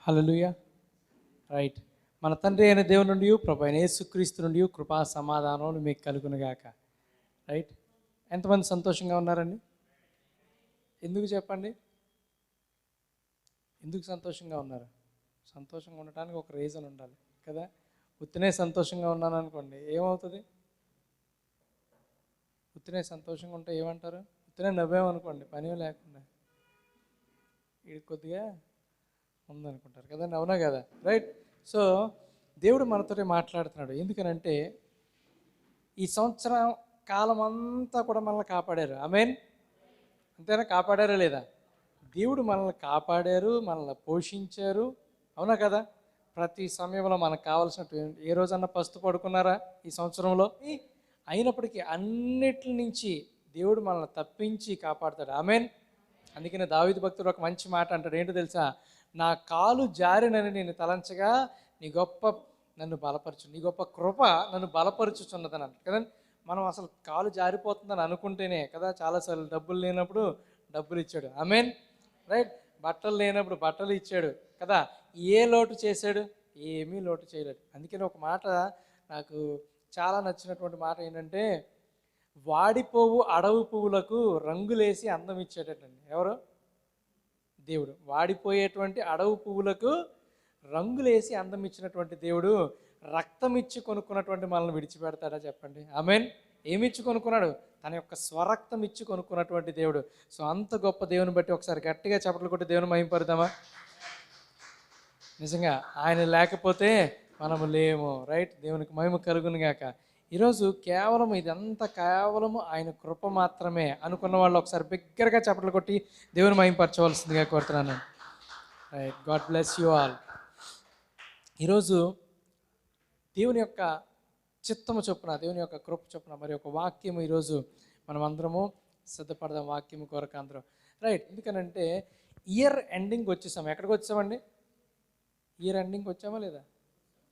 హల్లెలూయా. Right. మన తండ్రి అయిన దేవుని నుండి ప్రభు అయిన యేసుక్రీస్తు నుండి కృపా సమాధానం మీకు కలుగునుగాక. రైట్. ఎంతమంది సంతోషంగా ఉన్నారండి? ఎందుకు చెప్పండి? ఎందుకు సంతోషంగా ఉన్నారు? సంతోషంగా ఉండటానికి ఒక రీజన్ ఉండాలి కదా. ఉత్తినే సంతోషంగా ఉన్నాను అనుకోండి, ఏమవుతుంది? ఉత్తినే సంతోషంగా ఉంటే ఏమంటారు? ఉత్తినే నవ్వామనుకోండి, పని లేకుండా ఇది కొద్దిగా ఉందనుకుంటారు కదండి, అవునా కదా? రైట్. సో దేవుడు మనతోనే మాట్లాడుతున్నాడు. ఎందుకనంటే ఈ సంవత్సరం కాలం అంతా కూడా మనల్ని కాపాడారు. ఆమేన్. అంతేనా? కాపాడారా లేదా? దేవుడు మనల్ని కాపాడారు, మనల్ని పోషించారు, అవునా కదా? ప్రతి సమయంలో మనకు కావాల్సినటువంటి ఏ రోజన్నా పస్తు పడుకున్నారా ఈ సంవత్సరంలో? అయినప్పటికీ అన్నిటి నుంచి దేవుడు మనల్ని తప్పించి కాపాడుతాడు. ఆమేన్. అందుకనే దావీదు భక్తుడు ఒక మంచి మాట అంటాడు. ఏంటో తెలుసా? నా కాలు జారినని నేను తలంచగా నీ గొప్ప నన్ను బలపరచు, నీ గొప్ప కృప నన్ను బలపరచుచున్నదని అంటాడు కదండి. మనం అసలు కాలు జారిపోతుందని అనుకుంటేనే కదా చాలాసార్లు డబ్బులు లేనప్పుడు డబ్బులు ఇచ్చాడు. ఆమేన్. రైట్. బట్టలు లేనప్పుడు బట్టలు ఇచ్చాడు కదా. ఏ లోటు చేశాడు? ఏమీ లోటు చేయలేడు. అందుకని ఒక మాట నాకు చాలా నచ్చినటువంటి మాట ఏంటంటే, వాడిపోవు అడవి పువ్వులకు రంగులేసి అందం ఇచ్చేటట్టండి. ఎవరు? దేవుడు. వాడిపోయేటువంటి అడవి పువ్వులకు రంగులేసి అందం ఇచ్చినటువంటి దేవుడు రక్తం ఇచ్చి కొనుక్కున్నటువంటి మనల్ని విడిచిపెడతాడా చెప్పండి? ఆమేన్. ఏమిచ్చి కొనుక్కున్నాడు? తన యొక్క స్వరక్తం ఇచ్చి కొనుక్కున్నటువంటి దేవుడు. సో అంత గొప్ప దేవుని బట్టి ఒకసారి గట్టిగా చప్పట్లు కొట్టి దేవుని మహిమపడదామా? నిజంగా ఆయన లేకపోతే మనము లేము. రైట్. దేవునికి మహిమ కలుగును గాక. ఈరోజు కేవలం ఇదంతా కేవలము ఆయన కృప మాత్రమే అనుకున్న వాళ్ళు ఒకసారి బిగ్గరగా చప్పట్లు కొట్టి దేవుని మహిమపరచవలసిందిగా కోరుతున్నాను. Right. God bless you all. ఈరోజు దేవుని యొక్క చిత్తము చొప్పున, దేవుని యొక్క కృప చొప్పున మరి ఒక వాక్యము ఈరోజు మనం అందరము సిద్ధపడదాం వాక్యము కొరకు అందరం. రైట్. ఎందుకనంటే ఇయర్ ఎండింగ్ వచ్చేసాం. ఎక్కడికి వచ్చామండి? ఇయర్ ఎండింగ్కి వచ్చామా లేదా?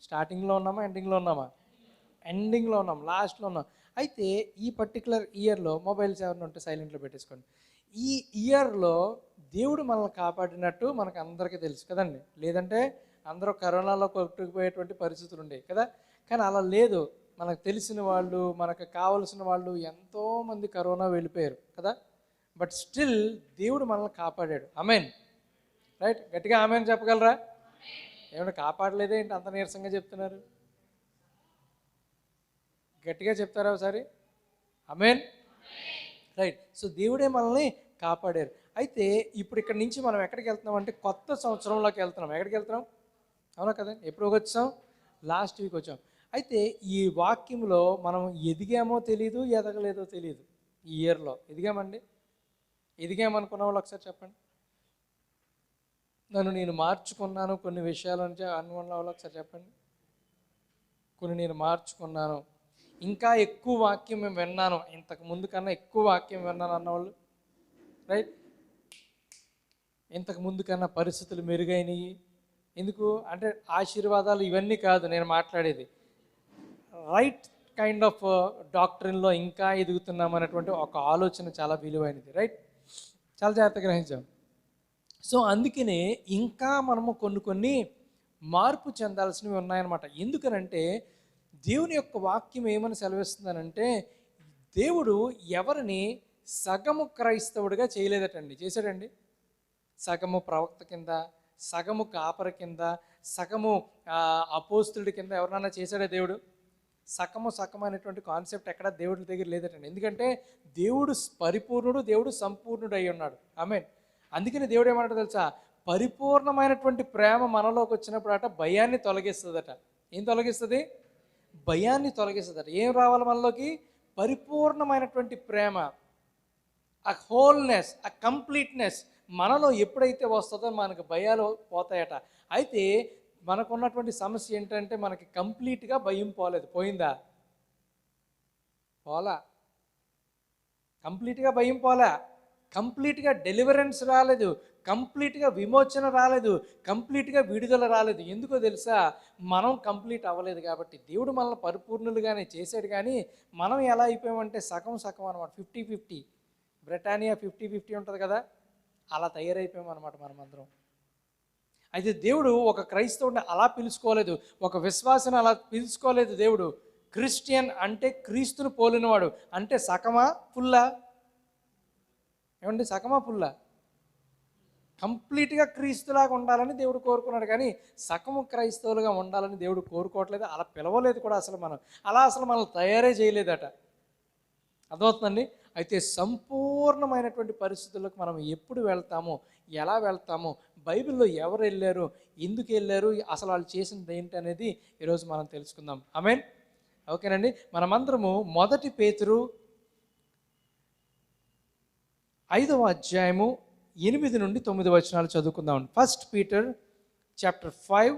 స్టార్టింగ్లో ఉన్నామా, ఎండింగ్లో ఉన్నామా? ఎండింగ్లో ఉన్నాం, లాస్ట్లో ఉన్నాం. అయితే ఈ పర్టికులర్ ఇయర్లో మొబైల్స్ ఎవరిని ఉంటే సైలెంట్లో పెట్టేసుకోండి. ఈ ఇయర్లో దేవుడు మనల్ని కాపాడినట్టు మనకు అందరికీ తెలుసు కదండి. లేదంటే అందరూ కరోనాలో కొట్టుకుపోయేటువంటి పరిస్థితులు ఉండేవి కదా. కానీ అలా లేదు. మనకు తెలిసిన వాళ్ళు, మనకు కావలసిన వాళ్ళు ఎంతోమంది కరోనా వెళ్ళిపోయారు కదా. బట్ స్టిల్ దేవుడు మనల్ని కాపాడాడు. ఆమేన్. రైట్. గట్టిగా ఆమేన్ చెప్పగలరా? ఏమైనా కాపాడలేదే ఏంటి అంత నీరసంగా చెప్తున్నారు? గట్టిగా చెప్తారా ఒకసారి? ఆమేన్. రైట్. సో దేవుడే మనల్ని కాపాడారు. అయితే ఇప్పుడు ఇక్కడ నుంచి మనం ఎక్కడికి వెళ్తున్నాం అంటే కొత్త సంవత్సరంలోకి వెళ్తున్నాం. ఎక్కడికి వెళ్తున్నాం? అవునా కదా. ఎప్పుడు వచ్చాం? లాస్ట్ వీక్ వచ్చాం. అయితే ఈ వాక్యంలో మనం ఎదిగామో తెలియదు, ఎదగలేదో తెలియదు. ఈ ఇయర్లో ఎదిగామండి? ఎదిగామనుకున్న వాళ్ళు ఒకసారి చెప్పండి. నన్ను నేను మార్చుకున్నాను కొన్ని విషయాల నుంచి అనుకున్న వాళ్ళు ఒకసారి చెప్పండి. కొన్ని నేను మార్చుకున్నాను, ఇంకా ఎక్కువ వాక్యం మేము విన్నాను, ఇంతకు ముందు కన్నా ఎక్కువ వాక్యం విన్నాను అన్నవాళ్ళు. రైట్. ఇంతకు ముందు కన్నా పరిస్థితులు మెరుగైనవి. ఎందుకు అంటే ఆశీర్వాదాలు ఇవన్నీ కాదు నేను మాట్లాడేది. రైట్ కైండ్ ఆఫ్ డాక్టరీన్లో ఇంకా ఎదుగుతున్నాం అనేటువంటి ఒక ఆలోచన చాలా విలువైనది. రైట్. చాలా జాగ్రత్తగా గ్రహించాం. సో అందుకనే ఇంకా మనము కొన్ని మార్పు చెందాల్సినవి ఉన్నాయన్నమాట. ఎందుకనంటే దేవుని యొక్క వాక్యం ఏమని సెలవిస్తుందనంటే, దేవుడు ఎవరిని సగము క్రైస్తవుడిగా చేయలేదటండి. చేశాడండి? సగము ప్రవక్త కింద, సగము కాపర కింద, సగము అపోస్తుడి కింద ఎవరినైనా చేశాడా దేవుడు? సగము అనేటువంటి కాన్సెప్ట్ ఎక్కడ దేవుడి దగ్గర లేదటండి. ఎందుకంటే దేవుడు పరిపూర్ణుడు, దేవుడు సంపూర్ణుడు అయి ఉన్నాడు. ఆమేన్. అందుకని దేవుడు ఏమంటాడు తెలుసా? పరిపూర్ణమైనటువంటి ప్రేమ మనలోకి వచ్చినప్పుడు అట భయాన్ని తొలగిస్తుందట. ఏం తొలగిస్తుంది? భయాన్ని తొలగిస్తుందట. ఏం రావాలి మనలోకి? పరిపూర్ణమైనటువంటి ప్రేమ, ఆ హోల్నెస్, ఆ కంప్లీట్నెస్ మనలో ఎప్పుడైతే వస్తుందో మనకు భయాలు పోతాయట. అయితే మనకున్నటువంటి సమస్య ఏంటంటే మనకి కంప్లీట్గా భయం పోలేదు. పోయిందా? పోలా. కంప్లీట్గా భయం పోలా. కంప్లీట్గా డెలివరెన్స్ రాలేదు, కంప్లీట్గా విమోచన రాలేదు, కంప్లీట్గా విడుదల రాలేదు. ఎందుకో తెలుసా? మనం కంప్లీట్ అవ్వలేదు కాబట్టి. దేవుడు మనల్ని పరిపూర్ణులుగానే చేశాడు, కానీ మనం ఎలా అయిపోయామంటే సగం అనమాట. 50-50. బ్రిటానియా 50-50 ఉంటుంది కదా, అలా తయారైపోయామన్నమాట మనమందరం. అయితే దేవుడు ఒక క్రైస్తవుడిని అలా పిలుచుకోలేదు, ఒక విశ్వాసిని అలా పిలుచుకోలేదు. దేవుడు క్రిస్టియన్ అంటే క్రీస్తును పోలినవాడు. అంటే సగమా ఫుల్లా? ఏమండి, సగమా ఫుల్లా? కంప్లీట్గా క్రీస్తులాగా ఉండాలని దేవుడు కోరుకున్నాడు, కానీ సగము క్రైస్తవులుగా ఉండాలని దేవుడు కోరుకోవట్లేదు. అలా పిలవలేదు కూడా అసలు. అసలు మనల్ని తయారే చేయలేదట. అర్థమవుతుందండి? అయితే సంపూర్ణమైనటువంటి పరిస్థితుల్లోకి మనం ఎప్పుడు వెళ్తామో, ఎలా వెళ్తామో, బైబిల్లో ఎవరు వెళ్ళారు, ఎందుకు వెళ్ళారు, అసలు వాళ్ళు చేసింది ఏంటి అనేది ఈరోజు మనం తెలుసుకుందాం. ఆమేన్. ఓకేనండి. మనమందరము 1 పేతురు 5వ అధ్యాయము 8 నుండి 9 వచనాలు చదువుకుందాం. 1 Peter chapter 5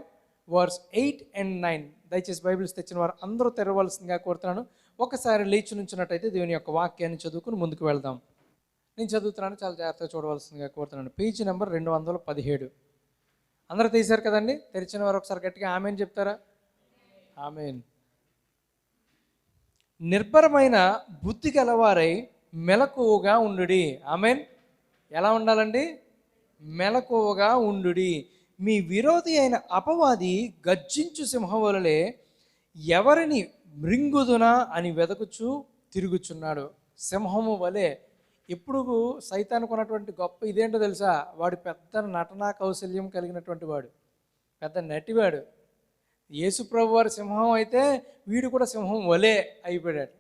verse 8 and 9. దయచేసి బైబిల్స్ తెచ్చిన వారు అందరూ తెరవలసిందిగా కోరుతున్నాను. ఒకసారి లేచి నుంచినట్టయితే దేవుని యొక్క వాక్యాన్ని చదువుకుని ముందుకు వెళ్దాం. నేను చదువుతున్నాను, చాలా జాగ్రత్తగా చూడవలసిందిగా కోరుతున్నాను. Page number 217. అందరూ తీశారు కదండి? తెరిచిన వారు ఒకసారి గట్టిగా ఆమెన్ చెప్తారా? ఆమెన్. నిర్భరమైన బుద్ధి గలవారై మెలకువగా ఉండుడి. ఆమెన్. ఎలా ఉండాలండి? మెలకువగా ఉండుడి. మీ విరోధి అయిన అపవాది గర్జించు సింహం వలె ఎవరిని మృంగుదునా అని వెదకుచూ తిరుగుచున్నాడు. సింహము వలె. ఎప్పుడు సైతానికి ఉన్నటువంటి గొప్ప ఇదేంటో తెలుసా? వాడు పెద్ద నటనా కౌశల్యం కలిగినటువంటి వాడు, పెద్ద నటివాడు. యేసుప్రభు వారి సింహం అయితే వీడు కూడా సింహం వలే అయిపోయాడు.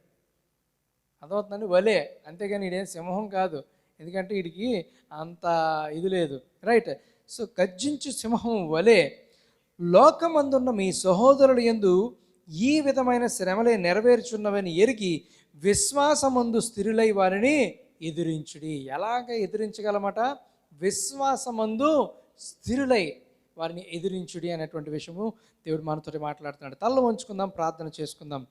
అర్థమవుతుందండి? వలే, అంతేగాని వీడేం సింహం కాదు. ఎందుకంటే వీడికి అంత ఇది లేదు. రైట్. సో గర్జించు సింహం వలె లోకమందున్న మీ సహోదరుల యందు ఈ విధమైన శ్రమలే నెరవేర్చున్నవని ఎరిగి విశ్వాసమందు స్థిరులై వారిని ఎదిరించుడి. ఎలాగ ఎదిరించగలమట? విశ్వాసమందు స్థిరులై వారిని ఎదిరించుడి అనేటువంటి విషయము దేవుడు మనతో మాట్లాడుతున్నాడు. తల్ల వంచుకుందాం, ప్రార్థన చేసుకుందాం.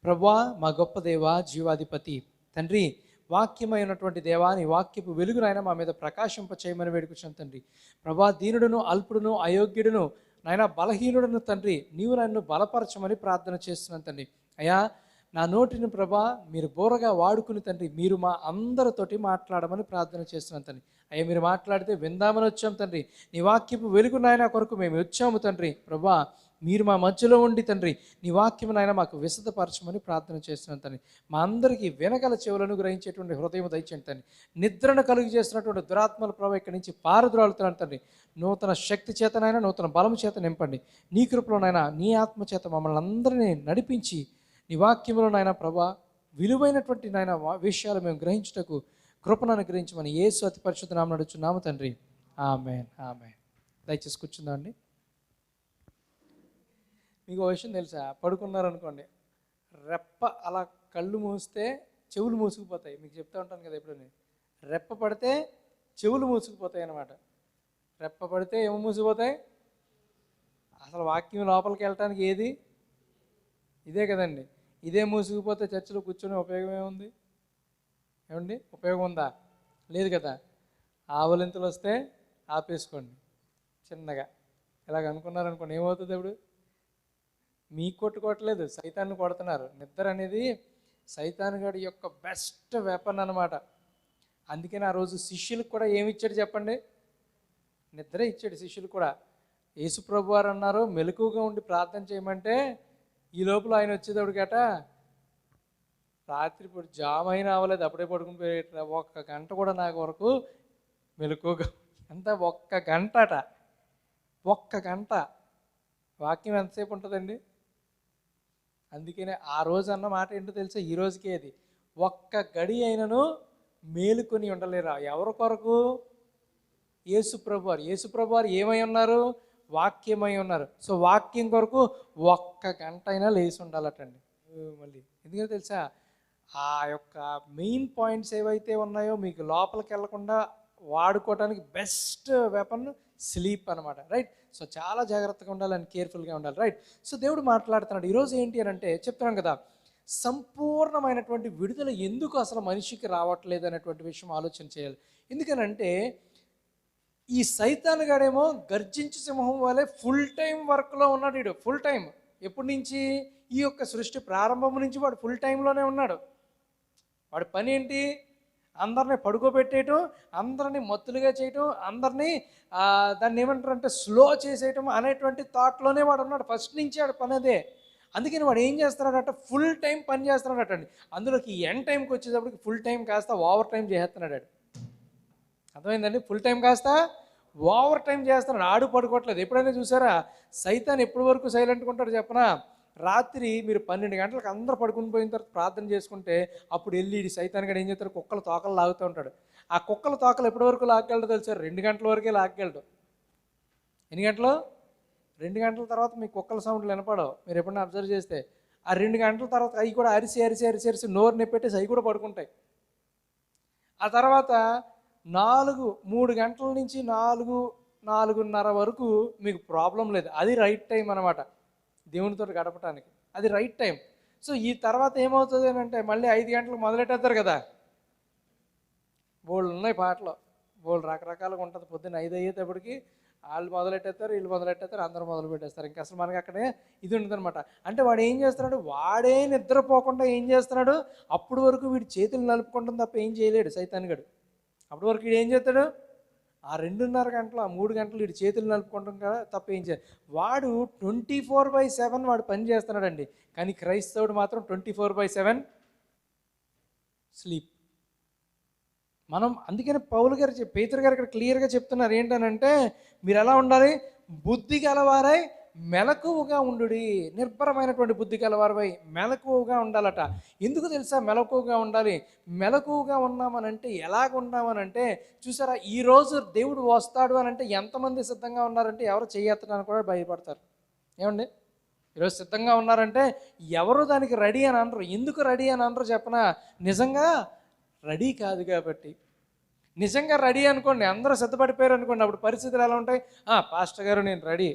ప్రభువా, మా గొప్ప దేవా, జీవాధిపతి తండ్రి, వాక్యమైనటువంటి దేవా, నీ వాక్యపు వెలుగునైనా మా మీద ప్రకాశింప చేయమని వేడుకున్నాను తండ్రి. ప్రభా, దీనుడును, అల్పుడును, అయోగ్యుడును, నాయన బలహీనుడును తండ్రి, నీవు నన్ను బలపరచమని ప్రార్థన చేస్తున్నాను తండ్రి. అయ్యా, నా నోటిని ప్రభా మీరు బోరగా వాడుకుని తండ్రి, మీరు మా అందరితోటి మాట్లాడమని ప్రార్థన చేస్తున్నాను తండ్రి. అయ్యా, మీరు మాట్లాడితే విందామని వచ్చాం తండ్రి. నీ వాక్యపు వెలుగు నాయన కొరకు మేము వచ్చాము తండ్రి. ప్రభా, మీరు మా మధ్యలో ఉండి తండ్రి, నీ వాక్యము నాయన మాకు విశదపరచమని ప్రార్థన చేస్తున్నాను తండ్రి. మా అందరికీ వినగల చెవులను గ్రహించేటువంటి హృదయం దయచేయండి తండ్రి. నిద్రను కలుగు చేస్తున్నటువంటి దురాత్మల ప్రభావం ఇక్కడి నుంచి పారద్రోలుతున్నాను తండ్రి. నూతన శక్తి చేతనైనా, నూతన బలము చేత నింపండి. నీ కృపలోనైనా, నీ ఆత్మ చేత మమ్మల్ని అందరినీ నడిపించి, నీ వాక్యంలో నాయన ప్రభా విలువైనటువంటి నాయన విషయాలు మేము గ్రహించుటకు కృపను అనుగ్రహించమని యేసు అతి పరిశుద్ధ నామమున అడుగుచున్నాము తండ్రి. ఆమేన్. ఆమేన్. దయచేసి కూర్చుందాం అండి. మీకు ఒక విషయం తెలుసా? పడుకున్నారనుకోండి, రెప్ప అలా కళ్ళు మూస్తే చెవులు మూసుకుపోతాయి. మీకు చెప్తూ ఉంటాను కదా ఎప్పుడు, రెప్ప పడితే చెవులు మూసుకుపోతాయి అన్నమాట. రెప్ప పడితే ఏమో మూసిపోతాయి? అసలు వాక్యం లోపలికి వెళ్ళటానికి ఏది? ఇదే కదండి. ఇదే మూసుకుపోతే చర్చిలో కూర్చొని ఉపయోగం ఏముంది? ఏమండి, ఉపయోగం ఉందా? లేదు కదా. ఆవలింతలు వస్తే ఆపేసుకోండి చిన్నగా. ఇలాగ అనుకున్నారనుకోండి, ఏమవుతుంది? ఇప్పుడు మీకు కొట్టుకోవట్లేదు, సైతాన్ని కొడుతున్నారు. నిద్ర అనేది సైతాన్ గడి యొక్క బెస్ట్ వెపన్ అనమాట. అందుకని ఆ రోజు శిష్యులకు కూడా ఏమి ఇచ్చాడు చెప్పండి? నిద్ర ఇచ్చాడు శిష్యులు కూడా. యేసుప్రభు వారు అన్నారు, మెలకువగా ఉండి ప్రార్థన చేయమంటే, ఈ లోపల ఆయన వచ్చేటప్పటికట రాత్రి ఇప్పుడు జామ్ అయినా అవ్వలేదు, అప్పుడే పడుకుని పోయేట. 1 గంట కూడా నాకు వరకు మెలకువగా. అంతా 1 గంట అట. 1 గంట. వాక్యం ఎంతసేపు ఉంటుందండి? అందుకనే ఆ రోజు అన్న మాట ఏంటో తెలుసా? ఈ రోజుకే అది. 1 గడి అయినను మేలుకొని ఉండలేరా. ఎవరి కొరకు? యేసుప్రభు వారు. యేసుప్రభు వారు ఏమై ఉన్నారు? వాక్యమై ఉన్నారు. సో వాక్యం కొరకు 1 గంట అయినా లేచి ఉండాలటండి. మళ్ళీ ఎందుకంటే తెలుసా, ఆ యొక్క మెయిన్ పాయింట్స్ ఏవైతే ఉన్నాయో మీకు లోపలికి వెళ్లకుండా వాడుకోవడానికి బెస్ట్ వెపన్ స్లీప్ అనమాట. రైట్. సో చాలా జాగ్రత్తగా ఉండాలి అండ్ కేర్ఫుల్గా ఉండాలి. రైట్. సో దేవుడు మాట్లాడుతున్నాడు ఈరోజు ఏంటి అని అంటే, చెప్తున్నాను కదా, సంపూర్ణమైనటువంటి విడుదల ఎందుకు అసలు మనిషికి రావట్లేదు అనేటువంటి విషయం ఆలోచన చేయాలి. ఎందుకనంటే, ఈ సైతాన్ గాడేమో గర్జించు సింహం వలె ఫుల్ టైం వర్క్లో ఉన్నాడు. వీడు ఫుల్ టైం. ఎప్పటి నుంచి? ఈ యొక్క సృష్టి ప్రారంభం నుంచి వాడు ఫుల్ టైంలోనే ఉన్నాడు. వాడి పని ఏంటి? అందరినీ పడుకోబెట్టేయటం, అందరినీ మత్తులుగా చేయటం, అందరినీ దాన్ని ఏమంటారంటే స్లో చేసేయటం అనేటువంటి థాట్లోనే వాడు ఉన్నాడు. ఫస్ట్ నుంచి వాడు పని అదే. అందుకని వాడు ఏం చేస్తున్నాడట, ఫుల్ టైం పని చేస్తున్నాడటండి. అందులోకి ఎండ్ టైంకి వచ్చేటప్పటికి ఫుల్ టైం కాస్త ఓవర్ టైం చేస్తున్నాడు. అర్థమైందండి? ఫుల్ టైం కాస్త ఓవర్ టైం చేస్తున్నాడు. ఆడు పడుకోవట్లేదు. ఎప్పుడైనా చూసారా సైతాన్ ఎప్పటి వరకు సైలెంట్గా ఉంటాడు చెప్పనా? రాత్రి మీరు 12 గంటలకు అందరూ పడుకుని పోయిన తర్వాత ప్రార్థన చేసుకుంటే అప్పుడు వెళ్ళి సైతాన్ గడు ఏం చేస్తాడు, కుక్కల తోకలు లాగుతూ ఉంటాడు. ఆ కుక్కల తోకలు ఎప్పటి వరకు లాగగలడో తెలుసా? 2 గంటల వరకే లాగగలడు. ఎన్ని గంటలు? 2 గంటల తర్వాత మీకు కుక్కల సౌండ్లు వినపడవు. మీరు ఎప్పుడైనా అబ్జర్వ్ చేస్తే ఆ 2 గంటల తర్వాత అవి కూడా అరిసి అరిసి అరిసి అరిసి నోరు నెప్పెట్టేసి అవి కూడా పడుకుంటాయి. ఆ తర్వాత 3 గంటల నుంచి 4-4:30 వరకు మీకు ప్రాబ్లం లేదు. అది రైట్ టైం అనమాట దేవునితో గడపటానికి. అది రైట్ టైం. సో ఈ తర్వాత ఏమవుతుంది అని అంటే మళ్ళీ 5 గంటలకు మొదలెట్టేస్తారు కదా. బోళ్ళు ఉన్నాయి పాటలు, బోళ్ళు రకరకాలుగా ఉంటుంది. పొద్దున్న 5 అయ్యేటప్పటికి వాళ్ళు మొదలెట్టేస్తారు, వీళ్ళు మొదలెట్టేస్తారు, అందరూ మొదలు పెట్టేస్తారు. ఇంకా అసలు మనకి అక్కడే ఇది ఉంటుందన్నమాట. అంటే వాడు ఏం చేస్తున్నాడు, వాడే నిద్రపోకుండా ఏం చేస్తున్నాడు, అప్పటి వరకు వీడి చేతులు నలుపుకుంటాం తప్ప ఏం చేయలేడు సైతాన్గడు. అప్పటి వరకు వీడు ఏం చేస్తాడు, ఆ 2:30 గంటలు, ఆ 3 గంటలు వీడి చేతులు నలుపుకుంటాం కదా తప్ప ఏం చేయాలి. వాడు 24/7 వాడు పని చేస్తున్నాడండి. కానీ క్రైస్తవుడు మాత్రం 24/7 స్లీప్. మనం అందుకని పౌలు గారు పేతురు గారు ఇక్కడ క్లియర్గా చెప్తున్నారు ఏంటనంటే, మీరు ఎలా ఉండాలి, బుద్ధి గలవారై మెలకువగా ఉండుడి. నిర్భరమైనటువంటి బుద్ధి గలవారై మెలకువగా ఉండాలట. ఎందుకు తెలుసా మెలకువగా ఉండాలి? మెలకువగా ఉన్నామనంటే ఎలాగ ఉన్నామనంటే, చూసారా ఈరోజు దేవుడు వస్తాడు అని అంటే ఎంతమంది సిద్ధంగా ఉన్నారంటే ఎవరు చేయెత్తడానికి కూడా భయపడతారు. ఏమండి? ఈరోజు సిద్ధంగా ఉన్నారంటే ఎవరు దానికి రెడీ అని అనరు. ఎందుకు రెడీ అని అనరు చెప్పనా? నిజంగా రెడీ కాదు కాబట్టి. నిజంగా రెడీ అనుకోండి, అందరూ సిద్ధపడిపోయారు అనుకోండి, అప్పుడు పరిస్థితులు ఎలా ఉంటాయి? పాస్టర్ గారు నేను రెడీ,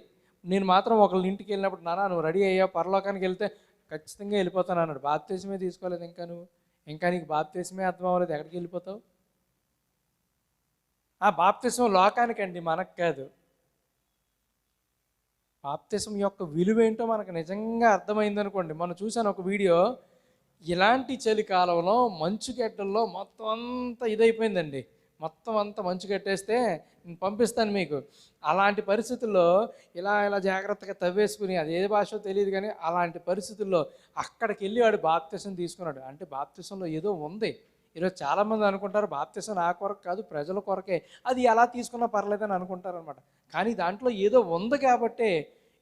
నేను మాత్రం ఒకళ్ళ ఇంటికి వెళ్ళినప్పుడు నాన్న నువ్వు రెడీ అయ్యావు, పరలోకానికి వెళ్తే ఖచ్చితంగా వెళ్ళిపోతాను అన్నాడు. బాప్తిస్మే తీసుకోలేదు ఇంకా నీకు బాప్తిస్మే అర్థం అవ్వలేదు, ఎక్కడికి వెళ్ళిపోతావు? బాప్తిస్మం లోకానికండి, మనకు కాదు. బాప్తిస్మం యొక్క విలువ ఏంటో మనకు నిజంగా అర్థమైందనుకోండి. మనం చూసాను ఒక వీడియో, ఇలాంటి చలికాలంలో మంచు గడ్డల్లో మొత్తం అంతా ఇదైపోయిందండి. మొత్తం అంతా మంచు కట్టేస్తే నేను పంపిస్తాను మీకు. అలాంటి పరిస్థితుల్లో ఇలా జాగ్రత్తగా తవ్వేసుకుని, అది ఏ భాషో తెలియదు కానీ అలాంటి పరిస్థితుల్లో అక్కడికి వెళ్ళి వాడు బాప్తిసం తీసుకున్నాడు. అంటే బాప్తిసంలో ఏదో ఉంది. ఈరోజు చాలామంది అనుకుంటారు బాప్తిసం నా కొరకు కాదు, ప్రజల కొరకే, అది ఎలా తీసుకున్నా పర్లేదని అనుకుంటారు అనమాట. కానీ దాంట్లో ఏదో ఉంది కాబట్టే,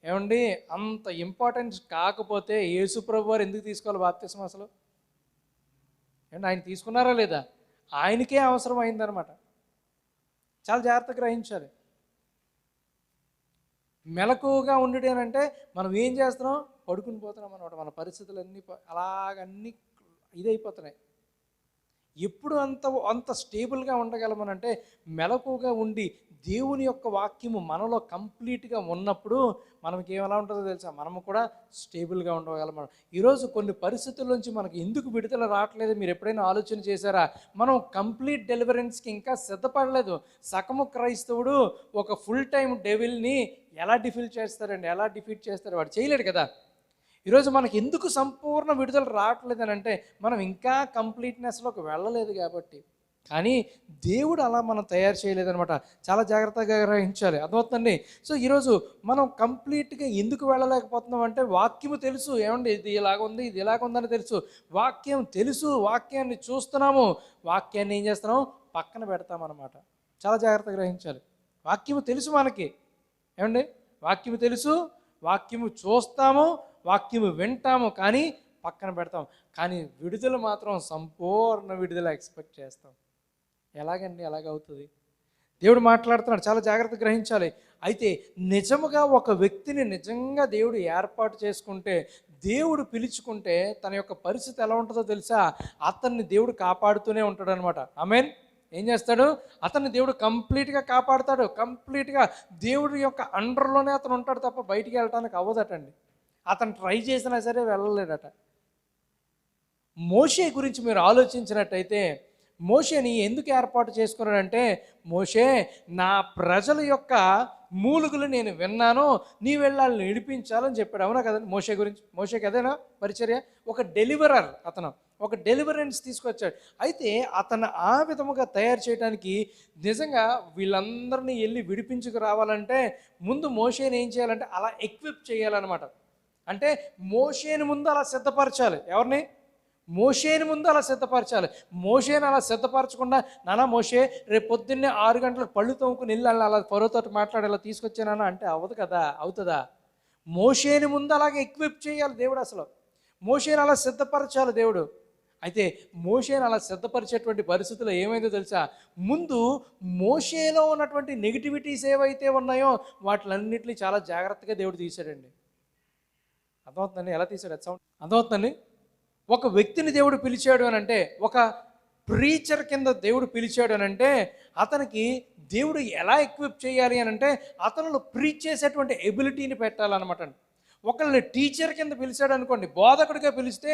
ఏమండి, అంత ఇంపార్టెన్స్ కాకపోతే యేసుప్రభు వారు ఎందుకు తీసుకోవాలి బాప్తిసం అసలు? ఏమండి, ఆయన తీసుకున్నారా లేదా? ఆయనకే అవసరం అయిందనమాట. చాలా జాగ్రత్తగా గ్రహించాలి. మెలకువగా ఉండేది అని అంటే మనం ఏం చేస్తున్నాం, పడుకుని పోతున్నాం అనమాట. మన పరిస్థితులన్నీ అలాగన్నీ ఇదైపోతున్నాయి. ఎప్పుడు అంత స్టేబుల్గా ఉండగలమనంటే మెలకువగా ఉండి దేవుని యొక్క వాక్యము మనలో కంప్లీట్గా ఉన్నప్పుడు మనకి ఏమలా ఉంటుందో తెలుసా, మనము కూడా స్టేబుల్గా ఉండగలం. ఈరోజు కొన్ని పరిస్థితుల నుంచి మనకు ఎందుకు విడుదల రావట్లేదు మీరు ఎప్పుడైనా ఆలోచన చేశారా? మనం కంప్లీట్ డెలివరెన్స్కి ఇంకా సిద్ధపడలేదు. సగము క్రైస్తవుడు ఒక ఫుల్ టైం డెవిల్ని ఎలా డిఫీట్ చేస్తాడు? వాడు చేయలేడు కదా. ఈరోజు మనకి ఎందుకు సంపూర్ణ విడుదల రావట్లేదు అని అంటే మనం ఇంకా కంప్లీట్నెస్లోకి వెళ్ళలేదు కాబట్టి. కానీ దేవుడు అలా మనం తయారు చేయలేదనమాట. చాలా జాగ్రత్తగా గ్రహించాలి. అర్థమవుతుందండి? సో ఈరోజు మనం కంప్లీట్గా ఎందుకు వెళ్ళలేకపోతున్నాం అంటే వాక్యము తెలుసు. ఏమండి, ఇది ఇలాగుంది, ఇది ఇలాగుందని తెలుసు. వాక్యం తెలుసు, వాక్యాన్ని చూస్తున్నాము, వాక్యాన్ని ఏం చేస్తున్నాం, పక్కన పెడతామన్నమాట. చాలా జాగ్రత్తగా గ్రహించాలి. వాక్యము తెలుసు మనకి. ఏమండి, వాక్యము తెలుసు, వాక్యము చూస్తాము, వాక్యము వింటాము, కానీ పక్కన పెడతాం. కానీ విడుదల మాత్రం సంపూర్ణ విడుదల ఎక్స్పెక్ట్ చేస్తాం. ఎలాగండి, ఎలాగవుతుంది? దేవుడు మాట్లాడుతున్నాడు, చాలా జాగ్రత్తగా గ్రహించాలి. అయితే నిజముగా ఒక వ్యక్తిని నిజంగా దేవుడు ఏర్పాటు చేసుకుంటే, దేవుడు పిలుచుకుంటే తన యొక్క పరిస్థితి ఎలా ఉంటుందో తెలుసా? అతన్ని దేవుడు కాపాడుతూనే ఉంటాడు అనమాట. ఆమేన్. ఏం చేస్తాడు? అతన్ని దేవుడు కంప్లీట్గా కాపాడుతాడు. కంప్లీట్గా దేవుడి యొక్క అండర్లోనే అతను ఉంటాడు తప్ప బయటికి వెళ్ళటానికి అవ్వదటండి. అతను ట్రై చేసినా సరే వెళ్ళలేడట. మోషే గురించి మీరు ఆలోచించినట్టయితే, మోషేని ఎందుకు ఏర్పాటు చేసుకున్నాడంటే, మోషే నా ప్రజల యొక్క మూలుగులు నేను విన్నాను, నీ వెళ్ళాలని నడిపించాలని చెప్పాడు. అవునా కదండి? మోషే గురించి, మోషేకి అదేనా పరిచర్య? ఒక డెలివరర్ అతను, ఒక డెలివరెన్స్ తీసుకొచ్చాడు. అయితే అతను ఆ విధముగా తయారు చేయడానికి నిజంగా వీళ్ళందరినీ వెళ్ళి విడిపించుకు రావాలంటే ముందు మోషేని ఏం చేయాలంటే అలా ఎక్విప్ చేయాలన్నమాట. అంటే మోషేని ముందు అలా సిద్ధపరచాలి. ఎవరిని? మోషేని ముందు అలా సిద్ధపరచాలి. మోషేని అలా సిద్ధపరచకుండా నానా మోషే రేపు పొద్దున్నే 6 గంటలకు పళ్ళు తోముకుని వెళ్ళి అలా ఫరోతో మాట్లాడేలా తీసుకొచ్చానన్నా అంటే అవ్వదు కదా. అవుతుందా? మోషేని ముందు అలాగే ఎక్విప్ చేయాలి దేవుడు. అసలు మోషేని అలా సిద్ధపరచాలి దేవుడు. అయితే మోషేని అలా సిద్ధపరిచేటువంటి పరిస్థితుల్లో ఏమైందో తెలుసా? ముందు మోషేలో ఉన్నటువంటి నెగిటివిటీస్ ఏవైతే ఉన్నాయో వాటిలన్నింటినీ చాలా జాగ్రత్తగా దేవుడు తీశాడండి. అర్థమవుతుందండి? ఎలా తీశాడు? అది సౌండ్ అర్థమవుతుందండి? ఒక వ్యక్తిని దేవుడు పిలిచాడు అని అంటే, ఒక ప్రీచర్ కింద దేవుడు పిలిచాడు అని అంటే అతనికి దేవుడు ఎలా ఎక్విప్ చేయాలి అని అంటే అతను ప్రీచ్ చేసేటువంటి ఎబిలిటీని పెట్టాలన్నమాట అండి. ఒకళ్ళని టీచర్ కింద పిలిచాడు అనుకోండి, బోధకుడిగా పిలిస్తే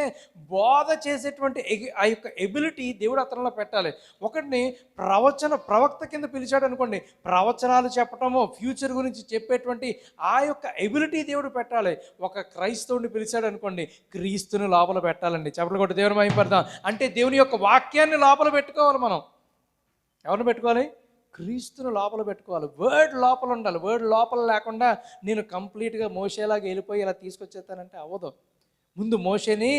బోధ చేసేటువంటి ఆ యొక్క ఎబిలిటీ దేవుడు అతనిలో పెట్టాలి. ఒకటిని ప్రవక్త కింద పిలిచాడు అనుకోండి, ప్రవచనాలు చెప్పటము, ఫ్యూచర్ గురించి చెప్పేటువంటి ఆ యొక్క ఎబిలిటీ దేవుడు పెట్టాలి. ఒక క్రైస్తవుని పిలిచాడు అనుకోండి, క్రీస్తుని లోపల పెట్టాలండి. చెప్పలు కొట్టి దేవుని మహిమపడతాం. అంటే దేవుని యొక్క వాక్యాన్ని లోపల పెట్టుకోవాలి. మనం ఎవరిని పెట్టుకోవాలి? క్రీస్తును లోపల పెట్టుకోవాలి. వర్డ్ లోపల ఉండాలి. వర్డ్ లోపల లేకుండా నేను కంప్లీట్గా మోషేలాగా వెళ్ళిపోయి ఇలా తీసుకొచ్చేస్తానంటే అవ్వదు. ముందు మోషేని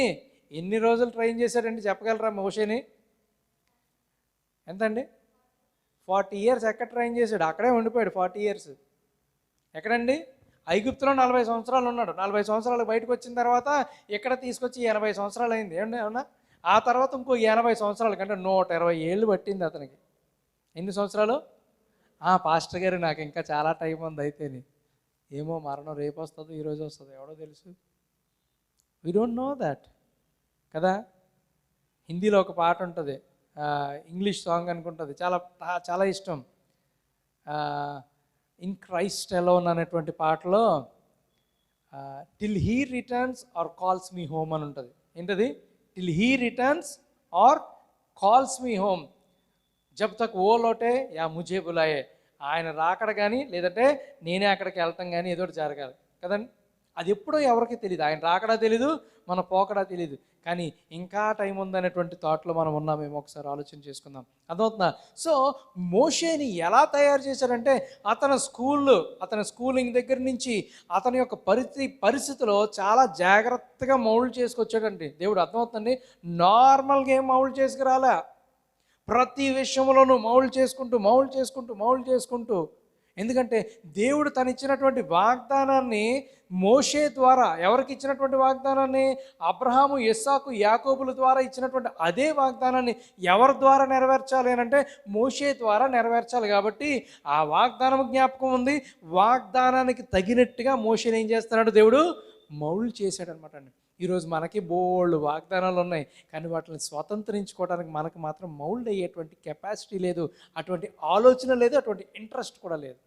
ఎన్ని రోజులు ట్రైన్ చేశాడండి చెప్పగలరా? మోషేని ఎంతండి? 40 years ఎక్కడ ట్రైన్ చేశాడు? అక్కడే ఉండిపోయాడు 40 years. ఎక్కడండి? ఐగుప్తులో 40 సంవత్సరాలు ఉన్నాడు. 40 సంవత్సరాలు బయటకు వచ్చిన తర్వాత ఇక్కడ తీసుకొచ్చి 80 సంవత్సరాలు అయింది. ఏమండి అవునా? ఆ తర్వాత ఇంకో 80 సంవత్సరాలు కంటే 120 ఏళ్ళు పట్టింది అతనికి. ఎన్ని సంవత్సరాలు? పాస్టర్ గారు నాకు ఇంకా చాలా టైం ఉంది. అయితేని ఏమో మరణం రేపు వస్తుందో ఈరోజు వస్తుందో ఎవడో తెలుసు. వీ డోంట్ నో దాట్ కదా. హిందీలో ఒక పాట ఉంటుంది, ఇంగ్లీష్ సాంగ్ అనుకుంటుంది, చాలా చాలా ఇష్టం. ఇన్ క్రైస్ట్ అలోన్ అనేటువంటి పాటలో till he returns or calls me home అని ఉంటుంది. ఏంటది? Till he returns or calls me home, జబ్ తక్ ఓ లోటే యా ముజే బులాయే. ఆయన రాకడ కానీ లేదంటే నేనే అక్కడికి వెళ్తాం కానీ ఏదో జరగాలి కదండి. అది ఎప్పుడో ఎవరికి తెలియదు. ఆయన రాకడా తెలీదు, మన పోకడా తెలీదు. కానీ ఇంకా టైం ఉందనేటువంటి థాట్లో మనం ఉన్నామేమో ఒకసారి ఆలోచన చేసుకుందాం. అర్థమవుతుందా? సో మోషేని ఎలా తయారు చేశారంటే అతని స్కూలింగ్ దగ్గర నుంచి అతని యొక్క పరిస్థితిలో చాలా జాగ్రత్తగా మౌల్డ్ చేసుకొచ్చాడండి దేవుడు. అర్థమవుతుందండి? నార్మల్గా ఏం మౌల్డ్ చేసుకురాలా, ప్రతి విషయంలోనూ మౌల్డ్ చేసుకుంటూ ఎందుకంటే దేవుడు తను ఇచ్చినటువంటి వాగ్దానాన్ని మోషే ద్వారా, ఎవరికి ఇచ్చినటువంటి వాగ్దానాన్ని? అబ్రహాము, ఇస్సాకు, యాకోబుల ద్వారా ఇచ్చినటువంటి అదే వాగ్దానాన్ని ఎవరి ద్వారా నెరవేర్చాలి అని అంటే మోషే ద్వారా నెరవేర్చాలి. కాబట్టి ఆ వాగ్దానం జ్ఞాపకం ఉంది. వాగ్దానానికి తగినట్టుగా మోషేని ఏం చేస్తున్నాడు? దేవుడు మౌల్డ్ చేశాడనమాట అండి. ఈరోజు మనకి బోల్డ్ వాగ్దానాలు ఉన్నాయి, కానీ వాటిని స్వతంత్రించుకోవడానికి మనకు మాత్రం మౌల్డ్ అయ్యేటువంటి కెపాసిటీ లేదు, అటువంటి ఆలోచన లేదు, అటువంటి ఇంట్రెస్ట్ కూడా లేదు.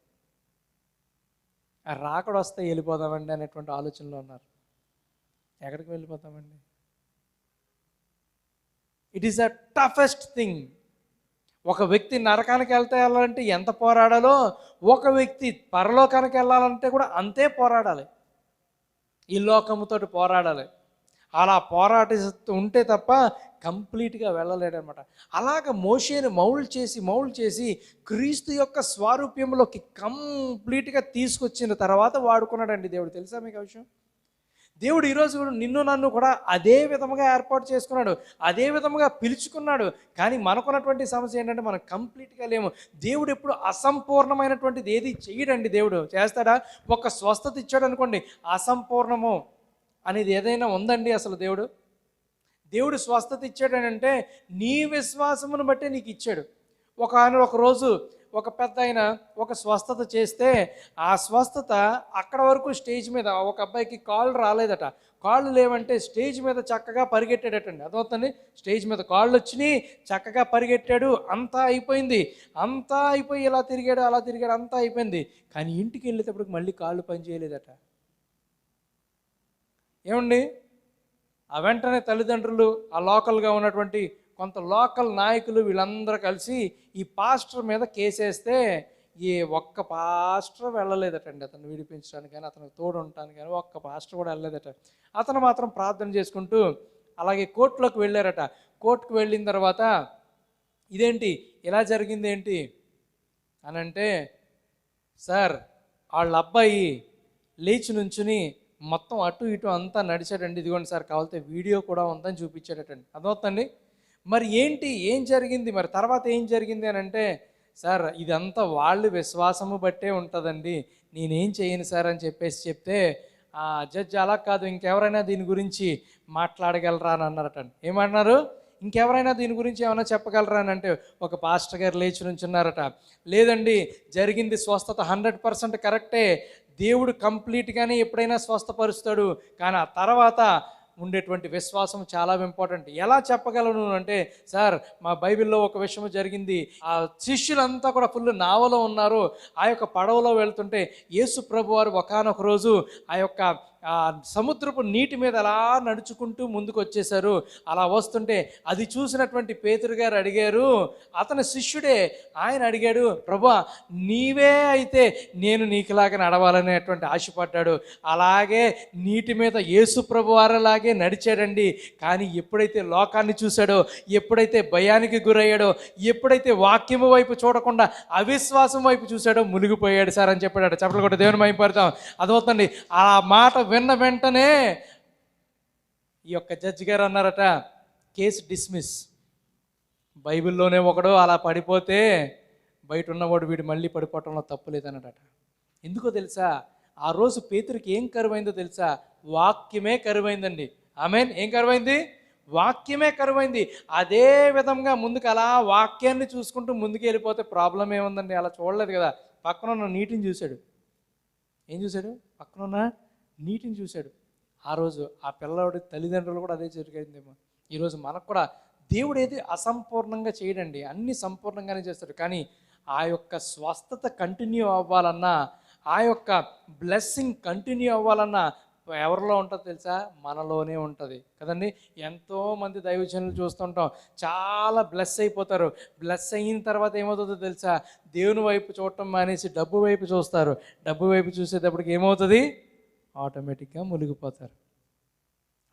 రాకడ వస్తే వెళ్ళిపోదామండి అనేటువంటి ఆలోచనలో ఉన్నారు. ఎక్కడికి వెళ్ళిపోతామండి? It is a toughest thing. ఒక వ్యక్తి నరకానికి వెళ్ళాలంటే ఎంత పోరాడాలో, ఒక వ్యక్తి పరలోకానికి వెళ్ళాలంటే కూడా అంతే పోరాడాలి. ఈ లోకముతో పోరాడాలి. అలా పోరాడిస్తూ ఉంటే తప్ప కంప్లీట్గా వెళ్ళలేడనమాట. అలాగ మోషేని మౌల్డ్ చేసి క్రీస్తు యొక్క స్వారూప్యంలోకి కంప్లీట్గా తీసుకొచ్చిన తర్వాత వాడుకున్నాడండి దేవుడు. తెలుసా మీకు ఆ విషయం? దేవుడు ఈరోజు కూడా నిన్ను నన్ను కూడా అదే విధముగా ఏర్పాటు చేసుకున్నాడు, అదే విధముగా పిలుచుకున్నాడు. కానీ మనకున్నటువంటి సమస్య ఏంటంటే మనం కంప్లీట్గా లేము. దేవుడు ఎప్పుడు అసంపూర్ణమైనటువంటిది ఏది చెయ్యడండి. దేవుడు చేస్తాడా? ఒక స్వస్థత ఇచ్చాడు అనుకోండి, అసంపూర్ణము అనేది ఏదైనా ఉందండి అసలు? దేవుడు స్వస్థత ఇచ్చాడనంటే నీ విశ్వాసమును బట్టే నీకు ఇచ్చాడు. ఒక రోజు ఒక పెద్ద ఆయన ఒక స్వస్థత చేస్తే ఆ స్వస్థత అక్కడ వరకు స్టేజ్ మీద ఒక అబ్బాయికి కాళ్ళు రాలేదట. కాళ్ళు లేవంటే స్టేజ్ మీద చక్కగా పరిగెట్టాడటండి. అదవుతుంది, స్టేజ్ మీద కాళ్ళు వచ్చినాయి, చక్కగా పరిగెట్టాడు, అంతా అయిపోయింది. అంతా అయిపోయి ఇలా తిరిగాడు, అలా తిరిగాడు, అంతా అయిపోయింది. కానీ ఇంటికి వెళ్ళేటప్పటికి మళ్ళీ కాళ్ళు పనిచేయలేదట. ఏమండి? ఆ వెంటనే తల్లిదండ్రులు, ఆ లోకల్గా ఉన్నటువంటి కొంత లోకల్ నాయకులు వీళ్ళందరూ కలిసి ఈ పాస్టర్ మీద కేసేస్తే ఒక్క పాస్టర్ వెళ్ళలేదటండి అతను విడిపించడానికి కానీ, అతనికి తోడు ఉండటానికి కానీ ఒక్క పాస్టర్ కూడా వెళ్ళలేదట. అతను మాత్రం ప్రార్థన చేసుకుంటూ అలాగే కోర్టులోకి వెళ్ళారట. కోర్టుకు వెళ్ళిన తర్వాత ఇదేంటి ఇలా జరిగింది ఏంటి అని అంటే, సార్ వాళ్ళ అబ్బాయి లేచి నుంచుని మొత్తం అటు ఇటు అంతా నడిచాడండి, ఇదిగోండి సార్ కావాలంటే వీడియో కూడా ఉందని చూపించాడటండి. అర్థమవుతుందండి? మరి ఏంటి ఏం జరిగింది, మరి తర్వాత ఏం జరిగింది అని అంటే, సార్ ఇదంతా వాళ్ళు విశ్వాసము బట్టే ఉంటుందండి, నేనేం చేయను సార్ అని చెప్పేసి చెప్తే, ఆ జడ్జి అలా కాదు, ఇంకెవరైనా దీని గురించి మాట్లాడగలరా అని అన్నారటండి. ఏమన్నారు? ఇంకెవరైనా దీని గురించి ఏమైనా చెప్పగలరా అని అంటే, ఒక పాస్టర్ గారు లేచి నుంచున్నారట. లేదండి, జరిగింది స్వస్థత 100% కరెక్టే, దేవుడు కంప్లీట్గానే ఎప్పుడైనా స్వస్థపరుస్తాడు, కానీ ఆ తర్వాత ఉండేటువంటి విశ్వాసం చాలా ఇంపార్టెంట్. ఎలా చెప్పగలను అంటే, సార్ మా బైబిల్లో ఒక విషయం జరిగింది, ఆ శిష్యులంతా కూడా ఫుల్ నావలో ఉన్నారు, ఆ యొక్క పడవలో వెళ్తుంటే యేసు ప్రభు వారు ఒకానొక రోజు ఆ యొక్క సముద్రపు నీటి మీద అలా నడుచుకుంటూ ముందుకు వచ్చేసారు. అలా వస్తుంటే అది చూసినటువంటి పేతురు గారు అడిగారు, అతని శిష్యుడే, ఆయన అడిగాడు, ప్రభువా నీవే అయితే నేను నీకులాగా నడవాలనేటువంటి ఆశపడ్డాడు. అలాగే నీటి మీద యేసు ప్రభు వారిలాగే నడిచాడండి. కానీ ఎప్పుడైతే లోకాన్ని చూశాడో, ఎప్పుడైతే భయానికి గురయ్యాడో, ఎప్పుడైతే వాక్యము వైపు చూడకుండా అవిశ్వాసం వైపు చూశాడో మునిగిపోయాడు సార్ అని చెప్పాడు. చెప్పలు కూడా దేవుని మహిమపడతాం. అదవుతుంది. ఆ మాట విన్న వెంటనే ఈ యొక్క జడ్జి గారు అన్నారట, కేసు డిస్మిస్. బైబిల్లోనే ఒకడు అలా పడిపోతే బయట ఉన్నవాడు వీడు మళ్ళీ పడిపోవటంలో తప్పు లేదన్నాడట. ఎందుకో తెలుసా? ఆ రోజు పేతురికి ఏం కరువైందో తెలుసా? వాక్యమే కరువైందండి. ఆమేన్. ఏం కరువైంది? వాక్యమే కరువైంది. అదే విధంగా ముందుకు అలా వాక్యాన్ని చూసుకుంటూ ముందుకు వెళ్ళిపోతే ప్రాబ్లం ఏముందండి? అలా చూడలేదు కదా. పక్కన ఉన్న నీటిని చూశాడు. ఏం చూశాడు? పక్కన ఉన్న నీటిని చూశాడు. ఆ రోజు ఆ పిల్లవాడి తల్లిదండ్రులు కూడా అదే జరిగిందేమో. ఈరోజు మనకు కూడా దేవుడు ఏది అసంపూర్ణంగా చేయడండి, అన్ని సంపూర్ణంగానే చేస్తాడు. కానీ ఆ యొక్క స్వస్థత కంటిన్యూ అవ్వాలన్నా, ఆ యొక్క బ్లెస్సింగ్ కంటిన్యూ అవ్వాలన్నా ఎవరిలో ఉంటుంది తెలుసా? మనలోనే ఉంటుంది కదండి. ఎంతోమంది దైవజనులు చూస్తుంటాం, చాలా బ్లెస్ అయిపోతారు. బ్లెస్ అయిన తర్వాత ఏమవుతుందో తెలుసా? దేవుని వైపు చూడటం మానేసి డబ్బు వైపు చూస్తారు. డబ్బు వైపు చూసేటప్పటికి ఏమవుతుంది? ఆటోమేటిక్గా మునిగిపోతారు.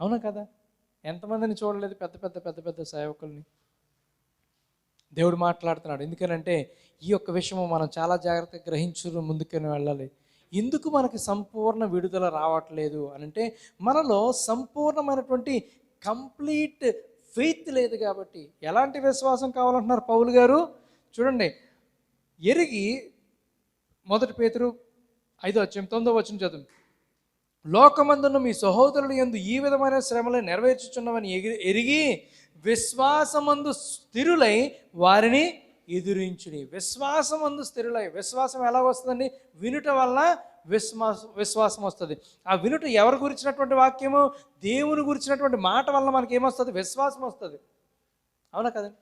అవునా కదా? ఎంతమందిని చూడలేదు పెద్ద పెద్ద పెద్ద పెద్ద సేవకుల్ని. దేవుడు మాట్లాడుతున్నాడు. ఎందుకనంటే ఈ యొక్క విషయము మనం చాలా జాగ్రత్తగా గ్రహించు ముందుకని వెళ్ళాలి. ఎందుకు మనకి సంపూర్ణ విడుదల రావట్లేదు అనంటే, మనలో సంపూర్ణమైనటువంటి కంప్లీట్ ఫెయిత్ లేదు కాబట్టి. ఎలాంటి విశ్వాసం కావాలంటున్నారు పౌలు గారు? చూడండి, ఎరిగి 1 పేతురు 5:9 చదువు. లోకమందున్న మీ సహోదరులు యందు ఈ విధమైన శ్రమలు నెరవేర్చుచున్నవని ఎరిగి విశ్వాసమందు స్థిరులై వారిని ఎదురించుని. విశ్వాసమందు స్థిరులై. విశ్వాసం ఎలా వస్తుందండి? వినుట వల్ల విశ్వాసం వస్తుంది. ఆ వినుట ఎవరు గురించినటువంటి వాక్యము? దేవుని గురించినటువంటి మాట వల్ల మనకి ఏమొస్తుంది? విశ్వాసం వస్తుంది. అవునా కదండి?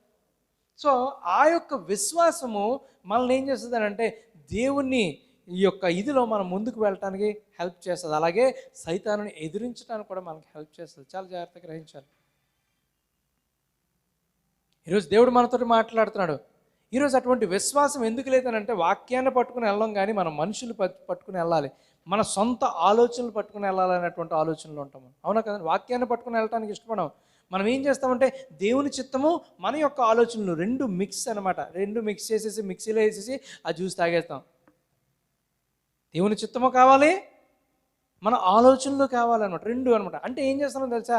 సో ఆ యొక్క విశ్వాసము మనల్ని ఏం చేస్తుంది అంటే, దేవుణ్ణి ఈ యొక్క ఇదిలో మనం ముందుకు వెళ్ళటానికి హెల్ప్ చేస్తుంది. అలాగే సైతానుని ఎదిరించడానికి కూడా మనకి హెల్ప్ చేస్తుంది. చాలా జాగ్రత్తగా గ్రహించాలి. ఈరోజు దేవుడు మనతో మాట్లాడుతున్నాడు. ఈరోజు అటువంటి విశ్వాసం ఎందుకు లేదనంటే, వాక్యాన్ని పట్టుకుని వెళ్ళడం కానీ మనం మనుషులు పట్టుకుని వెళ్ళాలి, మన సొంత ఆలోచనలు పట్టుకుని వెళ్ళాలనేటువంటి ఆలోచనలు ఉంటాము. అవునా కదండి? వాక్యాన్ని పట్టుకుని వెళ్ళటానికి ఇష్టపడం. మనం ఏం చేస్తామంటే, దేవుని చిత్తము మన యొక్క ఆలోచనలు రెండు మిక్స్ అనమాట. రెండు మిక్స్ చేసేసి మిక్సీలో వేసేసి ఆ జ్యూస్ తాగేస్తాం. దేవుని చిత్తము కావాలి, మన ఆలోచనలు కావాలన్నమాట, రెండు అనమాట. అంటే ఏం చేస్తున్నాం తెలుసా?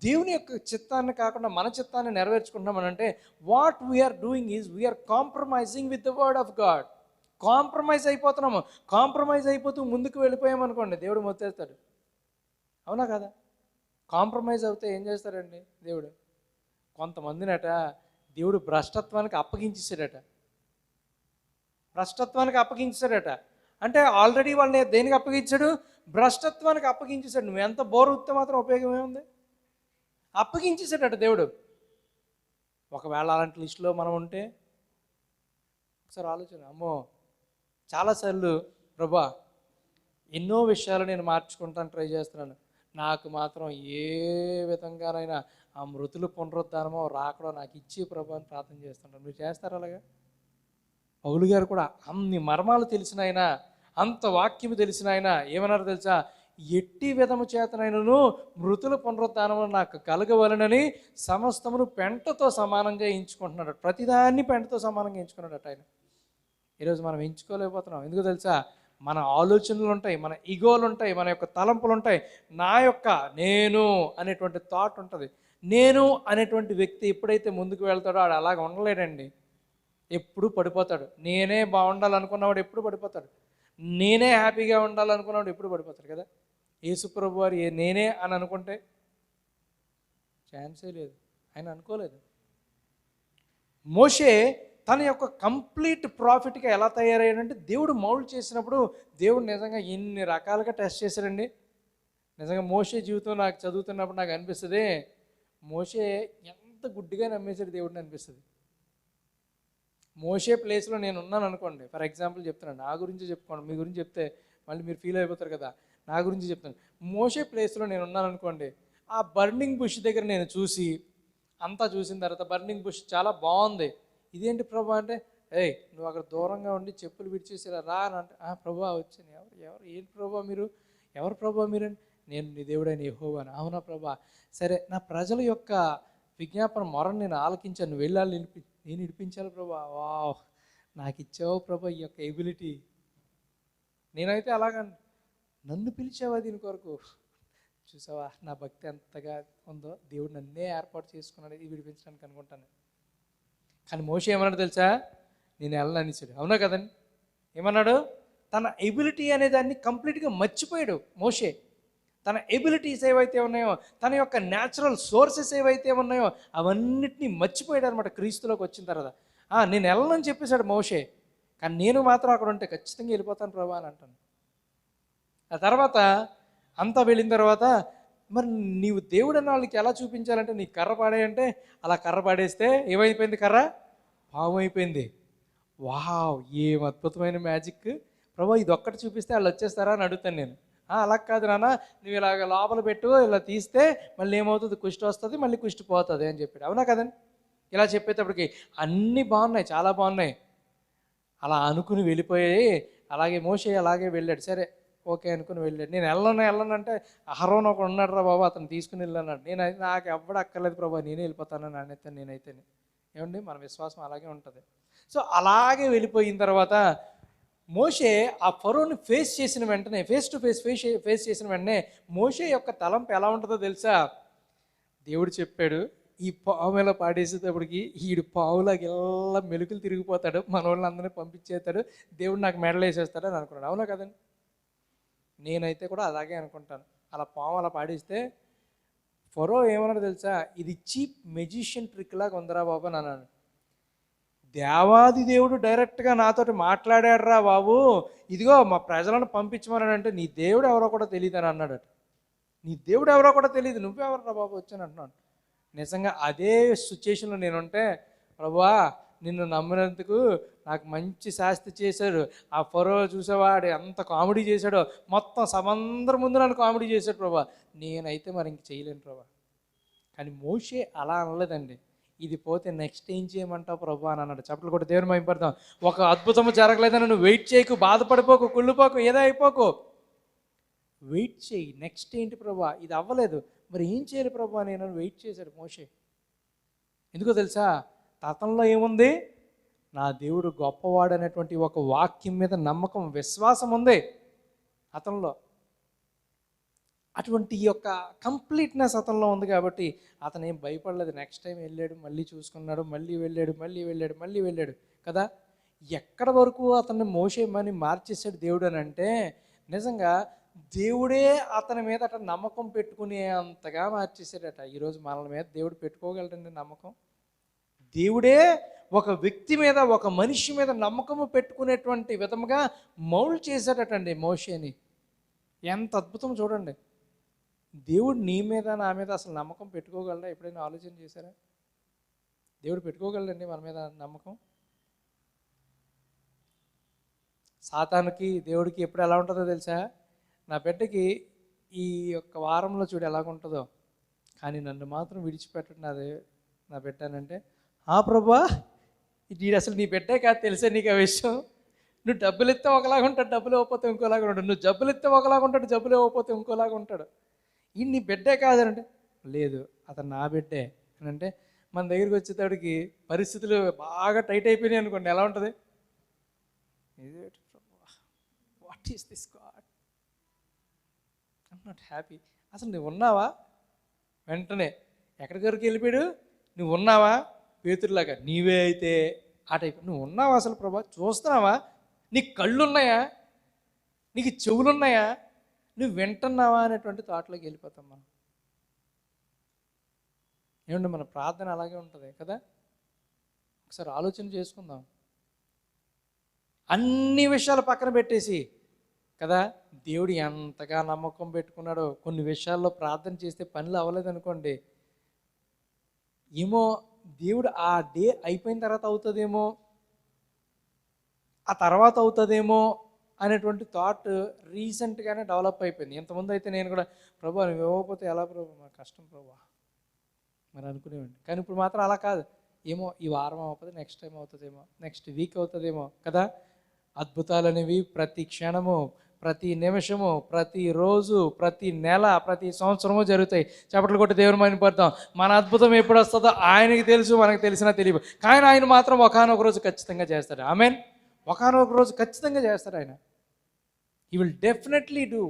దేవుని యొక్క చిత్తాన్ని కాకుండా మన చిత్తాన్ని నెరవేర్చుకుంటామనంటే, what we are doing is we are compromising with the word of God. Compromise అయిపోతున్నాము. కాంప్రమైజ్ అయిపోతూ ముందుకు వెళ్ళిపోయామనుకోండి, దేవుడు మొత్తేస్తాడు. అవునా కదా? కాంప్రమైజ్ అవుతే ఏం చేస్తాడండి దేవుడు? కొంతమందినట దేవుడు భ్రష్టత్వానికి అప్పగించేసాడట. భ్రష్టత్వానికి అప్పగించాడట. అంటే ఆల్రెడీ వాళ్ళని దేనికి అప్పగించాడు? భ్రష్టత్వానికి అప్పగించేశాడు. నువ్వు ఎంత బోరుతే మాత్రం ఉపయోగం ఏముంది? అప్పగించేశాడట దేవుడు. ఒకవేళ అలాంటి లిస్టులో మనం ఉంటే ఒకసారి ఆలోచన, అమ్మో చాలాసార్లు ప్రభా ఎన్నో విషయాలు నేను మార్చుకుంటాను ట్రై చేస్తున్నాను, నాకు మాత్రం ఏ విధంగానైనా ఆ మృతులు పునరుద్ధానమో రాకడో నాకు ఇచ్చి ప్రభా అని ప్రార్థన చేస్తుంటాను. మీరు చేస్తారు అలాగా? పౌలు గారు కూడా అన్ని మర్మాలు తెలిసిన ఆయన, అంత వాక్యము తెలిసిన ఆయన ఏమన్నారు తెలుసా? ఎట్టి విధము చేతనైనను మృతుల పునరుద్ధానము నాకు కలగవలనని సమస్తమును పెంటతో సమానంగా ఎంచుకుంటున్నాడు. ప్రతిదాన్ని పెంటతో సమానంగా ఎంచుకున్నాడట ఆయన. ఈరోజు మనం ఎంచుకోలేకపోతున్నాం. ఎందుకు తెలుసా? మన ఆలోచనలు ఉంటాయి, మన ఈగోలు ఉంటాయి, మన యొక్క తలంపులు ఉంటాయి. నా యొక్క నేను అనేటువంటి థాట్ ఉంటుంది. నేను అనేటువంటి వ్యక్తి ఎప్పుడైతే ముందుకు వెళ్తాడో ఆడు అలాగ ఉండలేడండి, ఎప్పుడు పడిపోతాడు. నేనే బాగుండాలనుకున్నవాడు ఎప్పుడు పడిపోతాడు. నేనే హ్యాపీగా ఉండాలనుకున్నవాడు ఎప్పుడు పడిపోతాడు కదా. యేసుప్రభు వారు నేనే అని అనుకుంటే ఛాన్సే లేదు, ఆయన అనుకోలేదు. మోషే తన యొక్క కంప్లీట్ ప్రాఫిట్గా ఎలా తయారయ్యాడంటే, దేవుడు మౌల్డ్ చేసినప్పుడు దేవుడు నిజంగా ఎన్ని రకాలుగా టెస్ట్ చేశాడండి. నిజంగా మోషే జీవితం నాకు చదువుతున్నప్పుడు నాకు అనిపిస్తుంది, మోషే ఎంత గుడ్డిగా నమ్మేశాడు దేవుడిని అనిపిస్తుంది. మోషే ప్లేస్లో నేను ఉన్నాను అనుకోండి, ఫర్ ఎగ్జాంపుల్ చెప్తున్నాను, నా గురించి చెప్పుకోండి, మీ గురించి చెప్తే మళ్ళీ మీరు ఫీల్ అయిపోతారు కదా. నా గురించి చెప్తాను. మోషే ప్లేస్లో నేను ఉన్నాను అనుకోండి, ఆ బర్నింగ్ బుష్ దగ్గర నేను చూసి అంతా చూసిన తర్వాత బర్నింగ్ బుష్ చాలా బాగుంది, ఇదేంటి ప్రభా అంటే, ఏయ్ నువ్వు అక్కడ దూరంగా ఉండి చెప్పులు విడిచేసి రా అని అంటే, ప్రభా వచ్చాను. ఎవరు ఏంటి ప్రభా మీరు, ఎవరు ప్రభా మీరు? నేను నీ దేవుడైన యెహోవాను. అవునా ప్రభా, సరే నా ప్రజల యొక్క విజ్ఞాపన మొరను నేను ఆలకించాను, నువ్వు వెళ్ళాలి, నేను విడిపించాలి ప్రభా. వా, నాకు ఇచ్చావు ప్రభా ఈ యొక్క ఎబిలిటీ. నేనైతే అలాగా, నన్ను పిలిచావా దీని కొరకు? చూసావా నా భక్తి ఎంతగా ఉందో, దేవుడు నన్నే ఏర్పాటు చేసుకున్నాడు ఇది విడిపించడానికి అనుకుంటాను. కానీ మోషే ఏమన్నాడు తెలుసా? నేను వెళ్ళనిచ్చాడు. అవునా కదండి? ఏమన్నాడు? తన ఎబిలిటీ అనే దాన్ని కంప్లీట్గా మర్చిపోయాడు మోషే. తన ఎబిలిటీస్ ఏవైతే ఉన్నాయో, తన యొక్క న్యాచురల్ సోర్సెస్ ఏవైతే ఉన్నాయో అవన్నిటినీ మర్చిపోయాడు అనమాట క్రీస్తులోకి వచ్చిన తర్వాత. నేను వెళ్ళనని చెప్పేశాడు మోషే, కానీ నేను మాత్రం అక్కడ ఉంటే ఖచ్చితంగా వెళ్ళిపోతాను ప్రభా అని అంటాను. ఆ తర్వాత అంతా వెళ్ళిన తర్వాత, మరి నీవు దేవుడు అన్న వాళ్ళకి ఎలా చూపించాలంటే, నీకు కర్ర పాడేయంటే అలా కర్ర పాడేస్తే ఏమైపోయింది? కర్ర పాము అయిపోయింది. వావ్, ఏం అద్భుతమైన మ్యాజిక్ ప్రభా, ఇది ఒక్కటి చూపిస్తే వాళ్ళు వచ్చేస్తారా అని అడుగుతాను నేను. అలా కాదు నాన్న, నువ్వు ఇలాగ లోపల పెట్టు, ఇలా తీస్తే మళ్ళీ ఏమవుతుంది? కుష్టి వస్తుంది, మళ్ళీ కుష్టి పోతుంది అని చెప్పాడు. అవునా కదండి? ఇలా చెప్పేటప్పటికి అన్నీ బాగున్నాయి, చాలా బాగున్నాయి. అలా అనుకుని వెళ్ళిపోయి అలాగే మోషే అలాగే వెళ్ళాడు. సరే ఓకే అనుకుని వెళ్ళాడు. నేను వెళ్ళనంటే అహరోన్ ఒకడు ఉన్నాడు రా బాబా, అతను తీసుకుని వెళ్ళన్నాడు. నాకు ఎవ్వడు అక్కర్లేదు ప్రభా, నేనే వెళ్ళిపోతానని అనేస్తాను నేనైతేనే. ఏమండి, మన విశ్వాసం అలాగే ఉంటుంది. సో అలాగే వెళ్ళిపోయిన తర్వాత మోషే ఆ ఫరోని ఫేస్ చేసిన వెంటనే, ఫేస్ టు ఫేస్ చేసిన వెంటనే మోషే యొక్క తలంపు ఎలా ఉంటుందో తెలుసా? దేవుడు చెప్పాడు, ఈ పాము ఎలా పాడేసేటప్పటికి ఈడు పావులాగా ఎలా మెలుకులు తిరిగిపోతాడు, మన వాళ్ళందరినీ పంపించేస్తాడు, దేవుడు నాకు మెడలు వేసేస్తాడు అని అనుకున్నాడు. అవునా కదండి? నేనైతే కూడా అలాగే అనుకుంటాను. అలా పాము అలా పాడేస్తే ఫరో ఏమన్నాడు తెలుసా? ఇది చీప్ మెజిషియన్ ట్రిక్ లాగా ఉందరా బాబు అని అన్నాడు. దేవాది దేవుడు డైరెక్ట్గా నాతోటి మాట్లాడాడు రా బాబు, ఇదిగో మా ప్రజలను పంపించమని అంటే నీ దేవుడు ఎవరో కూడా తెలియదు అని అన్నాడట. నీ దేవుడు ఎవరో కూడా తెలియదు, నువ్వెవరు రా బాబు వచ్చాను అంటున్నాను. నిజంగా అదే సిచ్యుయేషన్లో నేనుంటే, ప్రభువా నిన్ను నమ్మినందుకు నాకు మంచి శాస్తి చేశాడు. ఆ ఫరో చూసేవాడు ఎంత కామెడీ చేశాడో, మొత్తం సమందరం ముందు నన్ను కామెడీ చేశాడు ప్రభా, నేనైతే మరి ఇంక చేయలేను ప్రభా. కానీ మోషే అలా అనలేదండి. ఇది పోతే నెక్స్ట్ ఏం చేయమంటావు ప్రభా అని అన్నాడు. చప్పట్లు కూడా దేవుని మహిమపడతాం. ఒక అద్భుతము జరగలేదని నువ్వు వెయిట్ చేయకు, బాధపడిపోకు, కుళ్ళిపోకు, ఏదో అయిపోకు, వెయిట్ చేయి. నెక్స్ట్ ఏంటి ప్రభా? ఇది అవ్వలేదు, మరి ఏం చేయాలి ప్రభా నేను? వెయిట్ చేశాడు మోషే. ఎందుకో తెలుసా? అతనిలో ఏముంది? నా దేవుడు గొప్పవాడు అనేటువంటి ఒక వాక్యం మీద నమ్మకం, విశ్వాసం ఉంది అతనిలో. అటువంటి యొక్క కంప్లీట్నెస్ అతనిలో ఉంది కాబట్టి అతను ఏం భయపడలేదు. నెక్స్ట్ టైం వెళ్ళాడు, మళ్ళీ చూసుకున్నాడు, మళ్ళీ వెళ్ళాడు కదా. ఎక్కడ వరకు అతన్ని మోషేమని మార్చేసాడు దేవుడు అని అంటే, నిజంగా దేవుడే అతని మీద అట్లా నమ్మకం పెట్టుకునే అంతగా మార్చేసాడట. ఈరోజు మనల మీద దేవుడు పెట్టుకోగలడండి నమ్మకం? దేవుడే ఒక వ్యక్తి మీద, ఒక మనిషి మీద నమ్మకము పెట్టుకునేటువంటి విధముగా మౌల్డ్ చేశాడటండి మోషేని. ఎంత అద్భుతం చూడండి. దేవుడు నీ మీద, నా మీద అసలు నమ్మకం పెట్టుకోగలడా? ఎప్పుడైనా ఆలోచన చేశారా? దేవుడు పెట్టుకోగలడండి మన మీద నమ్మకం? సాతానుకి దేవుడికి ఎప్పుడు ఎలా ఉంటుందో తెలుసా? నా బిడ్డకి ఈ యొక్క వారంలో చూడు ఎలాగుంటుందో, కానీ నన్ను మాత్రం విడిచిపెట్టడం నా బిడ్డ అని అంటే, ప్రభా ఇది అసలు నీ బిడ్డే కాదు తెలుసా నీకు ఆ విషయం, నువ్వు డబ్బులు ఇస్తే ఒకలాగా ఉంటాడు, డబ్బులు ఇవ్వకపోతే ఇంకోలాగా ఉంటాడు. నువ్వు జబ్బులు ఇస్తే ఒకలాగా ఉంటాడు, జబ్బులు ఇవ్వకపోతే ఇంకోలాగా ఉంటాడు. ఈ నీ బిడ్డే కాదంటే లేదు అతను నా బిడ్డే అని అంటే మన దగ్గరికి వచ్చేటప్పటికి పరిస్థితులు బాగా టైట్ అయిపోయినాయి అనుకోండి, ఎలా ఉంటుంది? What is this God, I'm not happy. అసలు నువ్వు ఉన్నావా? వెంటనే ఎక్కడికి వరకు వెళ్ళిపోయాడు? నువ్వు ఉన్నావా? పేతురులాగా నీవే అయితే ఆ టైప్. నువ్వు ఉన్నావా అసలు ప్రభా? చూస్తున్నావా? నీకు కళ్ళు ఉన్నాయా? నీకు చెవులు ఉన్నాయా? నువ్వు వింటున్నావా అనేటువంటి థాట్లోకి వెళ్ళిపోతాం మనం. ఏమంటే మన ప్రార్థన అలాగే ఉంటుంది కదా. ఒకసారి ఆలోచన చేసుకుందాం. అన్ని విషయాలు పక్కన పెట్టేసి కదా, దేవుడు ఎంతగా నమ్మకం పెట్టుకున్నాడో, కొన్ని విషయాల్లో ప్రార్థన చేస్తే పనులు అవ్వలేదనుకోండి, ఏమో దేవుడు ఆ డే అయిపోయిన తర్వాత అవుతుందేమో, ఆ తర్వాత అవుతుందేమో అనేటువంటి థాట్ రీసెంట్గానే డెవలప్ అయిపోయింది. ఇంతకుముందు అయితే నేను కూడా ప్రభా నువ్వు ఇవ్వకపోతే ఎలా ప్రభా, మా కష్టం ప్రభా మరి అనుకునేవాడిని. కానీ ఇప్పుడు మాత్రం అలా కాదు. ఏమో ఈ వారం అవుతుంది, నెక్స్ట్ టైం అవుతుందేమో, నెక్స్ట్ వీక్ అవుతుందేమో కదా. అద్భుతాలు అనేవి ప్రతి క్షణము, ప్రతి నిమిషము, ప్రతిరోజు, ప్రతి నెల, ప్రతి సంవత్సరము జరుగుతాయి. చప్పట్లు కొట్టి దేవుని మహిమపడతాం. మన అద్భుతం ఎప్పుడు వస్తుందో ఆయనకి తెలుసు, మనకు తెలిసినా తెలియదు. కానీ ఆయన మాత్రం ఒకానొక రోజు ఖచ్చితంగా చేస్తాడు. ఆమేన్. ఒకానొక రోజు ఖచ్చితంగా చేస్తాడు ఆయన. He will definitely do.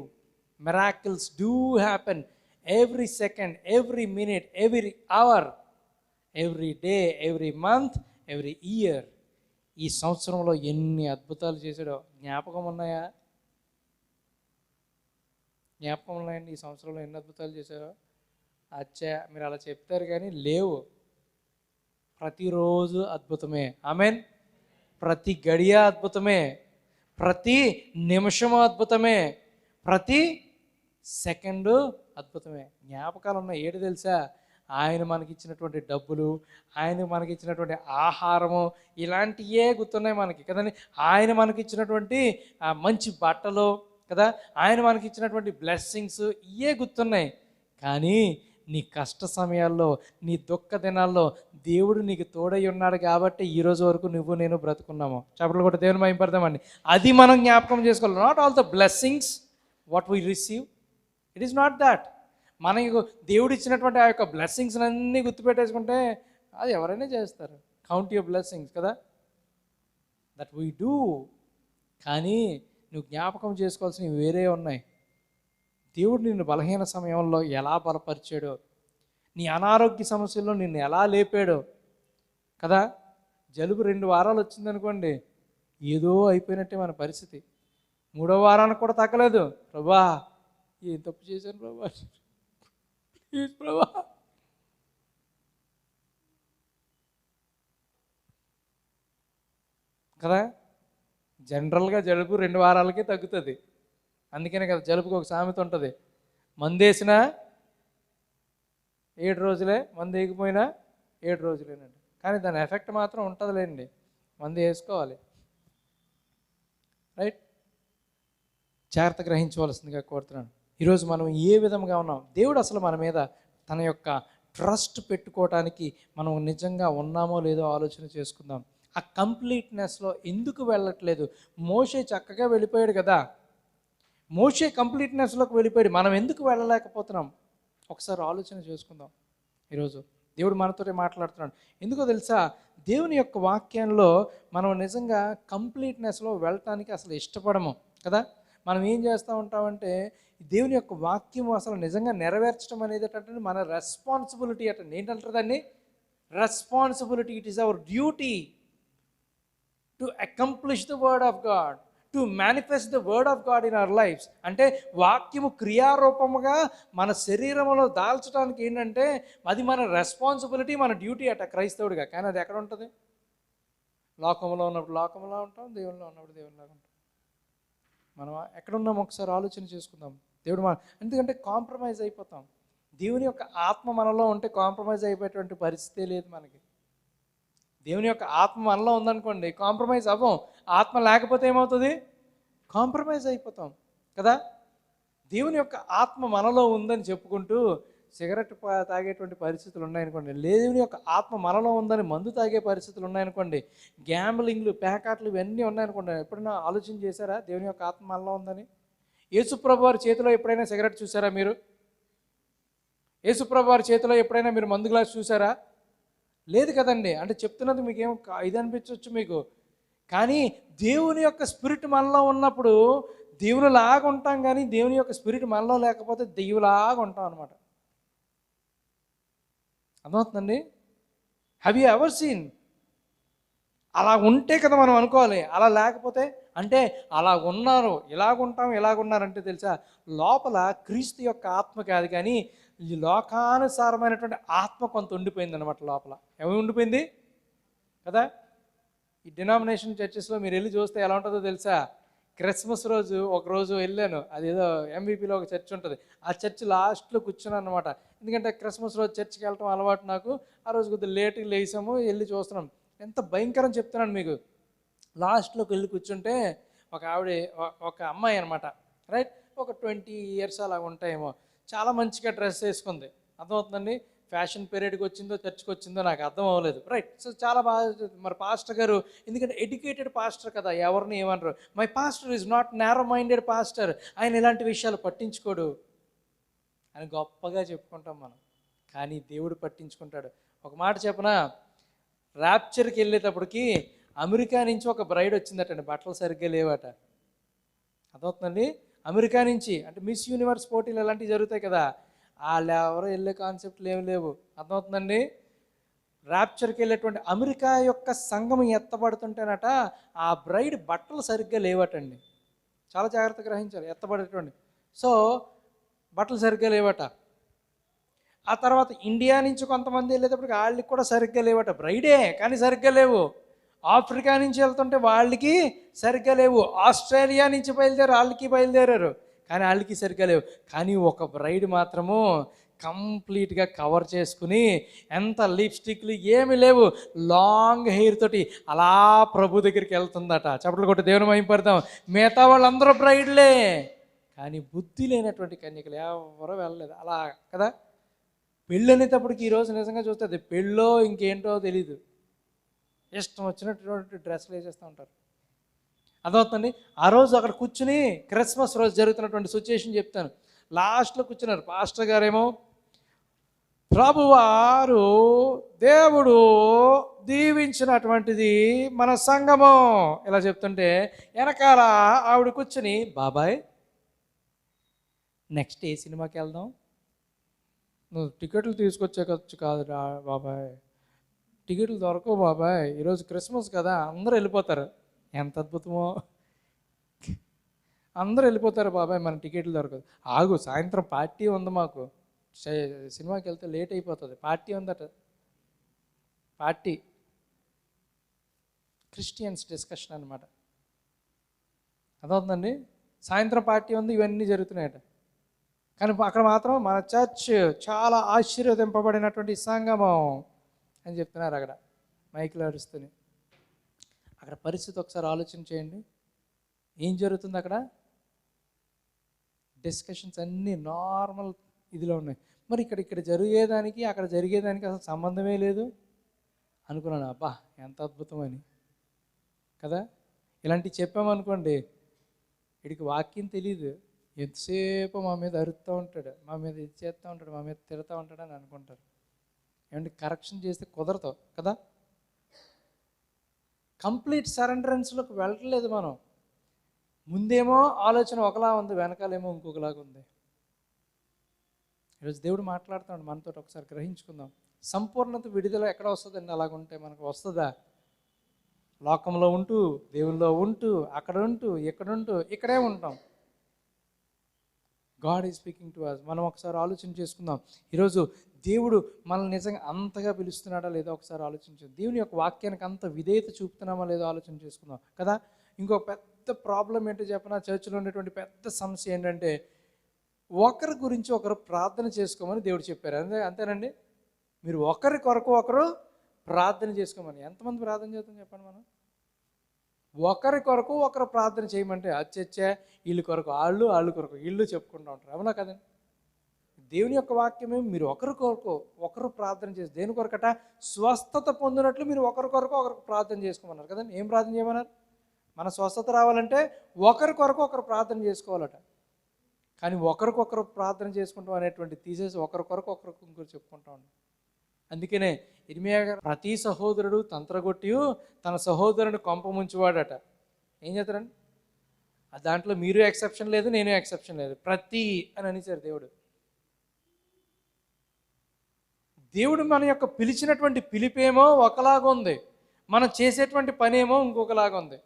Miracles do happen every second, every minute, every hour, every day, every month, every year. ఈ సంవత్సరంలో ఎన్ని అద్భుతాలు చేశాడో జ్ఞాపకం ఉన్నాయా? జ్ఞాపకం ఉన్నాయండి ఈ సంవత్సరంలో ఎన్ని అద్భుతాలు చేశారో? అచ్చా మీరు అలా చెప్తారు కానీ లేవు. ప్రతిరోజు అద్భుతమే. ఆమేన్. ప్రతి గడియ అద్భుతమే, ప్రతి నిమిషము అద్భుతమే, ప్రతి సెకండు అద్భుతమే. జ్ఞాపకాలు ఉన్నాయి. ఏడు తెలుసా? ఆయన మనకిచ్చినటువంటి డబ్బులు, ఆయన మనకిచ్చినటువంటి ఆహారము, ఇలాంటివే గుర్తున్నాయి మనకి కదండి. ఆయన మనకిచ్చినటువంటి మంచి బట్టలు కదా, ఆయన మనకిచ్చినటువంటి బ్లెస్సింగ్స్ ఇవే గుర్తున్నాయి. కానీ నీ కష్ట సమయాల్లో, నీ దుఃఖ దినాల్లో దేవుడు నీకు తోడై ఉన్నాడు కాబట్టి ఈరోజు వరకు నువ్వు నేను బ్రతుకున్నాము. చప్పట్లు కూడా దేవుని మహిమపడతామండి. అది మనం జ్ఞాపకం చేసుకోవాలి. Not all the blessings what we receive, it is not that. మనకు దేవుడు ఇచ్చినటువంటి ఆ యొక్క బ్లెస్సింగ్స్ అన్నీ గుర్తుపెట్టేసుకుంటే అది ఎవరైనా చేస్తారు. కౌంట్ యువర్ బ్లెస్సింగ్స్ కదా, దట్ వీ డూ. కానీ నువ్వు జ్ఞాపకం చేసుకోవాల్సినవి వేరే ఉన్నాయి. దేవుడు నిన్ను బలహీన సమయంలో ఎలా బలపరిచాడో, నీ అనారోగ్య సమస్యల్లో నిన్ను ఎలా లేపాడో కదా. జలుబు 2 వారాలు వచ్చిందనుకోండి, ఏదో అయిపోయినట్టే మన పరిస్థితి. 3వ వారానికి కూడా తగ్గలేదు. ప్రభా ఏం తప్పు చేశాను ప్రభా, ప్లీజ్ ప్రభా. కదా, జనరల్గా జలుబు 2 వారాలకే తగ్గుతుంది. అందుకనే కదా జలుబుకి ఒక సామెత ఉంటుంది, మందేసినా 7 రోజులే, మందు వేయకపోయినా 7 రోజులేనండి. కానీ దాని ఎఫెక్ట్ మాత్రం ఉంటుందిలేండి. మందు వేసుకోవాలి. రైట్. జాగ్రత్త గ్రహించవలసిందిగా కోరుతున్నాను. ఈరోజు మనం ఏ విధంగా ఉన్నాం, దేవుడు అసలు మన మీద తన యొక్క ట్రస్ట్ పెట్టుకోవటానికి మనం నిజంగా ఉన్నామో లేదో ఆలోచన చేసుకుందాం. ఆ కంప్లీట్నెస్లో ఎందుకు వెళ్ళట్లేదు? మోషే చక్కగా వెళ్ళిపోయాడు కదా, మోషే కంప్లీట్నెస్లోకి వెళ్ళిపోయాడు. మనం ఎందుకు వెళ్ళలేకపోతున్నాం? ఒకసారి ఆలోచన చేసుకుందాం. ఈరోజు దేవుడు మనతోనే మాట్లాడుతున్నాడు. ఎందుకో తెలుసా? దేవుని యొక్క వాక్యంలో మనం నిజంగా కంప్లీట్నెస్లో వెళ్ళటానికి అసలు ఇష్టపడము కదా. మనం ఏం చేస్తూ ఉంటామంటే దేవుని యొక్క వాక్యం అసలు నిజంగా నెరవేర్చడం అనేది ఏంటంటే మన రెస్పాన్సిబిలిటీ. ఏంటంటారు దాన్ని? Responsibility. It is our duty to accomplish the word of God, to manifest the word of God in our lives. అంటే వాక్యము క్రియారూపముగా మన శరీరంలో దాల్చడానికి ఏంటంటే అది మన రెస్పాన్సిబిలిటీ, మన డ్యూటీ క్రైస్తవుడిగా. కానీ అది ఎక్కడ ఉంటుంది? లోకంలో ఉన్నప్పుడు లోకంలో ఉంటాం, దేవునిలో ఉన్నప్పుడు దేవునిలాగా ఉంటాం. మనం ఎక్కడున్నాం ఒకసారి ఆలోచన చేసుకుందాం. దేవుడు ఎందుకంటే కాంప్రమైజ్ అయిపోతాం. దేవుని యొక్క ఆత్మ మనలో ఉంటే కాంప్రమైజ్ అయిపోయేటువంటి పరిస్థితే లేదు మనకి. దేవుని యొక్క ఆత్మ మనలో ఉందనుకోండి, కాంప్రమైజ్ అవ్వం. ఆత్మ లేకపోతే ఏమవుతుంది? కాంప్రమైజ్ అయిపోతాం కదా. దేవుని యొక్క ఆత్మ మనలో ఉందని చెప్పుకుంటూ సిగరెట్ తాగేటువంటి పరిస్థితులు ఉన్నాయనుకోండి, దేవుని యొక్క ఆత్మ మనలో ఉందని మందు తాగే పరిస్థితులు ఉన్నాయనుకోండి, గ్యాంబ్లింగ్లు, పేకాట్లు ఇవన్నీ ఉన్నాయనుకోండి, ఎప్పుడైనా ఆలోచన చేశారా దేవుని యొక్క ఆత్మ మనలో ఉందని? యేసుప్రభు వారి చేతిలో ఎప్పుడైనా సిగరెట్ చూసారా మీరు? యేసుప్రభు వారి చేతిలో ఎప్పుడైనా మీరు మందు గ్లాస్ చూసారా? లేదు కదండి. అంటే చెప్తున్నది మీకేం ఇది అనిపించవచ్చు మీకు, కానీ దేవుని యొక్క స్పిరిట్ మనలో ఉన్నప్పుడు దేవునిలాగా ఉంటాం, కానీ దేవుని యొక్క స్పిరిట్ మనలో లేకపోతే దెయ్యులాగా ఉంటాం అనమాట. అర్థమవుతుందండి? Have you ever seen? అలా ఉంటే కదా మనం అనుకోవాలి, అలా లేకపోతే అంటే అలా ఉన్నారు, ఇలాగుంటాం, ఇలాగున్నారంటే తెలుసా, లోపల క్రీస్తు యొక్క ఆత్మ కాదు, కానీ ఈ లోకానుసారమైనటువంటి ఆత్మ కొంత ఉండిపోయింది అనమాట లోపల. ఏమి ఉండిపోయింది కదా? ఈ డినామినేషన్ చర్చెస్లో మీరు వెళ్ళి చూస్తే ఎలా ఉంటుందో తెలుసా? క్రిస్మస్ రోజు ఒకరోజు వెళ్ళాను, అదేదో ఎంవిపిలో ఒక చర్చ్ ఉంటుంది, ఆ చర్చ్ లాస్ట్లో కూర్చున్నాను అనమాట. ఎందుకంటే క్రిస్మస్ రోజు చర్చ్కి వెళ్ళటం అలవాటు నాకు. ఆ రోజు కొద్దిగా లేట్గా లేసాము, వెళ్ళి చూస్తున్నాం. ఎంత భయంకరం చెప్తున్నాను మీకు. లాస్ట్లోకి వెళ్ళి కూర్చుంటే ఒక ఆవిడ, ఒక అమ్మాయి అనమాట, రైట్, ఒక 20 years అలా ఉంటాయేమో, చాలా మంచిగా డ్రెస్ వేసుకుంది. అర్థమవుతుందండి? ఫ్యాషన్ పీరియడ్కి వచ్చిందో చర్చ్కి వచ్చిందో నాకు అర్థం అవ్వలేదు, రైట్. సో చాలా బాగా, మరి పాస్టర్ గారు, ఎందుకంటే ఎడ్యుకేటెడ్ పాస్టర్ కదా, ఎవరిని ఏమనరు. My pastor is not narrow minded pastor, ఆయన ఇలాంటి విషయాలు పట్టించుకోడు అని గొప్పగా చెప్పుకుంటాం మనం, కానీ దేవుడు పట్టించుకుంటాడు. ఒక మాట చెప్పనా, ర్యాప్చర్కి వెళ్ళేటప్పటికి అమెరికా నుంచి ఒక బ్రైడ్ వచ్చిందటండి, బట్టలు సరిగ్గా లేవట. అర్థమవుతుందండి? అమెరికా నుంచి, అంటే మిస్ యూనివర్స్ పోటీలు ఇలాంటివి జరుగుతాయి కదా, వాళ్ళు ఎవరో వెళ్ళే కాన్సెప్ట్లు ఏమి లేవు. అర్థమవుతుందండి? ర్యాప్చర్కి వెళ్ళేటువంటి అమెరికా యొక్క సంఘం ఎత్తబడుతుంటేనట ఆ బ్రైడ్ బట్టలు సరిగ్గా లేవటండి. చాలా జాగ్రత్తగా గ్రహించాలి, ఎత్తబడేటువంటి. సో బట్టలు సరిగ్గా లేవట. ఆ తర్వాత ఇండియా నుంచి కొంతమంది వెళ్ళేటప్పటికి వాళ్ళకి కూడా సరిగ్గా లేవట, బ్రైడే కానీ సరిగ్గా లేవు. ఆఫ్రికా నుంచి వెళ్తుంటే వాళ్ళకి సరిగ్గా లేవు. ఆస్ట్రేలియా నుంచి వాళ్ళకి బయలుదేరారు, కానీ వాళ్ళకి సరిగ్గా లేవు. కానీ ఒక బ్రైడ్ మాత్రము కంప్లీట్గా కవర్ చేసుకుని, ఎంత లిప్స్టిక్లు ఏమి లేవు, లాంగ్ హెయిర్ తోటి అలా ప్రభు దగ్గరికి వెళ్తుందట. చప్పట్లు కొట్టి దేవుని మహిమపడతాం. మిగతా వాళ్ళందరూ బ్రైడ్లే, కానీ బుద్ధి లేనటువంటి కన్యకలు ఎవరో వెళ్ళలేదు అలా కదా. పెళ్ళి అనేటప్పటికి ఈరోజు నిజంగా చూస్తే అది పెళ్ళో ఇంకేంటో తెలీదు, ఇష్టం వచ్చినటువంటి డ్రెస్సులు వేసేస్తూ ఉంటారు. అర్థమవుతుంది? ఆ రోజు అక్కడ కూర్చుని క్రిస్మస్ రోజు జరుగుతున్నటువంటి సిచ్యుయేషన్ చెప్తాను. లాస్ట్లో కూర్చున్నారు, పాస్టర్ గారేమో ప్రభువారు దేవుడు దీవించినటువంటిది మన సంఘము ఇలా చెప్తుంటే, వెనకాల ఆవిడ కూర్చుని, బాబాయ్ నెక్స్ట్ ఏ సినిమాకి వెళ్దాం, నువ్వు టికెట్లు తీసుకొచ్చేకొచ్చు కాదురా బాబాయ్, టికెట్లు దొరకవు బాబాయ్, ఈరోజు క్రిస్మస్ కదా అందరూ వెళ్ళిపోతారు. ఎంత అద్భుతమో, అందరూ వెళ్ళిపోతారు బాబాయ్, మన టికెట్లు దొరకదు. ఆగు, సాయంత్రం పార్టీ ఉంది మాకు, సినిమాకి వెళ్తే లేట్ అయిపోతుంది, పార్టీ ఉందట. పార్టీ క్రిస్టియన్స్ డిస్కషన్ అనమాట. అదవుతుందండి, సాయంత్రం పార్టీ ఉంది, ఇవన్నీ జరుగుతున్నాయట. కానీ అక్కడ మాత్రం మన చర్చ్ చాలా ఆశీర్వదింపబడినటువంటి సంఘము అని చెప్తున్నారు అక్కడ మైకులు అరుస్తూనే. అక్కడ పరిస్థితి ఒకసారి ఆలోచన చేయండి, ఏం జరుగుతుంది అక్కడ. డిస్కషన్స్ అన్నీ నార్మల్ ఇదిలో ఉన్నాయి. మరి ఇక్కడ జరిగేదానికి అక్కడ జరిగేదానికి అసలు సంబంధమే లేదు అనుకున్నాను. అబ్బా ఎంత అద్భుతమని కదా. ఇలాంటివి చెప్పామనుకోండి, వీడికి వాక్యం తెలీదు, ఎంతసేపు మా మీద అరుస్తూ ఉంటాడు, మా మీద ఇది చేస్తూ ఉంటాడు, మా మీద తిడుతూ ఉంటాడు అని అనుకుంటారు. ఏమంటే కరెక్షన్ చేస్తే కుదరదు కదా. కంప్లీట్ సరెండరెన్స్లోకి వెళ్ళట్లేదు మనం. ముందేమో ఆలోచన ఒకలా ఉంది, వెనకాలేమో ఇంకొకలాగా ఉంది. ఈరోజు దేవుడు మాట్లాడుతున్నాడు మనతో, ఒకసారి గ్రహించుకుందాం. సంపూర్ణత విడుదల ఎక్కడ వస్తుందండి? అలాగుంటే మనకు వస్తుందా? లోకంలో ఉంటూ, దేవుల్లో ఉంటూ, అక్కడ ఉంటూ, ఇక్కడే ఉంటాం. God is speaking to us. మనం ఒకసారి ఆలోచన చేసుకుందాం. ఈరోజు దేవుడు మనల్ని నిజంగా అంతగా పిలుస్తున్నాడా లేదో ఒకసారి ఆలోచించాం. దేవుని యొక్క వాక్యానికి అంత విధేయత చూపుతున్నామా లేదో ఆలోచన చేసుకుందాం కదా. ఇంకో పెద్ద ప్రాబ్లం ఏంటో చెప్పిన, చర్చిలో ఉండేటువంటి పెద్ద సమస్య ఏంటంటే, ఒకరి గురించి ఒకరు ప్రార్థన చేసుకోమని దేవుడు చెప్పారు. అంతేనండి. మీరు ఒకరి కొరకు ఒకరు ప్రార్థన చేసుకోమని. ఎంతమంది ప్రార్థన చేస్తాం చెప్పండి మనం? ఒకరి కొరకు ఒకరు ప్రార్థన చేయమంటే అచ్చచ్చే, వీళ్ళ కొరకు వాళ్ళు కొరకు వీళ్ళు చెప్పుకుంటూ ఉంటారు. అవునా కదండి? దేవుని యొక్క వాక్యమే మీరు ఒకరు ప్రార్థన చేసి దేని కొరకట స్వస్థత పొందినట్లు మీరు ఒకరికి ప్రార్థన చేసుకోమన్నారు కదండి. ఏం ప్రార్థన చేయమన్నారు? మన స్వస్థత రావాలంటే ఒకరు ప్రార్థన చేసుకోవాలట. కానీ ఒకరికొకరు ప్రార్థన చేసుకుంటాం అనేటువంటి తీసేసి ఒకరికొకరు చెప్పుకుంటా ఉన్నాం. అందుకనే ఇర్మియా గారు ప్రతి సహోదరుడు తంత్రగొట్టి తన సహోదరుని కొంప ముంచువాడట. ఏం చేస్తారండి? దాంట్లో మీరు ఎక్సెప్షన్ లేదు, నేను ఎక్సెప్షన్ లేదు, ప్రతి అని అనేసారు దేవుడు. దేవుడు మన యొక్క పిలిచినటువంటి పిలిపేమో ఒకలాగా ఉంది, మనం చేసేటువంటి పని ఏమో ఇంకొకలాగా ఉంది.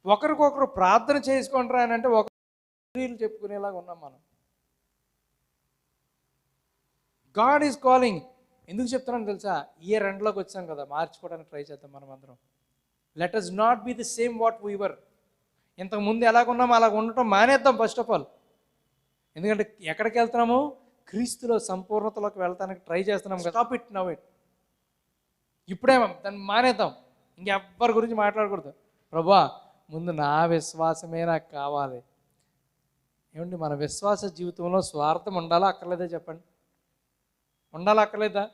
ఒకరికొకరు ప్రార్థన చేసుకుంటారా అని అంటే ఒకరు చెప్పుకునేలాగా ఉన్నాం మనం. God is calling. ఎందుకు చెప్తున్నాను తెలుసా? ఇయర్ ఎండ్లోకి వచ్చాం కదా, మార్చుకోవడానికి ట్రై చేద్దాం మనం అందరం. Let us not be the same what we were. ఇంతకుముందు ఎలాగున్నామో అలాగ ఉండటం మానేద్దాం ఫస్ట్ ఆఫ్ ఆల్. ఎందుకంటే ఎక్కడికి వెళ్తున్నాము? క్రీస్తులో సంపూర్ణతలోకి వెళ్తానికి ట్రై చేస్తున్నాం కదా. Stop it now. ఇప్పుడే దాన్ని మానేద్దాం, ఇంకెవ్వరి గురించి మాట్లాడకూడదు. ప్రభువా, ముందు నా విశ్వాసమే నాకు కావాలి. ఏమండి, మన విశ్వాస జీవితంలో స్వార్థం ఉండాలా అక్కర్లేదా చెప్పండి? ఉండాలా అక్కర్లేదా?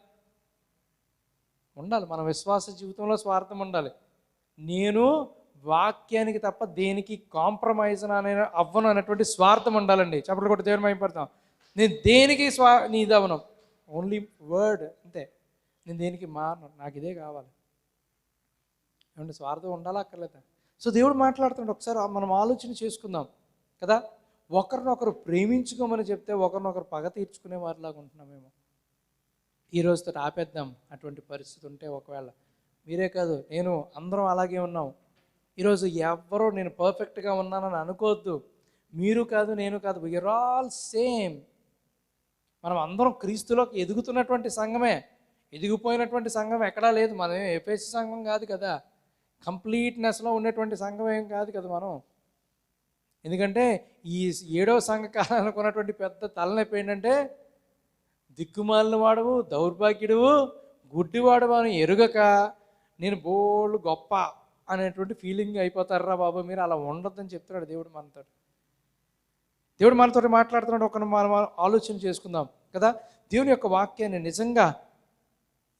ఉండాలి. మన విశ్వాస జీవితంలో స్వార్థం ఉండాలి. నేను వాక్యానికి తప్ప దేనికి కాంప్రమైజ్ అవ్వను అనేటువంటి స్వార్థం ఉండాలండి. చెప్పలు కూడా దేవుని మహిమపడతాం. నేను దేనికి నీది అవ్వను, ఓన్లీ వర్డ్ అంతే. నేను దేనికి మారను, నాకు ఇదే కావాలి. ఏమంటే స్వార్థం ఉండాలా అక్కర్లేదా? సో దేవుడు మాట్లాడుతున్నాడు. ఒకసారి మనం ఆలోచన చేసుకుందాం కదా. ఒకరినొకరు ప్రేమించుకోమని చెప్తే ఒకరినొకరు పగ తీర్చుకునే వారిలాగా ఉంటున్నామేమో. ఈ రోజుతో ఆపేద్దాం అటువంటి పరిస్థితి ఉంటే. ఒకవేళ మీరే కాదు, నేను అందరం అలాగే ఉన్నాం. ఈరోజు ఎవ్వరూ నేను పర్ఫెక్ట్గా ఉన్నానని అనుకోవద్దు. మీరు కాదు, నేను కాదు, వీఆర్ ఆల్ సేమ్. మనం అందరం క్రీస్తులోకి ఎదుగుతున్నటువంటి సంఘమే. ఎదిగిపోయినటువంటి సంఘం ఎక్కడా లేదు. మనం ఎఫెసీ సంఘం కాదు కదా, కంప్లీట్నెస్లో ఉండేటువంటి సంఘం ఏం కాదు కదా మనం. ఎందుకంటే ఈ 7వ సంఘ కాలానికి ఉన్నటువంటి పెద్ద తలనొప్పి ఏంటంటే, దిక్కుమాలిన వాడవు, దౌర్భాగ్యుడువు, గుడ్డివాడవు అని ఎరుగక నేను బోళ్ళు గొప్ప అనేటువంటి ఫీలింగ్ అయిపోతారా బాబు మీరు. అలా ఉండొద్దని చెప్తున్నాడు దేవుడు మనతో. దేవుడు మనతో మాట్లాడుతున్నాడు. ఒక మనం ఆలోచన చేసుకుందాం కదా. దేవుని యొక్క వాక్యాన్ని నిజంగా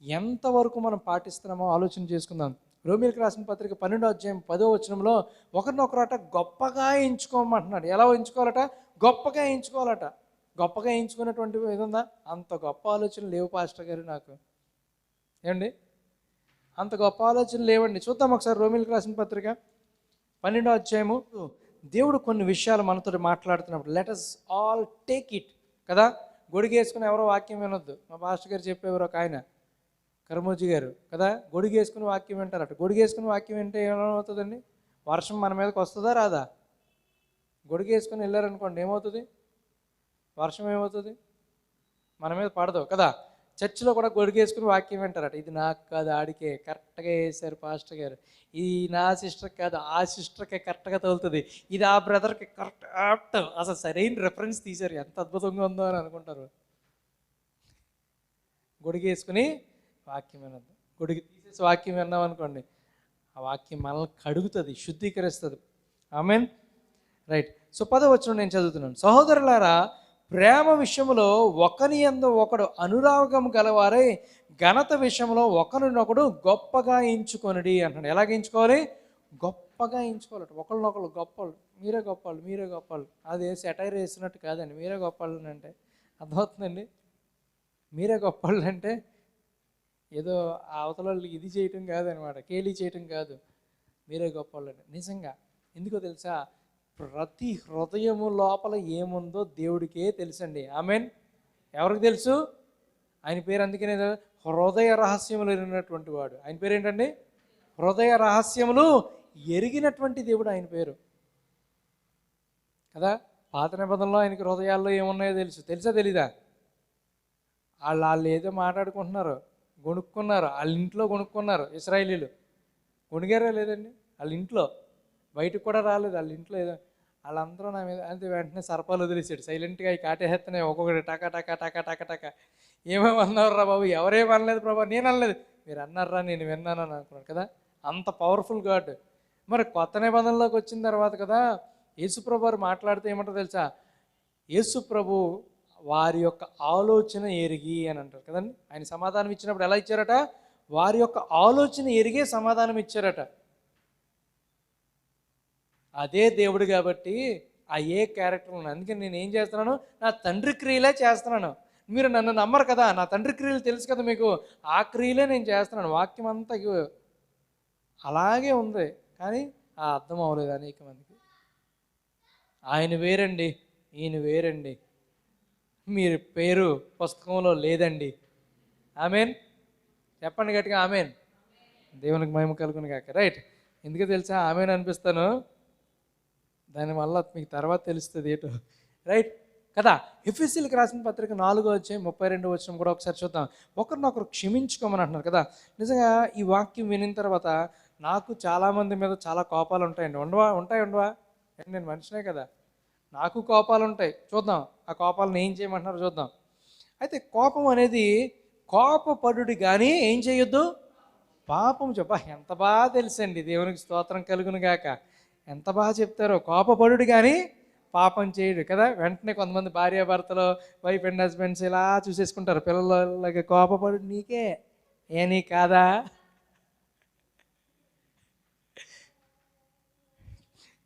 ఎంతవరకు మనం పాటిస్తున్నామో ఆలోచన చేసుకుందాం. రోమీయులకు రాసిన పత్రిక 12వ అధ్యాయం 10వ వచనంలో ఒకరినొకరట గొప్పగా ఎంచుకోమంటున్నాడు. ఎలా ఎంచుకోవాలట? గొప్పగా ఎంచుకోవాలట. గొప్పగా ఎంచుకున్నటువంటి ఏదుందా? అంత గొప్ప ఆలోచనలు లేవు పాస్టర్ గారు నాకు. ఏమండి, అంత గొప్ప ఆలోచనలు లేవండి. చూద్దాం ఒకసారి రోమీయులకు రాసిన పత్రిక 12వ అధ్యాయము. దేవుడు కొన్ని విషయాలు మనతో మాట్లాడుతున్నప్పుడు let us all take it కదా. గొడుగేసుకుని ఎవరో వాక్యం వినొద్దు. మా పాస్టర్ గారు చెప్పేవారు ఒక ఆయన, కర్మూజీ గారు కదా. గొడుగేసుకుని వాక్యం వింటారట. గొడుగేసుకుని వాక్యం వింటే ఏమవుతుందండి? వర్షం మన మీదకి వస్తుందా రాదా? గొడుగేసుకుని వెళ్ళారనుకోండి, ఏమవుతుంది? వర్షం ఏమవుతుంది? మన మీద పడదు కదా. చర్చిలో కూడా గొడుగేసుకుని వాక్యం వింటారట. ఇది నాకు కాదు, ఆడికే కరెక్ట్గా వేసారు పాస్టర్ గారు. ఇది నా సిస్టర్ కాదు, ఆ సిస్టర్కే కరెక్ట్గా తగులుతుంది. ఇది ఆ బ్రదర్కి కరెక్ట్ ఆప్ట్. అసలు సరైన రెఫరెన్స్ తీశారు, ఎంత అద్భుతంగా ఉందో అని అనుకుంటారు. గొడుగేసుకుని వాక్యం వినద్దు. గొడుగు తీసేసి వాక్యం విన్నాం అనుకోండి, ఆ వాక్యం మనల్ని కడుగుతుంది, శుద్ధీకరిస్తుంది. ఆమేన్. రైట్. సో 10వ వచనం నేను చదువుతున్నాను. సహోదరులారా, ప్రేమ విషయంలో ఒకని యందు ఒకడు అనురాగం గలవారై ఘనత విషయంలో ఒకరినొకడు గొప్పగా ఎంచుకొనుడి అంటున్నాడు. ఎలాగ ఎంచుకోవాలి? గొప్పగా ఎంచుకోవాలట. ఒకళ్ళనొకళ్ళు గొప్పలు, మీరే గొప్పలు, మీరే గొప్పలు. అది సెటైర్ వేసినట్టు కాదండి. మీరే గొప్పలు అంటే అర్థమవుతుందండి. మీరే గొప్పలు అంటే ఏదో అవతల ఇది చేయటం కాదనమాట, కేలీ చేయటం కాదు. మీరే గొప్పలు అంటే నిజంగా. ఎందుకో తెలుసా? ప్రతి హృదయము లోపల ఏముందో దేవుడికే తెలుసండి. ఆమెన్. ఎవరికి తెలుసు? ఆయన పేరు అందుకనే హృదయ రహస్యములు ఎరిగినటువంటి వాడు. ఆయన పేరు ఏంటండి? హృదయ రహస్యములు ఎరిగినటువంటి దేవుడు ఆయన పేరు కదా. పాత నిబంధనలో ఆయనకి హృదయాల్లో ఏమున్నాయో తెలుసా తెలీదా? వాళ్ళు ఏదో మాట్లాడుకుంటున్నారు, గొనుక్కున్నారు, వాళ్ళ ఇంట్లో కొనుక్కున్నారు. ఇశ్రాయేలీలు కొనుగారా లేదండి? వాళ్ళ ఇంట్లో, బయటకు కూడా రాలేదు. వాళ్ళ ఇంట్లో ఏదో వాళ్ళందరూ నా మీద అంతే. వెంటనే సర్పాలు వదిలేసాడు సైలెంట్గా. ఈ కాటేస్తున్నాయి ఒక్కొక్కటి టక టక టక టక టక. ఏమేమి అన్నారా బాబు? ఎవరేం అనలేదు ప్రభా. నేను అనలేదు, మీరు అన్నారా, నేను విన్నానని అనుకున్నాను కదా. అంత పవర్ఫుల్ గాడ్. మరి కొత్త నిబంధనలోకి వచ్చిన తర్వాత కదా యేసుప్రభు వారు మాట్లాడితే ఏమంటారు తెలుసా? యేసుప్రభు వారి యొక్క ఆలోచన ఎరిగి అని అంటారు కదండి. ఆయన సమాధానం ఇచ్చినప్పుడు ఎలా ఇచ్చారట? వారి యొక్క ఆలోచన ఎరిగే సమాధానం ఇచ్చారట. అదే దేవుడు కాబట్టి ఆ ఏ క్యారెక్టర్ ఉన్నాను. అందుకని నేను ఏం చేస్తున్నాను? నా తండ్రి క్రియలే చేస్తున్నాను. మీరు నన్ను నమ్మరు కదా, నా తండ్రి క్రియలు తెలుసు కదా మీకు, ఆ క్రియలే నేను చేస్తున్నాను. వాక్యం అంతా అలాగే ఉంది, కానీ ఆ అర్థం అవ్వలేదు అనేక మందికి. ఆయన వేరండి, ఈయన వేరండి, మీరు పేరు పుస్తకంలో లేదండి. ఆమెన్ చెప్పండి గట్టిగా, ఆమెన్. దేవునికి మహిమ కలుగును గాక. రైట్. ఎందుకు తెలుసా ఆమెన్ అనిపిస్తాను? దానివల్ల మీకు తర్వాత తెలుస్తుంది ఏటో. రైట్ కదా. ఎఫెసీయులకు రాసిన పత్రిక 4:32 కూడా ఒకసారి చూద్దాం. ఒకరినొకరు క్షమించుకోమని అంటున్నారు కదా. నిజంగా ఈ వాక్యం వినిన తర్వాత నాకు చాలామంది మీద చాలా కోపాలు ఉంటాయండి. ఉండవా? నేను మనిషినే కదా, నాకు కోపాలు ఉంటాయి. చూద్దాం ఆ కోపాలను ఏం చేయమంటున్నారో చూద్దాం. అయితే కోపం అనేది కోపపడుడి కానీ ఏం చేయొద్దు, పాపం ఎంత బాగా తెలుసండి. దేవునికి స్తోత్రం కలుగును గాక. ఎంత బాగా చెప్తారో. కోపపడుడు కానీ పాపం చేయడు కదా. వెంటనే కొంతమంది భార్యాభర్తలు, వైఫ్ అండ్ హస్బెండ్స్ ఇలా చూసేసుకుంటారు. పిల్లలకి కోపపడుడు నీకే, నీ కాదా?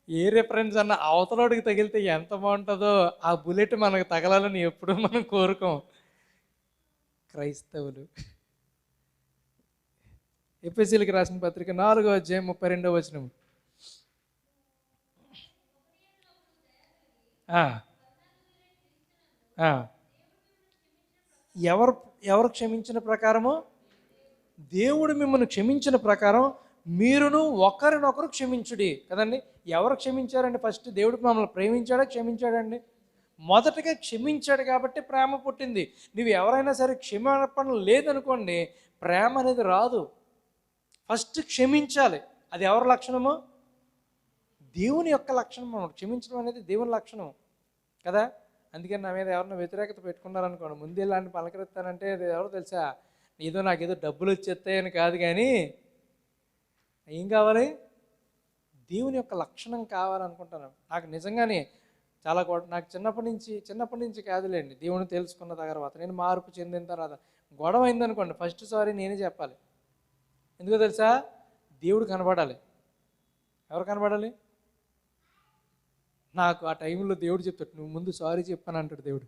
ఏ రిఫరెన్స్ అన్న అవతలోడికి తగిలితే ఎంత బాగుంటుందో, ఆ బుల్లెట్ మనకు తగలాలని ఎప్పుడూ మనం కోరుకోం క్రైస్తవులు. ఎఫెసీయులకు రాసిన పత్రిక 4:32. ఎవరు క్షమించిన ప్రకారము, దేవుడు మిమ్మల్ని క్షమించిన ప్రకారం మీరును ఒకరినొకరు క్షమించుడి కదండి. ఎవరు క్షమించారండి? ఫస్ట్ దేవుడు మమ్మల్ని ప్రేమించాడా, క్షమించాడండి? మొదటగా క్షమించాడు కాబట్టి ప్రేమ పుట్టింది. నువ్వు ఎవరైనా సరే క్షమాపణ లేదనుకోండి, ప్రేమ అనేది రాదు. ఫస్ట్ క్షమించాలి. అది ఎవరి లక్షణము? దేవుని యొక్క లక్షణం. క్షమించడం అనేది దేవుని లక్షణం కదా. అందుకని నా మీద ఎవరైనా వ్యతిరేకత పెట్టుకున్నారనుకోండి, ముందు ఇలాంటి పలకరిస్తానంటే అది ఎవరో తెలుసా? నాకేదో డబ్బులు వచ్చేస్తాయని కాదు, కానీ ఏం కావాలి? దేవుని యొక్క లక్షణం కావాలనుకుంటాను. నాకు నిజంగానే చాలా నాకు చిన్నప్పటి నుంచి కాదులేండి, దేవుని తెలుసుకున్న తర్వాత, నేను మార్పు చెందిన తర్వాత గొడవ అయిందనుకోండి, ఫస్ట్ సారీ నేనే చెప్పాలి. ఎందుకో తెలుసా? దేవుడు కనబడాలి. ఎవరు కనబడాలి? నాకు ఆ టైంలో దేవుడు చెప్తాడు, నువ్వు ముందు సారీ చెప్పాను అంటాడు దేవుడు.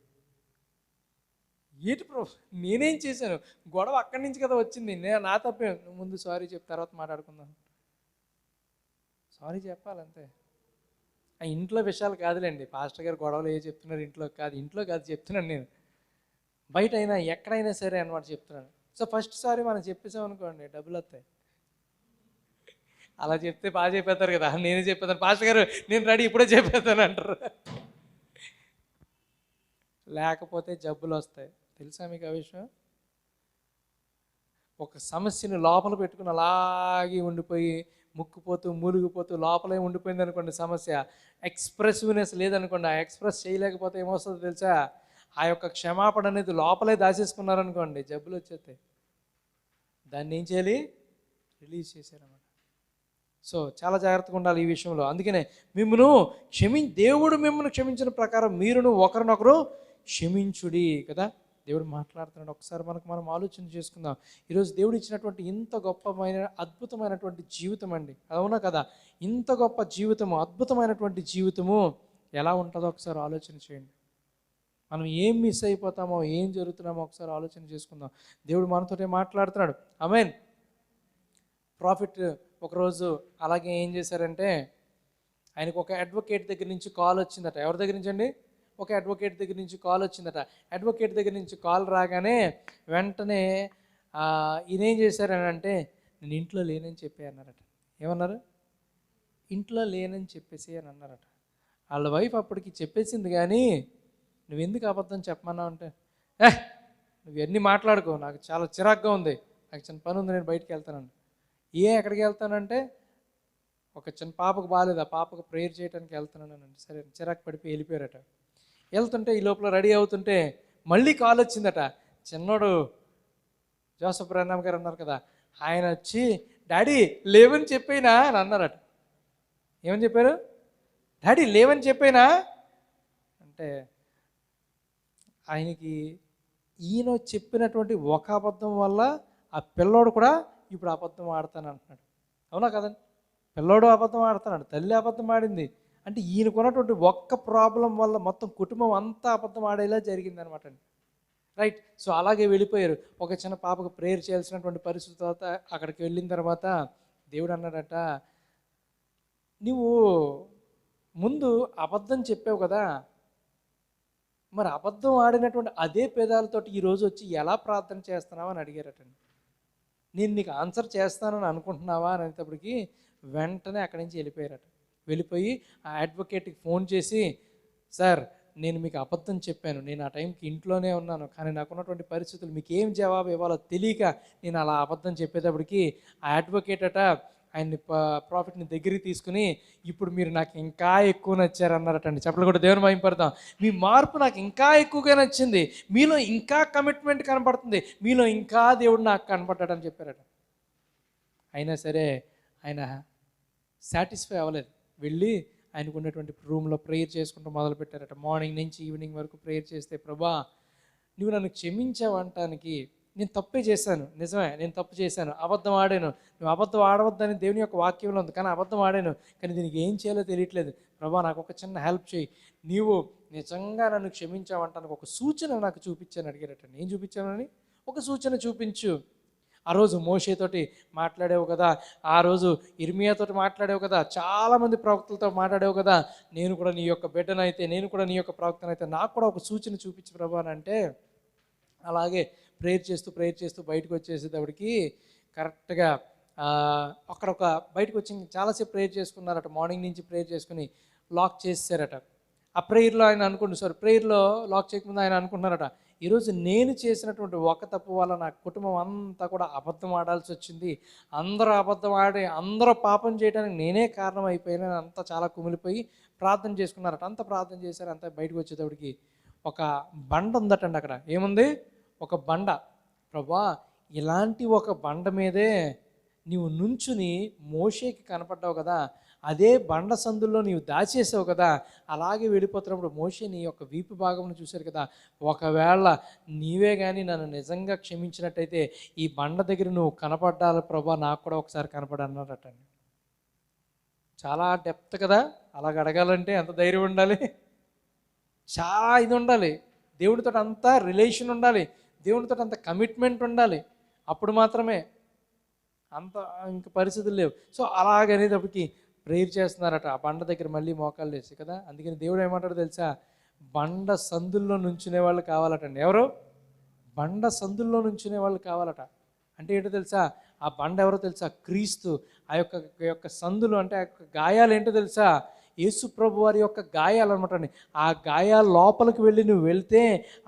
ఏంటి బ్రో, నేనేం చేశాను? గొడవ అక్కడి నుంచి కదా వచ్చింది, నా తప్పే. నువ్వు ముందు సారీ చెప్పి తర్వాత మాట్లాడుకుందాం. సారీ చెప్పాలంతే. ఆ ఇంట్లో విషయాలు కాదులేండి, పాస్టర్ గారు గొడవలు ఏ చెప్తున్నారు ఇంట్లో కాదు చెప్తున్నాను నేను, బయట అయినా ఎక్కడైనా సరే అన్నమాట చెప్తున్నాను. సో ఫస్ట్ సారీ మనం చెప్పేసాం అనుకోండి, డబ్బులు వస్తాయి. అలా చెప్తే బాగా చెప్పేస్తారు కదా, నేనే చెప్పేస్తాను, పాస్టర్ గారు నేను రెడీ ఇప్పుడే చెప్పేస్తాను అంటారు. లేకపోతే జబ్బులు వస్తాయి. తెలుసా మీకు ఆ విషయం? ఒక సమస్యని లోపల పెట్టుకుని అలాగే ఉండిపోయి ముక్కుపోతూ మూలిగిపోతూ లోపలే ఉండిపోయింది అనుకోండి సమస్య, ఎక్స్ప్రెసివ్నెస్ లేదనుకోండి, ఆ ఎక్స్ప్రెస్ చేయలేకపోతే ఏమొస్తుందో తెలుసా? ఆ యొక్క క్షమాపణ అనేది లోపలే దాచేసుకున్నారనుకోండి, జబ్బులు వచ్చేస్తాయి. దాన్ని ఏం చేయాలి? రిలీజ్ చేశారన్నమాట. సో చాలా జాగ్రత్తగా ఉండాలి ఈ విషయంలో. అందుకనే దేవుడు మిమ్మల్ని క్షమించిన ప్రకారం మీరును ఒకరినొకరు క్షమించుడి కదా. దేవుడు మాట్లాడుతున్నాడు. ఒకసారి మనం ఆలోచన చేసుకుందాం. ఈరోజు దేవుడు ఇచ్చినటువంటి ఇంత అద్భుతమైనటువంటి జీవితం అండి, అవునా కదా? ఇంత గొప్ప జీవితము, అద్భుతమైనటువంటి జీవితము ఎలా ఉంటుందో ఒకసారి ఆలోచన చేయండి. మనం ఏం మిస్ అయిపోతామో, ఏం జరుగుతున్నామో ఒకసారి ఆలోచన చేసుకుందాం. దేవుడు మనతోనే మాట్లాడుతున్నాడు. ఆమేన్. ప్రాఫిట్ ఒకరోజు అలాగే ఏం చేశారంటే, ఆయనకు ఒక అడ్వకేట్ దగ్గర నుంచి కాల్ వచ్చిందట. ఎవరి దగ్గర నుంచి అండి? ఒక అడ్వకేట్ దగ్గర నుంచి కాల్ వచ్చిందట. అడ్వకేట్ దగ్గర నుంచి కాల్ రాగానే వెంటనే ఈయన ఏం చేశారని అంటే, నేను ఇంట్లో లేనని చెప్పి అన్నారట. ఏమన్నారు? ఇంట్లో లేనని చెప్పేసి అని అన్నారట. వాళ్ళ వైఫ్ అప్పటికి చెప్పేసింది, కానీ నువ్వు ఎందుకు అబద్ధం చెప్పమన్నావు అంటే, నువ్వు ఎన్ని మాట్లాడుకో, నాకు చాలా చిరాగ్గా ఉంది, నాకు చిన్న పని ఉంది, నేను బయటికి వెళ్తానండి. ఎక్కడికి వెళ్తానంటే, ఒక చిన్న పాపకు బాగాలేదు, ఆ పాపకు ప్రేయర్ చేయడానికి వెళ్తున్నానండి. సరే చిరాకు పడిపోయి వెళ్ళిపోయారట. వెళ్తుంటే ఈ లోపల రెడీ అవుతుంటే మళ్ళీ కాల్ వచ్చిందట. చిన్నోడు జోసఫ్ బ్రహ్నాం గారు అన్నారు కదా, ఆయన వచ్చి డాడీ లేవని చెప్పేనా అని అన్నారట. ఏమని చెప్పారు? డాడీ లేవని చెప్పేనా అంటే ఆయనకి ఈయన చెప్పినటువంటి ఒక అబద్ధం వల్ల ఆ పిల్లోడు కూడా ఇప్పుడు అబద్ధం ఆడతాను అంటున్నాడు. అవునా కదండి? పిల్లోడు అబద్ధం ఆడుతున్నాడు, తల్లి అబద్ధం ఆడింది. అంటే ఈయనకున్నటువంటి ఒక్క ప్రాబ్లం వల్ల మొత్తం కుటుంబం అంతా అబద్ధం ఆడేలా జరిగింది అనమాట అండి. రైట్. సో అలాగే వెళ్ళిపోయారు. ఒక చిన్న పాపకు ప్రేయర్ చేయాల్సినటువంటి పరిస్థితి తర్వాత అక్కడికి వెళ్ళిన తర్వాత దేవుడు అన్నాడట, నువ్వు ముందు అబద్ధం చెప్పావు కదా, మరి అబద్ధం ఆడినటువంటి అదే పెదాలతోటి ఈరోజు వచ్చి ఎలా ప్రార్థన చేస్తున్నావు అని అడిగారటండి. నేను నీకు ఆన్సర్ చేస్తానని అనుకుంటున్నావా అని అనేటప్పటికి వెంటనే అక్కడి నుంచి వెళ్ళిపోయారట. వెళ్ళిపోయి ఆ అడ్వకేట్కి ఫోన్ చేసి, సార్ నేను మీకు అబద్ధం చెప్పాను, నేను ఆ టైంకి ఇంట్లోనే ఉన్నాను, కానీ నాకున్నటువంటి పరిస్థితులు మీకు ఏం జవాబు ఇవ్వాలో తెలియక నేను అలా అబద్ధం చెప్పేటప్పటికి ఆ అడ్వకేట్ అట ఆయన్ని ప్రాఫిట్ని దగ్గరికి తీసుకుని, ఇప్పుడు మీరు నాకు ఇంకా ఎక్కువ నచ్చారన్నారటండి. చెప్పలు కూడా దేవుని మహిమపడతాం. మీ మార్పు నాకు ఇంకా ఎక్కువగా నచ్చింది, మీలో ఇంకా కమిట్మెంట్ కనపడుతుంది, మీలో ఇంకా దేవుడు నాకు కనపడ్డాడని చెప్పారట. అయినా సరే ఆయన సాటిస్ఫై అవ్వలేదు. వెళ్ళి ఆయనకు ఉన్నటువంటి రూమ్లో ప్రేయర్ చేసుకుంటూ మొదలుపెట్టారట. మార్నింగ్ నుంచి ఈవినింగ్ వరకు ప్రేయర్ చేస్తే, ప్రభా నువ్వు నన్ను క్షమించావంటానికి నేను తప్పే చేశాను, నిజమే నేను తప్పు చేశాను, అబద్ధం ఆడాను, నువ్వు అబద్ధం ఆడవద్దని దేవుని యొక్క వాక్యంలో ఉంది, కానీ అబద్ధం ఆడాను, కానీ దీనికి ఏం చేయాలో తెలియట్లేదు, ప్రభా నాకు ఒక చిన్న హెల్ప్ చేయి, నీవు నిజంగా నన్ను క్షమించావంటానికి ఒక సూచన నాకు చూపించాను అడిగారటండి. ఏం చూపించానని? ఒక సూచన చూపించు. ఆ రోజు మోషేతోటి మాట్లాడావు కదా, ఆ రోజు ఇర్మియాతోటి మాట్లాడావు కదా, చాలామంది ప్రవక్తలతో మాట్లాడావు కదా, నేను కూడా నీ యొక్క బిడ్డనైతే, నేను కూడా నీ యొక్క ప్రవక్తనైతే నాకు కూడా ఒక సూచన చూపించు ప్రభా అని అంటే, అలాగే ప్రేయర్ చేస్తూ బయటకు వచ్చేసేటప్పటికి కరెక్ట్గా అక్కడ ఒక బయటకు వచ్చి చాలాసేపు ప్రేయర్ చేసుకున్నారట. మార్నింగ్ నుంచి ప్రేయర్ చేసుకుని లాక్ చేసారట. ఆ ప్రేయర్లో ఆయన ప్రేయర్లో లాక్ చేయకముందు ఆయన అనుకుంటున్నారట, ఈరోజు నేను చేసినటువంటి ఒక తప్పు వల్ల నా కుటుంబం అంతా కూడా అబద్ధం ఆడాల్సి వచ్చింది, అందరూ అబద్ధం ఆడి అందరూ పాపం చేయడానికి నేనే కారణం అయిపోయానని అంతా చాలా కుమిలిపోయి ప్రార్థన చేసుకున్నారట. అంత ప్రార్థన చేశారు. అంతా బయటకు వచ్చేటప్పటికి ఒక బండ ఉందటండి. అక్కడ ఏముంది? ఒక బండ. ప్రభా ఇలాంటి ఒక బండ మీదే నీవు నుంచుని మోషేకి కనపడ్డావు కదా, అదే బండ సందుల్లో నీవు దాచేసావు కదా, అలాగే వెళ్ళిపోతున్నప్పుడు మోషే నీ యొక్క వీపు భాగంను చూశారు కదా, ఒకవేళ నీవే కానీ నన్ను నిజంగా క్షమించినట్టయితే ఈ బండ దగ్గర నువ్వు కనపడ్డాలి ప్రభా, నాకు కూడా ఒకసారి కనపడన్నారటండి. చాలా డెప్త్ కదా, అలాగ అడగాలంటే ఎంత ధైర్యం ఉండాలి, చాలా ఇది ఉండాలి, దేవుడితో అంత రిలేషన్ ఉండాలి, దేవుడితో అంత కమిట్మెంట్ ఉండాలి, అప్పుడు మాత్రమే. అంత ఇంక పరిస్థితులు లేవు. సో అలాగనేటప్పటికి ప్రేయర్ చేస్తున్నారట ఆ బండ దగ్గర మళ్ళీ మోకాళ్ళు వేసి కదా. అందుకని దేవుడు ఏమంటాడో తెలుసా, బండ సందుల్లో నుంచునే వాళ్ళు కావాలటండి. ఎవరు? బండ సందుల్లో నుంచునే వాళ్ళు కావాలట. అంటే ఏంటో తెలుసా, ఆ బండ ఎవరో తెలుసా? క్రీస్తు. ఆ యొక్క సందులు అంటే ఆ యొక్క గాయాలు ఏంటో తెలుసా? యేసు ప్రభు వారి యొక్క గాయాలు అనమాట అండి. ఆ గాయాల లోపలికి వెళ్ళి నువ్వు వెళ్తే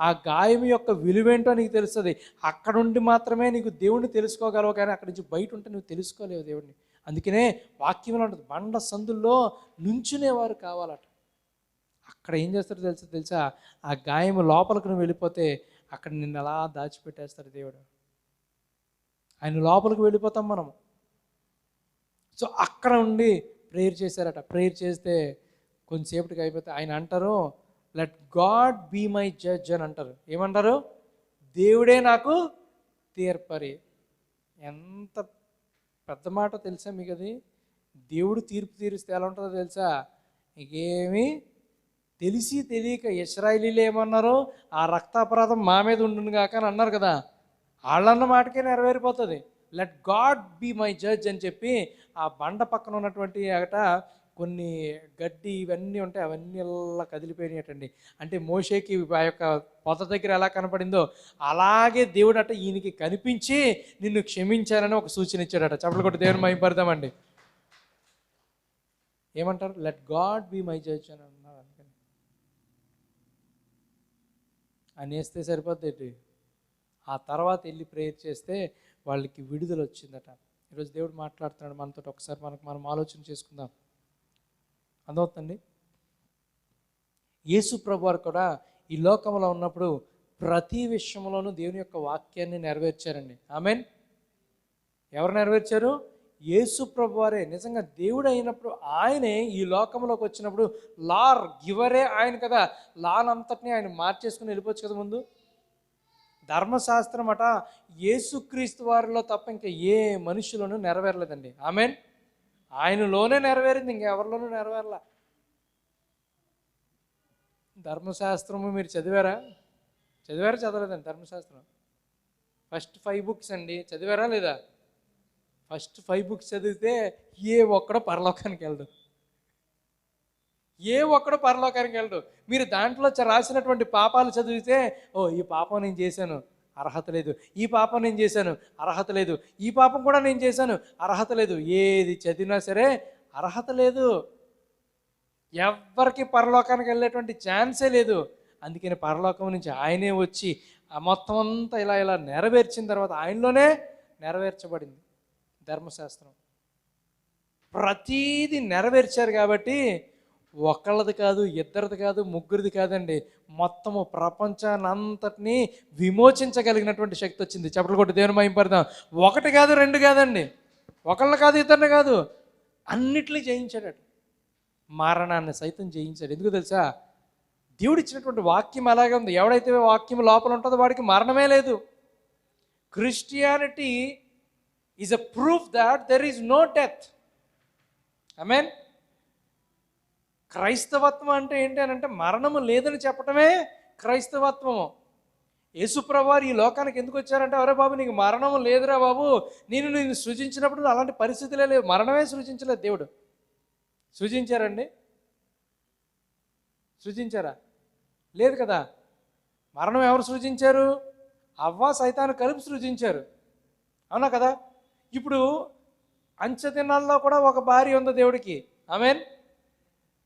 ఆ గాయం యొక్క విలువేంటో నీకు తెలుస్తుంది. అక్కడ ఉండి మాత్రమే నీకు దేవుడిని తెలుసుకోగలవు, కానీ అక్కడి నుంచి బయట ఉంటే నువ్వు తెలుసుకోలేవు దేవుడిని. అందుకనే వాక్యంలో ఉంటుంది, బండ సందుల్లో నుంచునేవారు కావాలట. అక్కడ ఏం చేస్తారో తెలుసా, ఆ గాయం లోపలికి నువ్వు వెళ్ళిపోతే అక్కడ నిన్ను అలా దాచిపెట్టేస్తాడు దేవుడు. ఆయన లోపలికి వెళ్ళిపోతాం మనం. సో అక్కడ ఉండి ప్రేయర్ చేశారట. ప్రేయర్ చేస్తే కొంచెంసేపటికి అయిపోతే ఆయన అంటారు, let God be my judge అని అంటారు. ఏమంటారు? దేవుడే నాకు తీర్పరి. ఎంత పెద్ద మాట తెలుసా మీకు అది? దేవుడు తీర్పు తీరిస్తే ఎలా ఉంటుందో తెలుసా? ఇంకేమీ తెలిసి తెలియక ఇశ్రాయేలీలు ఏమన్నారు, ఆ రక్తాపరాధం మా మీద ఉండును గాక అని అన్నారు కదా, వాళ్ళన్న మాటకే నెరవేరిపోతుంది. Let God be my judge అని చెప్పి ఆ బండ పక్కన ఉన్నటువంటి అట కొన్ని గడ్డి ఇవన్నీ ఉంటాయి, అవన్నీ అలా కదిలిపోయినాయటండి. అంటే మోషేకి ఆ యొక్క పొద దగ్గర ఎలా కనపడిందో అలాగే దేవుడు అట ఈయనకి కనిపించి నిన్ను క్షమించానని ఒక సూచన ఇచ్చాడట. చప్పట్లు కొట్టి దేవుని మహిమపడదామండి. ఏమంటారు? Let God be my judge అని అన్నారు. అందుకని అనేస్తే సరిపోద్ది. ఆ తర్వాత వెళ్ళి ప్రేయర్ చేస్తే వాళ్ళకి విడుదల వచ్చిందట. ఈరోజు దేవుడు మాట్లాడుతున్నాడు మనతో. ఒకసారి మనం ఆలోచన చేసుకుందాం. అర్థమవుతుందండి? యేసు ప్రభు వారు కూడా ఈ లోకంలో ఉన్నప్పుడు ప్రతి విషయంలోనూ దేవుని యొక్క వాక్యాన్ని నెరవేర్చారండి. ఆమెన్. ఎవరు నెరవేర్చారు? యేసు ప్రభువారే నిజంగా దేవుడు అయినప్పుడు ఆయనే ఈ లోకంలోకి వచ్చినప్పుడు లార్ గివరే ఆయన కదా, లానంతటిని ఆయన మార్చేసుకుని వెళ్ళిపోవచ్చు కదా. ముందు ధర్మశాస్త్రం అట యేసుక్రీస్తు వారిలో తప్ప ఇంకా ఏ మనుషులను నెరవేరలేదండి. ఆమెన్. ఆయనలోనే నెరవేరింది, ఇంకెవరిలోనూ నెరవేరలా. ధర్మశాస్త్రము మీరు చదివారా చదవలేదండి? ధర్మశాస్త్రం ఫస్ట్ 5 బుక్స్ అండి, చదివారా లేదా? ఫస్ట్ 5 బుక్స్ చదివితే ఏ ఒక్కడో పరలోకానికి వెళ్ళడు. మీరు దాంట్లో రాసినటువంటి పాపాలు చదివితే, ఓ ఈ పాపం నేను చేశాను, అర్హత లేదు. ఈ పాపం నేను చేశాను, అర్హత లేదు. ఈ పాపం కూడా నేను చేశాను, అర్హత లేదు. ఏది చదివినా సరే అర్హత లేదు. ఎవ్వరికి పరలోకానికి వెళ్ళేటువంటి ఛాన్సే లేదు. అందుకని పరలోకం నుంచి ఆయనే వచ్చి ఆ మొత్తం అంతా ఇలా నెరవేర్చిన తర్వాత ఆయనలోనే నెరవేర్చబడింది ధర్మశాస్త్రం. ప్రతీది నెరవేర్చారు కాబట్టి ఒకళ్ళది కాదు, ఇద్దరిది కాదు, ముగ్గురిది కాదండి, మొత్తము ప్రపంచాన్ని అంతటినీ విమోచించగలిగినటువంటి శక్తి వచ్చింది. చప్పట్లు కొట్టి దేవుని మహిమపడదాం. 1 కాదు 2 కాదండి, ఒకళ్ళని కాదు ఇద్దరిని కాదు, అన్నిటినీ జయించాడట. మరణాన్ని సైతం జయించాడు. ఎందుకు తెలుసా? దేవుడు ఇచ్చినటువంటి వాక్యం అలాగే ఉంది. ఎవడైతే వాక్యం లోపల ఉంటుందో వాడికి మరణమే లేదు. Christianity is a proof that there is no death. Amen. క్రైస్తవత్వం అంటే ఏంటి అని అంటే మరణము లేదని చెప్పటమే క్రైస్తవత్వము. యేసుప్రభువారు ఈ లోకానికి ఎందుకు వచ్చారంటే, అరే బాబు నీకు మరణము లేదురా బాబు, నేను సృజించినప్పుడు అలాంటి పరిస్థితులే లేవు. మరణమే సృజించలేదు దేవుడు. సృజించారండి? సృజించారా? లేదు కదా. మరణం ఎవరు సృజించారు? అవ్వ సైతాను కలిపి సృజించారు. అవునా కదా. ఇప్పుడు అంచె దినాల్లో కూడా ఒక భార్య ఉంది దేవుడికి. ఆమేన్.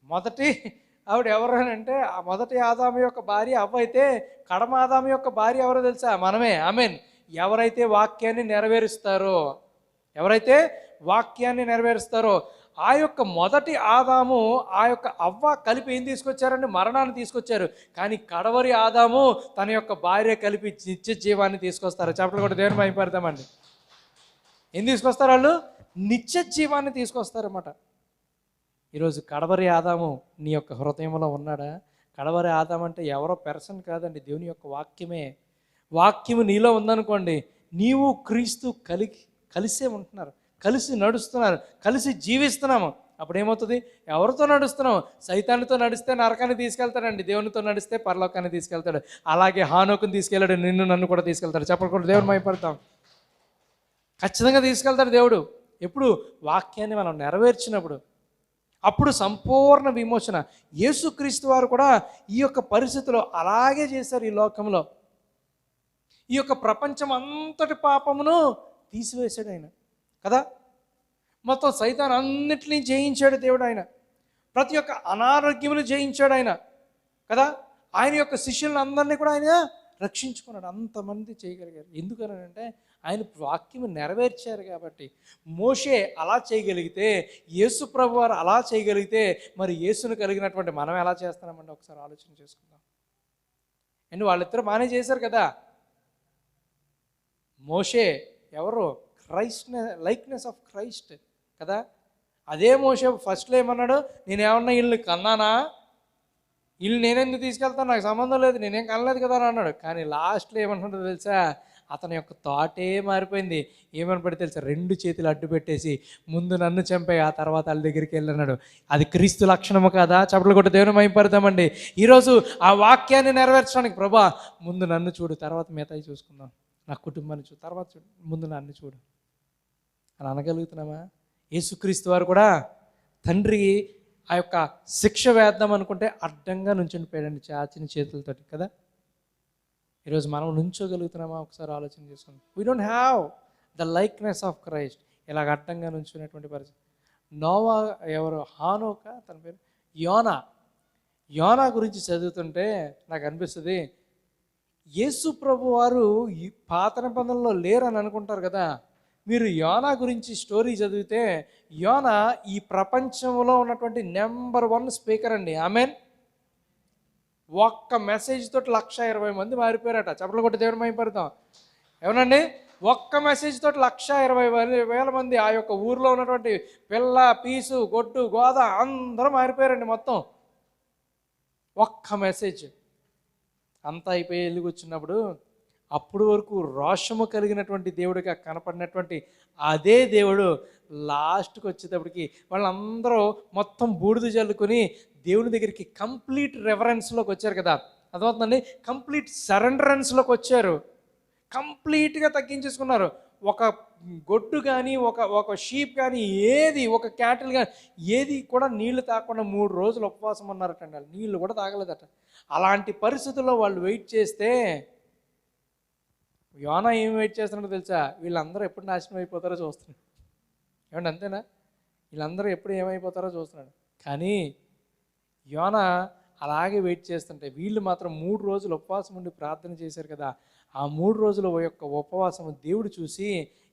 మొదటి ఆవిడ ఎవరు అంటే, ఆ మొదటి ఆదాము యొక్క భార్య అవ్వ అయితే, కడమ ఆదాము యొక్క భార్య ఎవరో తెలుసా? మనమే. ఆమేన్. ఎవరైతే వాక్యాన్ని నెరవేరుస్తారో ఆ యొక్క మొదటి ఆదాము, ఆ యొక్క అవ్వ కలిపి ఏం తీసుకొచ్చారండి? మరణాన్ని తీసుకొచ్చారు. కానీ కడవరి ఆదాము తన యొక్క భార్య కలిపి నిత్య జీవాన్ని తీసుకొస్తారు. చప్పట్లు కూడా దేవుని మహిమపడతామండి. ఏం తీసుకొస్తారు వాళ్ళు? నిత్య జీవాన్ని తీసుకొస్తారన్నమాట. ఈరోజు కడవరి ఆదాము నీ యొక్క హృదయంలో ఉన్నాడా? కడవరి ఆదాము అంటే ఎవరో పర్సన్ కాదండి, దేవుని యొక్క వాక్యమే. వాక్యము నీలో ఉందనుకోండి, నీవు క్రీస్తు కలిసే ఉంటున్నారు, కలిసి నడుస్తున్నారు, కలిసి జీవిస్తున్నాము. అప్పుడు ఏమవుతుంది? ఎవరితో నడుస్తున్నాం? సైతాన్తో నడిస్తే నరకాన్ని తీసుకెళ్తాడండి, దేవునితో నడిస్తే పరలోకాన్ని తీసుకెళ్తాడు. అలాగే హానోకుని తీసుకెళ్ళాడు, నన్ను కూడా తీసుకెళ్తాడు. చెప్పకుండా దేవుని మహిమపడతాం. ఖచ్చితంగా తీసుకెళ్తాడు దేవుడు. ఎప్పుడు? వాక్యాన్ని మనం నెరవేర్చినప్పుడు. అప్పుడు సంపూర్ణ విమోచన. యేసుక్రీస్తు వారు కూడా ఈ యొక్క పరిస్థితిలో అలాగే చేశారు. ఈ లోకంలో ఈ యొక్క ప్రపంచం అంతటి పాపమును తీసివేశాడు ఆయన కదా. మొత్తం సైతాన్ అన్నిటినీ జయించాడు దేవుడు. ఆయన ప్రతి ఒక్క అనారోగ్యమును జయించాడు ఆయన కదా. ఆయన యొక్క శిష్యులను అందరినీ కూడా ఆయన రక్షించుకున్నాడు. అంతమంది చేయగలిగారు. ఎందుకనంటే ఆయన వాక్యము నెరవేర్చారు కాబట్టి. మోషే అలా చేయగలిగితే, యేసు ప్రభు వారు అలా చేయగలిగితే, మరి యేసును కలిగినటువంటి మనం ఎలా చేస్తున్నామండి? ఒకసారి ఆలోచన చేసుకుందాం. అండ్ వాళ్ళిద్దరూ బాగానే చేశారు కదా. మోషే ఎవరు? లైక్నెస్ ఆఫ్ క్రైస్ట్ కదా. అదే మోషే ఫస్ట్లో ఏమన్నాడు? నేనేమన్నా వీళ్ళని కన్నానా? వీళ్ళు నేనెందుకు తీసుకెళ్తాను, నాకు సంబంధం లేదు, నేనేం కనలేదు కదా అని అన్నాడు. కానీ లాస్ట్లో ఏమంటుందో తెలుసా? అతని యొక్క థాటే మారిపోయింది. ఏమని పడి తెలుసా? 2 చేతులు అడ్డు పెట్టేసి ముందు నన్ను చంపే, ఆ తర్వాత వాళ్ళ దగ్గరికి వెళ్ళన్నాడు. అది క్రీస్తు లక్షణము కదా. చప్పట్లు కొట్టి దేవుని మహిమపడతామండి. ఈరోజు ఆ వాక్యాన్ని నెరవేర్చడానికి, ప్రభా ముందు నన్ను చూడు, తర్వాత మిగతాయి చూసుకుందాం, నా కుటుంబాన్ని చూడు, తర్వాత చూడు, ముందు నన్ను చూడు అని అనగలుగుతున్నామా? యేసుక్రీస్తు వారు కూడా తండ్రి ఆ యొక్క శిక్ష వేద్దాం అనుకుంటే అడ్డంగా నుంచుని పోయాడండి చాచిన చేతులతోటి కదా. ఈరోజు మనం నుంచోగలుగుతున్నామా? ఒకసారి ఆలోచన చేసుకోండి. We don't have the likeness of Christ. ఇలాగ అడ్డంగా నుంచునేటువంటి పరిస్థితి. నోవా ఎవరు? హానోక, తన పేరు యోనా గురించి చదువుతుంటే నాకు అనిపిస్తుంది, యేసు ప్రభు వారు ఈ పాత నిబంధనలో లేరని అనుకుంటారు కదా. మీరు యోనా గురించి స్టోరీ చదివితే, యోనా ఈ ప్రపంచంలో ఉన్నటువంటి నెంబర్ 1 స్పీకర్ అండి. ఆమెన్. ఒక్క మెసేజ్ తోటి 120,000 మంది మారిపోయారట. చప్పట్లు కొట్టి దేవుని మహిమపడతాం. ఏమనండి? ఒక్క మెసేజ్ తోటి 1,20,000 మంది ఆ యొక్క ఊర్లో ఉన్నటువంటి పిల్ల పీసు గొడ్డు గోద అందరూ మారిపోయారండి మొత్తం. ఒక్క మెసేజ్ అంతా అయిపోయి వెళ్ళి కూర్చున్నప్పుడు అప్పుడు వరకు రోషము కలిగినటువంటి దేవుడిగా కనపడినటువంటి అదే దేవుడు లాస్ట్కి వచ్చేటప్పటికి వాళ్ళందరూ మొత్తం బూడిద జల్లుకొని దేవుని దగ్గరికి కంప్లీట్ రెఫరెన్స్లోకి వచ్చారు కదా, అర్థమవుతుందండి, కంప్లీట్ సరెండరెన్స్లోకి వచ్చారు, కంప్లీట్గా తగ్గించేసుకున్నారు. ఒక గొడ్డు కానీ ఒక షీప్ కానీ ఏది, ఒక క్యాటిల్ కానీ ఏది కూడా నీళ్లు తాగకుండా 3 రోజులు ఉపవాసం ఉన్నారటండి. వాళ్ళు నీళ్లు కూడా తాగలేదట. అలాంటి పరిస్థితుల్లో వాళ్ళు వెయిట్ చేస్తే యోనా ఏం వెయిట్ చేస్తున్నాడో తెలుసా? వీళ్ళందరూ ఎప్పుడు నాశనం అయిపోతారో చూస్తున్నాడు. ఏమండి అంతేనా? వీళ్ళందరూ ఎప్పుడు ఏమైపోతారో చూస్తున్నాడు. కానీ యోనా అలాగే వెయిట్ చేస్తుంటే వీళ్ళు మాత్రం 3 రోజులు ఉపవాసం ఉండి ప్రార్థన చేశారు కదా. ఆ 3 రోజుల యొక్క ఉపవాసం దేవుడు చూసి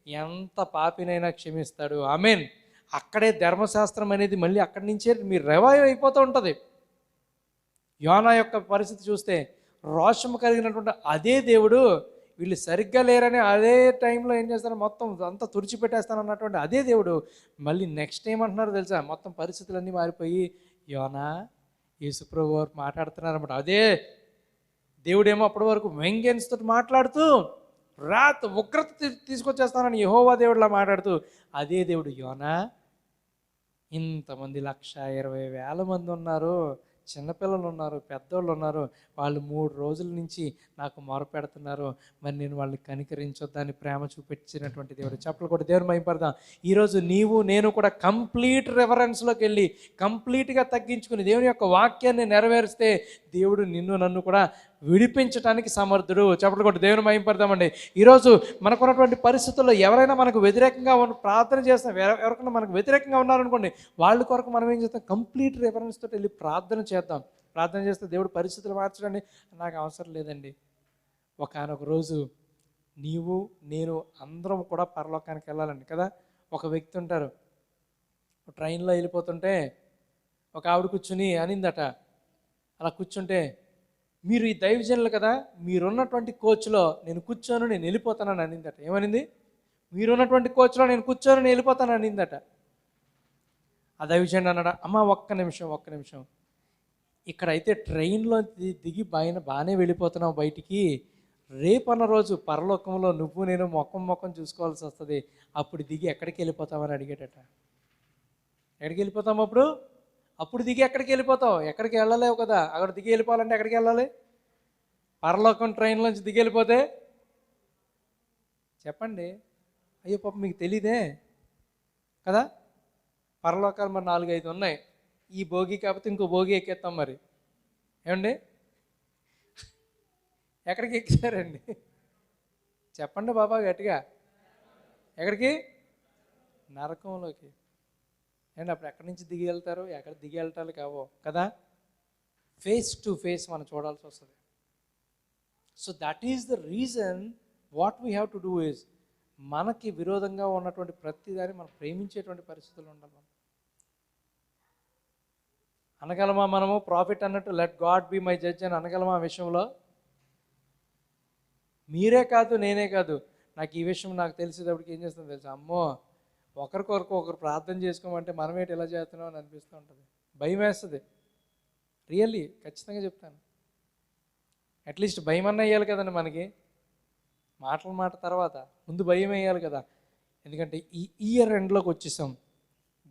ఎంత పాపినైనా క్షమిస్తాడు. ఆమేన్. అక్కడే ధర్మశాస్త్రం అనేది మళ్ళీ అక్కడి నుంచే మీరు రివైవ్ అయిపోతూ ఉంటుంది. యోనా యొక్క పరిస్థితి చూస్తే రోషము కలిగినటువంటి అదే దేవుడు వీళ్ళు సరిగ్గా లేరని అదే టైంలో ఏం చేస్తారు, మొత్తం అంతా తుడిచిపెట్టేస్తానన్నటువంటి అదే దేవుడు మళ్ళీ నెక్స్ట్ ఏమంటున్నారో తెలుసా? మొత్తం పరిస్థితులన్నీ మారిపోయి యోనా యేసుప్రభు వారు మాట్లాడుతున్నారు అన్నమాట. అదే దేవుడేమో అప్పటి వరకు వెంగెన్స్ తోటి మాట్లాడుతూ ఉగ్రత తీసుకొచ్చేస్తానని యెహోవా దేవుడిలా మాట్లాడుతూ అదే దేవుడు యోనా ఇంతమంది 1,20,000 మంది ఉన్నారు, చిన్నపిల్లలు ఉన్నారు, పెద్దోళ్ళు ఉన్నారు, వాళ్ళు 3 రోజుల నుంచి నాకు మొరపెడుతున్నారు, మరి నేను వాళ్ళని కనికరించొద్దని ప్రేమ చూపించినటువంటి దేవుడు. చప్పలు కూడా దేవుని మహిమపడదాం. ఈరోజు నీవు నేను కూడా కంప్లీట్ రెఫరెన్స్లోకి వెళ్ళి కంప్లీట్గా తగ్గించుకుని దేవుని యొక్క వాక్యాన్ని నెరవేరిస్తే దేవుడు నిన్ను నన్ను కూడా విడిపించడానికి సమర్థుడు. చప్పట్లు కొట్టి దేవుని మహిమపడదామండి. ఈరోజు మనకున్నటువంటి పరిస్థితుల్లో ఎవరైనా మనకు వ్యతిరేకంగా ప్రార్థన చేస్తాం, ఎవరికైనా మనకు వ్యతిరేకంగా ఉన్నారనుకోండి, వాళ్ళ కొరకు మనం ఏం చేస్తాం? కంప్లీట్ రెఫరెన్స్ తోటి వెళ్ళి ప్రార్థన చేద్దాం. ప్రార్థన చేస్తే దేవుడు పరిస్థితులు మార్చడండి. నాకు అవసరం లేదండి. ఒకానొక రోజు నీవు నేను అందరం కూడా పరలోకానికి వెళ్ళాలండి కదా. ఒక వ్యక్తి ఉంటారు, ట్రైన్లో వెళ్ళిపోతుంటే ఒక ఆవిడ కూర్చుని అనిందట, అలా కూర్చుంటే, మీరు ఈ దైవజనులు కదా, మీరున్నటువంటి కోచ్లో నేను కూర్చోను, నేను వెళ్ళిపోతానని అనిందట. ఏమనింది? మీరున్నటువంటి కోచ్లో నేను కూర్చోను, నేను వెళ్ళిపోతాను అనిందట. ఆ దైవజనుడు అన్నాడు, అమ్మ ఒక్క నిమిషం, ఇక్కడైతే ట్రైన్లో దిగి బాగానే వెళ్ళిపోతున్నావు బయటికి, రేపన్న రోజు పరలోకంలో నువ్వు నేను ముఖం చూసుకోవాల్సి వస్తుంది, అప్పుడు దిగి ఎక్కడికి వెళ్ళిపోతామని అడిగేటట. ఎక్కడికి వెళ్ళిపోతాం అప్పుడు దిగి ఎక్కడికి వెళ్ళిపోతావు? ఎక్కడికి వెళ్ళలేవు కదా. అక్కడ దిగి వెళ్ళిపోవాలంటే ఎక్కడికి వెళ్ళాలి? పరలోకం ట్రైన్లోంచి దిగి వెళ్ళిపోతే చెప్పండి. అయ్యో పాప మీకు తెలీదే కదా. పరలోకాలు మరి 4-5 ఉన్నాయి. ఈ భోగి కాకపోతే ఇంకో భోగి ఎక్కేస్తాం. మరి ఏమండి ఎక్కడికి ఎక్కారండి? చెప్పండి బాబా గట్టిగా. ఎక్కడికి? నరకంలోకి. అండ్ అప్పుడు ఎక్కడి నుంచి దిగి వెళ్తారు? ఎక్కడ దిగి వెళ్ళటాలు కావో కదా. ఫేస్ టు ఫేస్ మనం చూడాల్సి వస్తుంది. So that is the reason what we have to do is, మనకి విరోధంగా ఉన్నటువంటి ప్రతిదాన్ని మనం ప్రేమించేటువంటి పరిస్థితులు ఉండాలి. మనం అనగలమా? మనము ప్రాఫిట్ అన్నట్టు let God be my judge అని అనగలమా? ఆ విషయంలో మీరే కాదు నేనే కాదు, నాకు ఈ విషయం నాకు తెలిసేటప్పటికి ఏం చేస్తుందో తెలుసా? అమ్మో, ఒకరికొరకు ఒకరు ప్రార్థన చేసుకోమంటే మనమేంటి ఎలా చేస్తున్నాం అని అనిపిస్తూ ఉంటుంది. భయం వేస్తుంది. రియల్లీ ఖచ్చితంగా చెప్తాను. అట్లీస్ట్ భయం అన్న వేయాలి కదండి మనకి. మాట తర్వాత ముందు భయం వేయాలి కదా. ఎందుకంటే ఈ ఇయర్ ఎండ్లోకి వచ్చేసాం.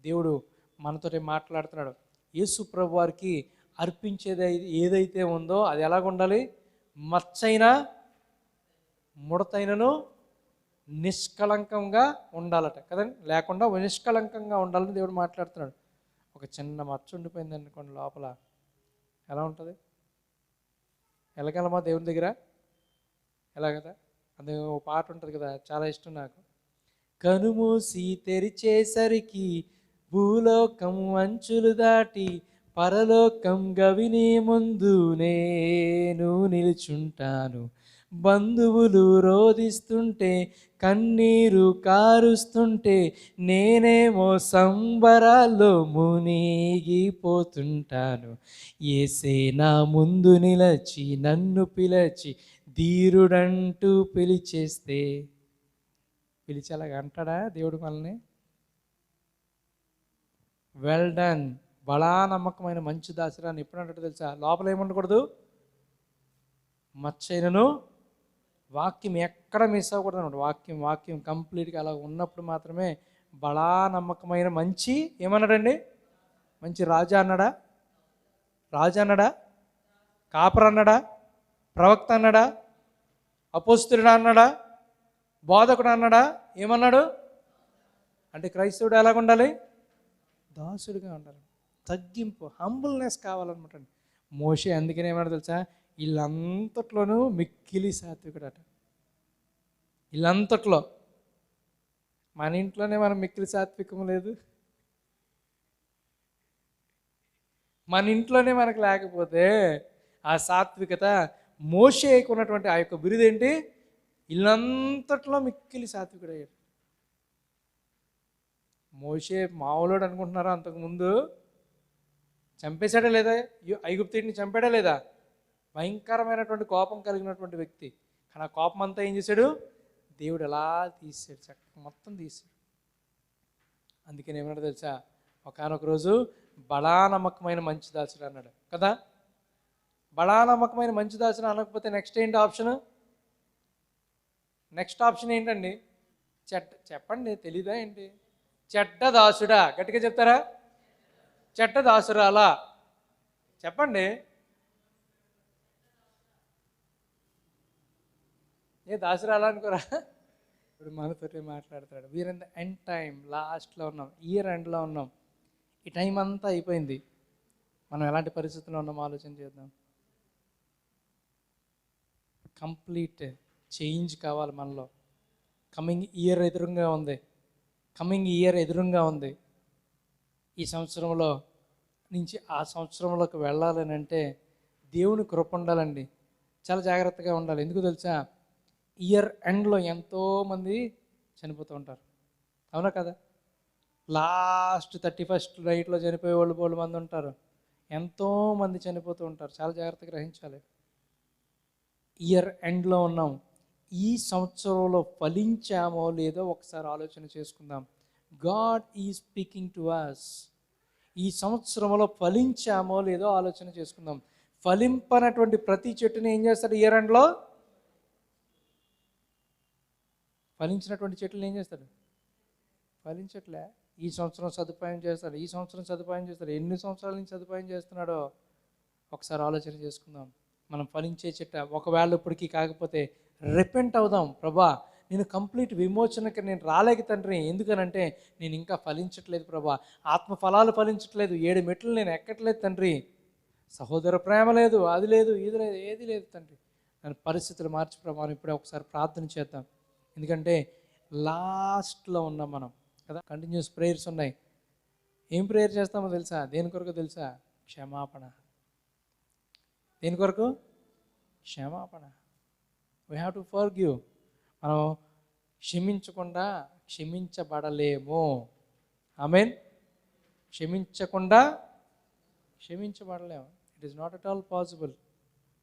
దేవుడు మనతోటి మాట్లాడుతున్నాడు. యేసు ప్రభు వారికి అర్పించేది ఏదైతే ఉందో అది ఎలాగ ఉండాలి? మచ్చైనా ముడతైనను నిష్కళంకంగా ఉండాలట కదండి. లేకుండా నిష్కళంకంగా ఉండాలని దేవుడు మాట్లాడుతున్నాడు. ఒక చిన్న మచ్చ ఉండిపోయింది అనుకోండి లోపల, ఎలా ఉంటుంది? ఎలాగలమా దేవుని దగ్గర? ఎలా కదా. అది ఓ పాట ఉంటుంది కదా, చాలా ఇష్టం నాకు. కనుమూసి తెరిచేసరికి భూలోకం అంచులు దాటి పరలోకం గవిని ముందు నేను నిలుచుంటాను. బంధువులు రోదిస్తుంటే కన్నీరు కారుస్తుంటే నేనేమో సంబరాల్లో మునిగిపోతుంటాను. యేసే నా ముందు నిలచి నన్ను పిలచి ధీరుడంటూ పిలిచేస్తే పిలిచి అలాగ అంటాడా దేవుడు మనల్ని? వెల్ డన్, బలా నమ్మకమైన మంచి దాసురా అని ఎప్పుడు అంటాడు తెలుసా? లోపల ఏముండకూడదు? మచ్చైనను వాక్యం ఎక్కడ మిస్ అవ్వకూడదు అనమాట. వాక్యం కంప్లీట్గా అలా ఉన్నప్పుడు మాత్రమే బలా నమ్మకమైన మంచి ఏమన్నాడండి? మంచి రాజా అన్నాడా? రాజు అన్నాడా? కాపర్ అన్నాడా? ప్రవక్త అన్నాడా? అపోస్తలుడు అన్నాడా? బోధకుడు అన్నాడా? ఏమన్నాడు? అంటే క్రైస్తవుడు ఎలాగ ఉండాలి? దాసుడిగా ఉండాలి. తగ్గింపు, హంబుల్నెస్ కావాలన్నమాట. మోషే అందుకనే ఏమన్నా తెలుసా? వీళ్ళంతట్లోనూ మిక్కిలి సాత్వికుడట. వీళ్ళంతట్లో. మన ఇంట్లోనే మనం మిక్కిలి సాత్వికం లేదు. మన ఇంట్లోనే మనకు లేకపోతే ఆ సాత్వికత, మోషేకు ఉన్నటువంటి ఆ యొక్క బిరుదేంటి? ఇల్లంతట్లో మిక్కిలి సాత్వికుడు అయ్యాడు. మోషే మామూలుడు అనుకుంటున్నారా? అంతకుముందు చంపేశాడా లేదా? ఐగుప్తుడిని చంపాడా లేదా? భయంకరమైనటువంటి కోపం కలిగినటువంటి వ్యక్తి. కానీ ఆ కోపం అంతా ఏం చేశాడు? దేవుడు ఎలా తీసాడు, చక్కగా మొత్తం తీసాడు. అందుకని ఏమన్నాడు తెలుసా? ఒకానొక రోజు బలా నమ్మకమైన మంచి దాసుడు అన్నాడు కదా. బలా నమ్మకమైన మంచి దాసుడు అనకపోతే నెక్స్ట్ ఏంటి ఆప్షన్? నెక్స్ట్ ఆప్షన్ ఏంటండి? చెప్పండి, తెలీదా ఏంటి? చెడ్డ దాసుడా. గట్టిగా చెప్తారా? చెడ్డ దాసురాలా. చెప్పండి. ఏ దాసురాలా అనుకోరా? ఇప్పుడు మనతోటే మాట్లాడతాడు. We are in the end time, లాస్ట్లో ఉన్నాం, ఇయర్ ఎండ్లో ఉన్నాం. ఈ టైం అంతా అయిపోయింది. మనం ఎలాంటి పరిస్థితుల్లో ఉన్నాం ఆలోచన చేద్దాం. కంప్లీట్ చేంజ్ కావాలి మనలో. కమింగ్ ఇయర్ ఎదురుగా ఉంది. ఈ సంవత్సరంలో నుంచి ఆ సంవత్సరంలోకి వెళ్ళాలని అంటే దేవుని కృప ఉండాలండి. చాలా జాగ్రత్తగా ఉండాలి. ఎందుకు తెలుసా? ఇయర్ ఎండ్లో ఎంతోమంది చనిపోతూ ఉంటారు, అవునా కదా? లాస్ట్ 31st నైట్లో చనిపోయే వాళ్ళు మంది ఉంటారు. ఎంతోమంది చనిపోతూ ఉంటారు. చాలా జాగ్రత్తగా గ్రహించాలి. ఇయర్ ఎండ్లో ఉన్నాం. ఈ సంవత్సరంలో ఫలించామో లేదో ఒకసారి ఆలోచన చేసుకుందాం. God is speaking to us. ఈ సంవత్సరంలో ఫలించామో లేదో ఆలోచన చేసుకుందాం. ఫలింపనటువంటి ప్రతి చెట్టుని ఏం చేస్తాడు? ఇయర్ ఎండ్లో ఫలించినటువంటి చెట్లను ఏం చేస్తాడు? ఫలించట్లే. ఈ సంవత్సరం సదుపాయం చేస్తాడు. ఎన్ని సంవత్సరాల నుంచి సదుపాయం చేస్తున్నాడో ఒకసారి ఆలోచన చేసుకుందాం. మనం ఫలించే చెట్ట. ఒకవేళ ఇప్పటికీ కాకపోతే రిపెంట్ అవుదాం. ప్రభా, నేను కంప్లీట్ విమోచనకి నేను రాలేక తండ్రి. ఎందుకనంటే నేను ఇంకా ఫలించట్లేదు ప్రభా. ఆత్మఫలాలు ఫలించట్లేదు. 7 మెట్లు నేను ఎక్కట్లేదు తండ్రి. సహోదర ప్రేమ లేదు, అది లేదు, ఇది లేదు, ఏది లేదు తండ్రి. నన్ను పరిస్థితులు మార్చి ప్రభా. ఇప్పుడే ఒకసారి ప్రార్థన చేద్దాం. ఎందుకంటే లాస్ట్లో ఉన్నాం మనం కదా. కంటిన్యూస్ ప్రేయర్స్ ఉన్నాయి. ఏం ప్రేయర్ చేస్తామో తెలుసా? దేని కొరకు తెలుసా? క్షమాపణ. దేని కొరకు? క్షమాపణ. We have to forgive. మనం క్షమించకుండా క్షమించబడలేము. ఆమేన్. క్షమించకుండా క్షమించబడలేము. It is not at all possible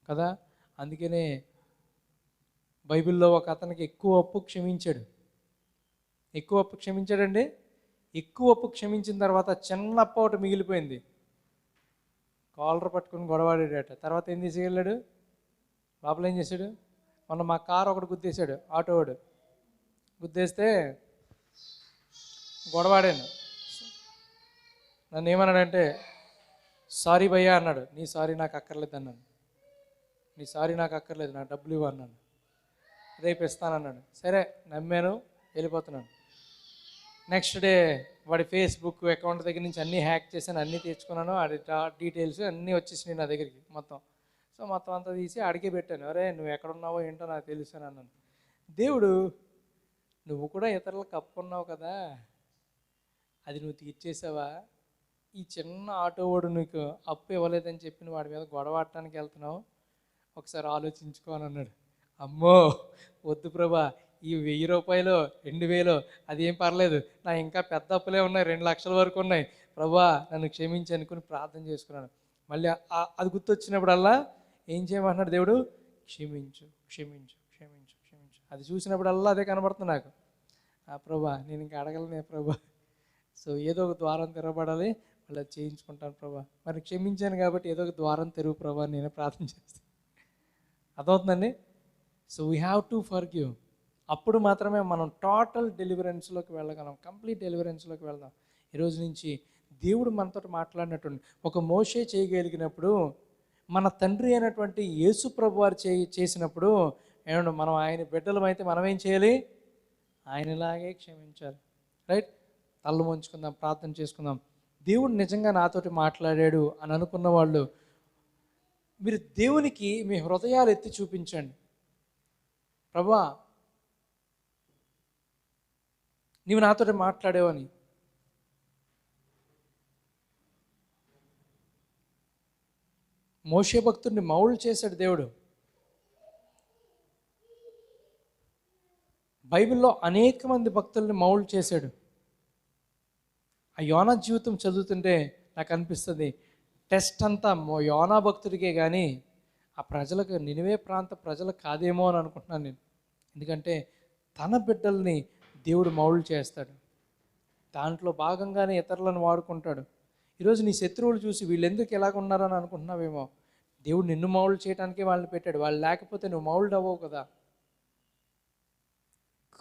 కదా. అందుకనే బైబిల్లో ఒక అతనికి ఎక్కువ అప్పు క్షమించాడండి. ఎక్కువ అప్పు క్షమించిన తర్వాత చిన్న అప్పు ఒకటి మిగిలిపోయింది. కాలర్ పట్టుకుని గొడవాడాడట. తర్వాత ఏం తీసుకెళ్ళాడు? లోపల ఏం చేశాడు? మొన్న మా కారు ఒకటి గుద్దేశాడు, ఆటోవాడు గుద్దేస్తే గొడవాడాను. నన్ను ఏమన్నాడంటే, సారీ భయ్యా అన్నాడు. నీ సారీ నాకు అక్కర్లేదు అన్నాను. నీ సారీ నాకు అక్కర్లేదు, నా డబ్బులు ఇవ్వు అన్నాను. రేపు ఇస్తానన్నాడు. సరే నమ్మాను, వెళ్ళిపోతున్నాను. నెక్స్ట్ డే వాడి ఫేస్బుక్ అకౌంట్ దగ్గర నుంచి అన్నీ హ్యాక్ చేశాను, అన్నీ తెచ్చుకున్నాను. ఆడి డీటెయిల్స్ అన్నీ వచ్చేసినాయి నా దగ్గరికి మొత్తం. సో మొత్తం అంతా తీసి అడిగే పెట్టాను. అరే నువ్వు ఎక్కడున్నావో ఏంటో నాకు తెలుసు అని అన్నాను. దేవుడు, నువ్వు కూడా ఇతరులకు అప్పు ఉన్నావు కదా, అది నువ్వు తీర్చేసావా? ఈ చిన్న ఆటో వాడు నీకు అప్పు ఇవ్వలేదని చెప్పిన వాడి మీద గొడవడటానికి వెళ్తున్నావు, ఒకసారి ఆలోచించుకో అని అన్నాడు. అమ్మో వద్దు ప్రభా, ఈ 1000 రూపాయలు 2000 అదేం పర్లేదు, నా ఇంకా పెద్ద అప్పులే ఉన్నాయి, 2 లక్షల వరకు ఉన్నాయి ప్రభా, నన్ను క్షమించి అనుకుని ప్రార్థన చేసుకున్నాను. మళ్ళీ అది గుర్తొచ్చినప్పుడల్లా ఏం చేయమంటున్నాడు దేవుడు? క్షమించు క్షమించు క్షమించు క్షమించు. అది చూసినప్పుడల్లా అదే కనబడుతుంది నాకు. ప్రభా నేను ఇంకా అడగలనే ప్రభా, సో ఏదో ఒక ద్వారం తెరవబడాలి, అలా చేయించుకుంటాను ప్రభా, మరి క్షమించాను కాబట్టి ఏదో ఒక ద్వారం తెరువు ప్రభా, నేనే ప్రార్థన చేస్తాను. అదవుతుందండి. So we have to forgive. అప్పుడు మాత్రమే మనం టోటల్ డెలివరెన్స్లోకి వెళ్ళగలం, కంప్లీట్ డెలివరెన్స్లోకి వెళ్దాం. ఈరోజు నుంచి దేవుడు మనతో మాట్లాడినటువంటి ఒక మోషే చేయగలిగినప్పుడు, మన తండ్రి అయినటువంటి యేసు ప్రభు వారు చేసినప్పుడు ఏమన్నా మనం ఆయన బిడ్డలమైతే మనం ఏం చేయాలి? ఆయనలాగే క్షమించాలి. రైట్? తల్లు ముంచుకుందాం, ప్రార్థన చేసుకుందాం. దేవుడు నిజంగా నాతోటి మాట్లాడాడు అని అనుకున్న వాళ్ళు, మీరు దేవునికి మీ హృదయాలు ఎత్తి చూపించండి. ప్రభువా నీవు నాతోటి మాట్లాడేవని. మోషే భక్తుడిని మౌళ్ళు చేశాడు దేవుడు. బైబిల్లో అనేక మంది భక్తుల్ని మౌళ్ళు చేశాడు. ఆ యోనా జీవితం చదువుతుంటే నాకు అనిపిస్తుంది, టెస్ట్ అంతా యోనా భక్తుడికే కానీ ఆ ప్రజలకు, నినివే ప్రాంత ప్రజలకు కాదేమో అని అనుకుంటున్నాను నేను. ఎందుకంటే తన బిడ్డల్ని దేవుడు మౌళ్ళు చేస్తాడు, దాంట్లో భాగంగానే ఇతరులను వాడుకుంటాడు. ఈరోజు నీ శత్రువులు చూసి వీళ్ళు ఎందుకు ఎలాగ ఉన్నారని అనుకుంటున్నావేమో. దేవుడు నిన్ను మౌళ్ళు చేయడానికే వాళ్ళని పెట్టాడు. వాళ్ళు లేకపోతే నువ్వు మౌల్డ్ అవ్వవు కదా.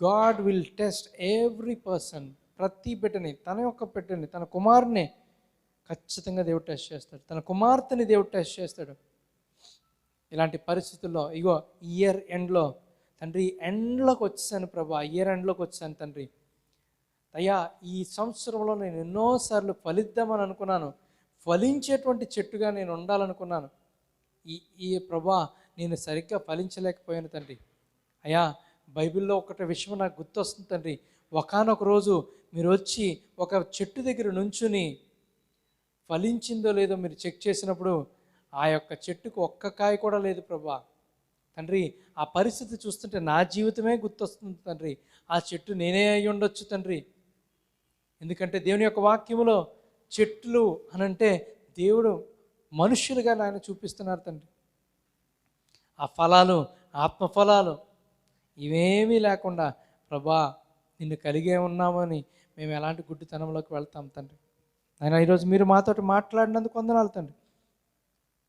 God will test every person. ప్రతి బిడ్డని, తన యొక్క బిడ్డని, తన కుమారుని ఖచ్చితంగా దేవుడు టెస్ట్ చేస్తాడు, తన కుమార్తెని దేవుడు టెస్ట్ చేస్తాడు. ఇలాంటి పరిస్థితుల్లో ఇగో ఇయర్ ఎండ్లో తండ్రి, ఎండ్లోకి వచ్చాను ప్రభా, ఇయర్ ఎండ్లోకి వచ్చాను తండ్రి. అయ్యా ఈ సంవత్సరంలో నేను ఎన్నోసార్లు ఫలిద్దామని అనుకున్నాను, ఫలించేటువంటి చెట్టుగా నేను ఉండాలనుకున్నాను. ఈ ప్రభా నేను సరిగ్గా ఫలించలేకపోయాను తండ్రి. అయ్యా బైబిల్లో ఒకటి విషయం నాకు గుర్తొస్తుంది తండ్రి. ఒకానొక రోజు మీరు వచ్చి ఒక చెట్టు దగ్గర నుంచుని ఫలించిందో లేదో మీరు చెక్ చేసినప్పుడు ఆ యొక్క చెట్టుకు ఒక్క కాయ కూడా లేదు ప్రభా. తండ్రి ఆ పరిస్థితి చూస్తుంటే నా జీవితమే గుర్తొస్తుంది తండ్రి. ఆ చెట్టు నేనే అయి ఉండొచ్చు తండ్రి. ఎందుకంటే దేవుని యొక్క వాక్యములో చెట్లు అనంటే దేవుడు మనుష్యులుగా ఆయన చూపిస్తున్నారు తండ్రి. ఆ ఫలాలు, ఆత్మఫలాలు ఇవేమీ లేకుండా ప్రభా నిన్ను కలిగే ఉన్నామని మేము ఎలాంటి గుడ్డితనంలోకి వెళ్తాం తండ్రి. ఆయన ఈరోజు మీరు మాతో మాట్లాడినందుకు వందనాలు తండ్రి.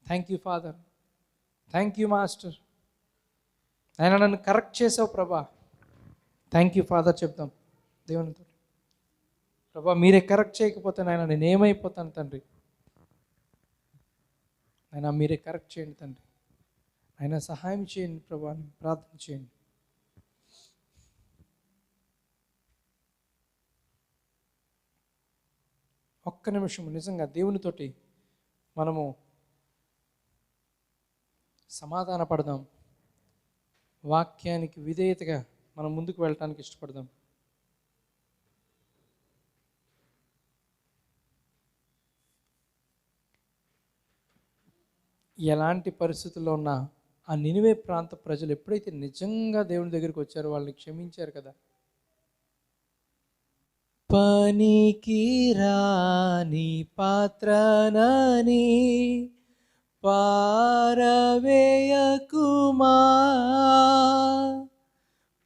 Thank you father, thank you master. ఆయన నన్ను కరెక్ట్ చేసావు ప్రభా, థ్యాంక్ యూ ఫాదర్ చెప్తాం దేవునితో. ప్రభా మీరే కరెక్ట్ చేయకపోతే నాయన నేనేమైపోతాను తండ్రి. ఆయన మీరే కరెక్ట్ చేయండి తండ్రి. ఆయన సహాయం చేయండి ప్రభా, ప్రార్థన చేయండి. ఒక్క నిమిషం నిజంగా దేవునితోటి మనము సమాధాన పడదాం. వాక్యానికి విధేయతగా మనం ముందుకు వెళ్ళటానికి ఇష్టపడదాం. ఎలాంటి పరిస్థితుల్లో ఉన్నా ఆ నినివే ప్రాంత ప్రజలు ఎప్పుడైతే నిజంగా దేవుని దగ్గరికి వచ్చారో వాళ్ళని క్షమించారు కదా. పనికి రాని పాత్రనని పారవేయకుమా,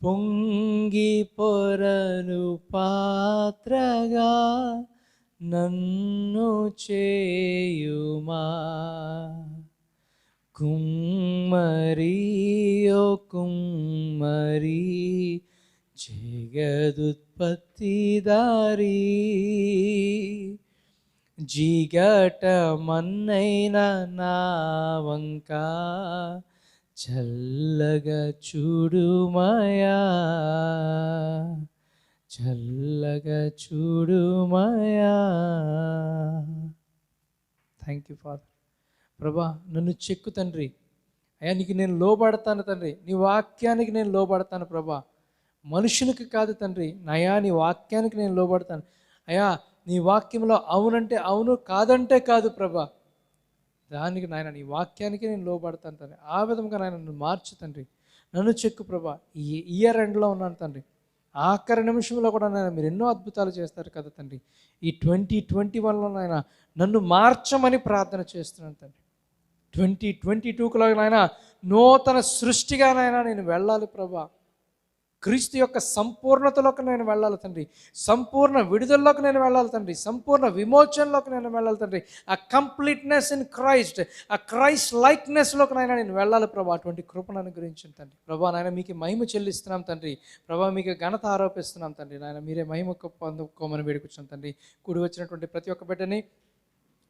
పొంగి పొరలు పాత్రగా నన్ను చేయుమా. కుమ్మరి ఓ కుమ్మరి జగదుత్పత్తి దారి, జిగట మన్నైన నా వంక చల్లగా చూడుమయా, చల్లగా చూడుమయా. Thank you father. ప్రభా నన్ను చెక్కు తండ్రి. అయ్యా నీకు నేను లోబడతాను తండ్రి, నీ వాక్యానికి నేను లోబడతాను ప్రభా, మనుషునికి కాదు తండ్రి. నయా నీ వాక్యానికి నేను లోబడతాను. అయ్యా నీ వాక్యంలో అవునంటే అవును, కాదంటే కాదు ప్రభా, దానికి నాయన నీ వాక్యానికి నేను లోబడతాను తండ్రి. ఆ విధంగా నాయన నన్ను మార్చు తండ్రి, నన్ను చెక్కు ప్రభా. ఈ ఇయర్ ఎండ్లో ఉన్నాను తండ్రి, ఆఖరి నిమిషంలో కూడా నాయన మీరు ఎన్నో అద్భుతాలు చేస్తారు కదా తండ్రి. ఈ 2021లో నాయన నన్ను మార్చమని ప్రార్థన చేస్తున్నాను తండ్రి. 2022లో నాయన నూతన సృష్టిగా నాయన నేను వెళ్ళాలి ప్రభా. క్రీస్తు యొక్క సంపూర్ణతలోకి నేను వెళ్ళాలి తండ్రి, సంపూర్ణ విడుదలలోకి నేను వెళ్ళాలి తండ్రి, సంపూర్ణ విమోచనలోకి నేను వెళ్ళాలి తండ్రి, ఆ కంప్లీట్నెస్ ఇన్ క్రైస్ట్, ఆ క్రైస్ట్ లైక్నెస్లోకి నాయన నేను వెళ్ళాలి ప్రభా. అటువంటి కృపను అనుగ్రహించండి తండ్రి. ప్రభా నాయన మీకు మహిమ చెల్లిస్తున్నాం తండ్రి, ప్రభా మీకు ఘనత ఆరోపిస్తున్నాం తండ్రి. నాయన మీరే మహిమ పొందుకోమని వేడుకొచ్చాం తండ్రి. కూడి వచ్చినటువంటి ప్రతి ఒక్క బిడ్డని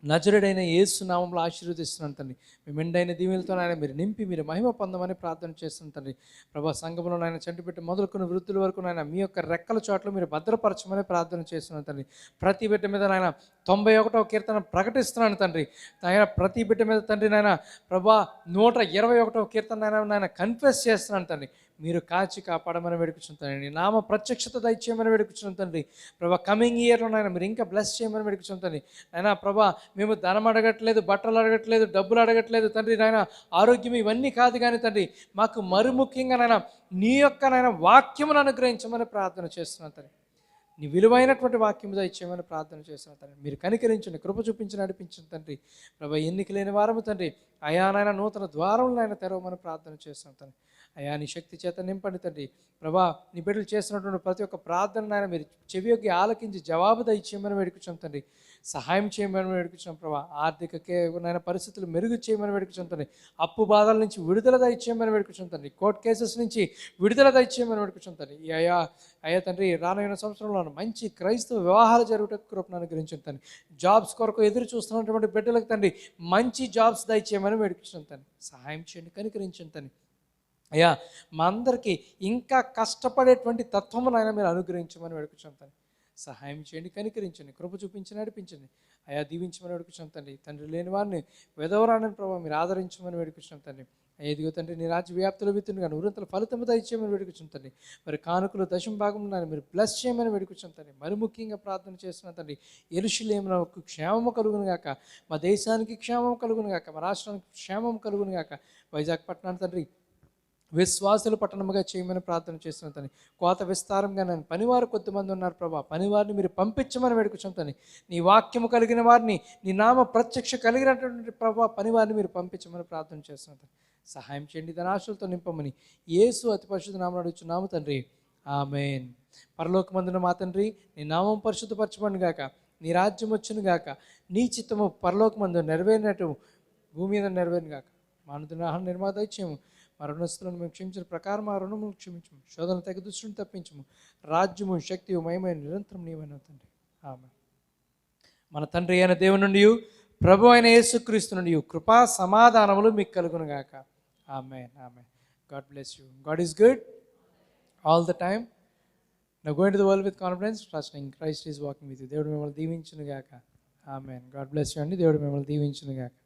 నజరుడైన యేసు నామంలో ఆశీర్వదిస్తున్నాను తండ్రి. మీ మెండైన దీవెనలతో నాయన మీరు నింపి మీరు మహిమ పొందమని ప్రార్థన చేస్తున్నాను తండ్రి. ప్రభా సంఘంలో నాయన చంటి పెట్టి మొదలుకున్న వృద్ధుల వరకు నాయన మీ యొక్క రెక్కల చోట్ల మీరు భద్రపరచమని ప్రార్థన చేస్తున్నాను తండ్రి. ప్రతి బిడ్డ మీద నాయన 91వ కీర్తన ప్రకటిస్తున్నాను తండ్రి. నాయన ప్రతి బిడ్డ మీద తండ్రి నాయన ప్రభా 121వ కీర్తన నాయన కన్ఫెస్ చేస్తున్నాను తండ్రి. మీరు కాచి కాపాడమని వేడుకుచుంటాను. నీ నామ ప్రత్యక్షత దయచేయమని వేడుకుచున్నాను తండ్రి. ప్రభా కమింగ్ ఇయర్లో నాయన మీరు ఇంకా బ్లెస్ చేయమని వేడుకుచున్నాను తండ్రి. నాయన ప్రభా మేము ధనం అడగట్లేదు, బట్టలు అడగట్లేదు, డబ్బులు అడగట్లేదు తండ్రి. నాయన ఆరోగ్యం ఇవన్నీ కాదు కానీ తండ్రి, మాకు మరి ముఖ్యంగా నాయన నీ యొక్క నాయన వాక్యమును అనుగ్రహించమని ప్రార్థన చేస్తున్నాను తండ్రి. నీ విలువైనటువంటి వాక్యము దయచేయమని ప్రార్థన చేస్తున్నాను తండ్రి. మీరు కనికరించండి, కృప చూపించి నడిపించండి తండ్రి. ప్రభా ఎన్నిక లేని వారము తండ్రి, అయానైనా నూతన ద్వారములైనా తెరవమని ప్రార్థన చేస్తున్నాను తండ్రి. అయా నీ శక్తి చేత నింపండి తండ్రి. ప్రభా నీ బిడ్డలు చేస్తున్నటువంటి ప్రతి ఒక్క ప్రార్థన నాయన మీరు చెవియొగ్గి ఆలకించి జవాబు దయచేయమని వేడుకున్నాం తండ్రి. సహాయం చేయమని వేడుకున్నాం ప్రభా. ఆర్థిక నాయన పరిస్థితులు మెరుగు చేయమని వేడుకున్నాం తండ్రి. అప్పు బాధల నుంచి విడుదల దయచేయమని వేడుకున్నాం తండ్రి. కోర్టు కేసెస్ నుంచి విడుదల దయచేయమని వేడుకున్నాం తండ్రి. అయ్యా తండ్రి రానున్న సంవత్సరంలో మంచి క్రైస్తవ వివాహాలు జరుగుటకు కృపను అనుగ్రహించండి తండ్రి. జాబ్స్ కొరకు ఎదురు చూస్తున్నటువంటి బిడ్డలకు తండ్రి మంచి జాబ్స్ దయచేయమని వేడుకున్నాం తండ్రి. సహాయం చేయండి, కనికరించండి తండ్రి. అయ్యా మా అందరికీ ఇంకా కష్టపడేటువంటి తత్వమును ఆయన మీరు అనుగ్రహించమని వేడుకున్నాం తండ్రి. సహాయం చేయండి, కనికరించండి, కృప చూపించి నడిపించండి. అయా దీవించమని వేడుకున్నాం తండ్రి. తండ్రి లేని వారిని విధవరాని ప్రభావ మీరు ఆదరించమని వేడుకున్నాం తండ్రి. ఎదిగో తండ్రి నీ రాజ్య వ్యాప్తులు విత్తును కానీ ఉరంతల ఫలితము దయచేయమని వేడుకున్నాం తండ్రి. మరి కానుకలు దశమ భాగం మీరు బ్లెస్ చేయమని వేడుకున్నాం తండ్రి. మరి ముఖ్యంగా ప్రార్థన చేస్తున్నాం తండ్రి. యెరూషలేమునకు క్షేమము కలుగును గాక, మా దేశానికి క్షేమం కలుగును గాక, మా రాష్ట్రానికి క్షేమం కలుగును గాక. వైజాగ్ పట్టణాన్ని తండ్రి విశ్వాసులు పట్టణముగా చేయమని ప్రార్థన చేస్తున్నాను తండ్రి. కోత విస్తారంగా నన్ను పనివారు కొద్దిమంది ఉన్నారు ప్రభా, పనివారిని మీరు పంపించమని వేడుకున్నాం తండ్రి. నీ వాక్యము కలిగిన వారిని, నీ నామ ప్రత్యక్ష కలిగినటువంటి ప్రభా పనివారిని మీరు పంపించమని ప్రార్థన చేస్తున్నాను తండ్రి. సహాయం చేయండి, దాని ఆశలతో నింపమని యేసు అతి పరిశుద్ధ నామమున అడుగుచున్నాము తండ్రి. ఆమేన్. పరలోకమందున మా తండ్రి, నీ నామం పరిశుద్ధపరచబడును గాక, నీ రాజ్యం వచ్చును గాక, నీ చిత్తము పరలోకమందు నెరవేరినట్టు భూమి మీద నెరవేరును గాక. మా అనుదిన నిర్మాత ఇచ్చేము, మా రుణస్తులను మేము క్షమించిన ప్రకారం మా రుణమును క్షమించము, శోధన తగ్గ దృష్టిని తప్పించము, రాజ్యము శక్తి మహిమ నిరంతరం నీవైన తండ్రి. ఆమేన్. మన తండ్రి అయిన దేవుని నుండి, ప్రభు అయిన యేసుక్రీస్తు నుండి కృపా సమాధానములు మీకు కలుగును గాక. Amen. Amen. God bless you. God is good all the time. Now go into the world with confidence, trusting Christ is walking with you. దేవుడు మిమ్మల్ని దీవించును గాక. ఆమేన్. గాడ్ బ్లెస్ యూ అండి. దేవుడు మిమ్మల్ని దీవించును గాక.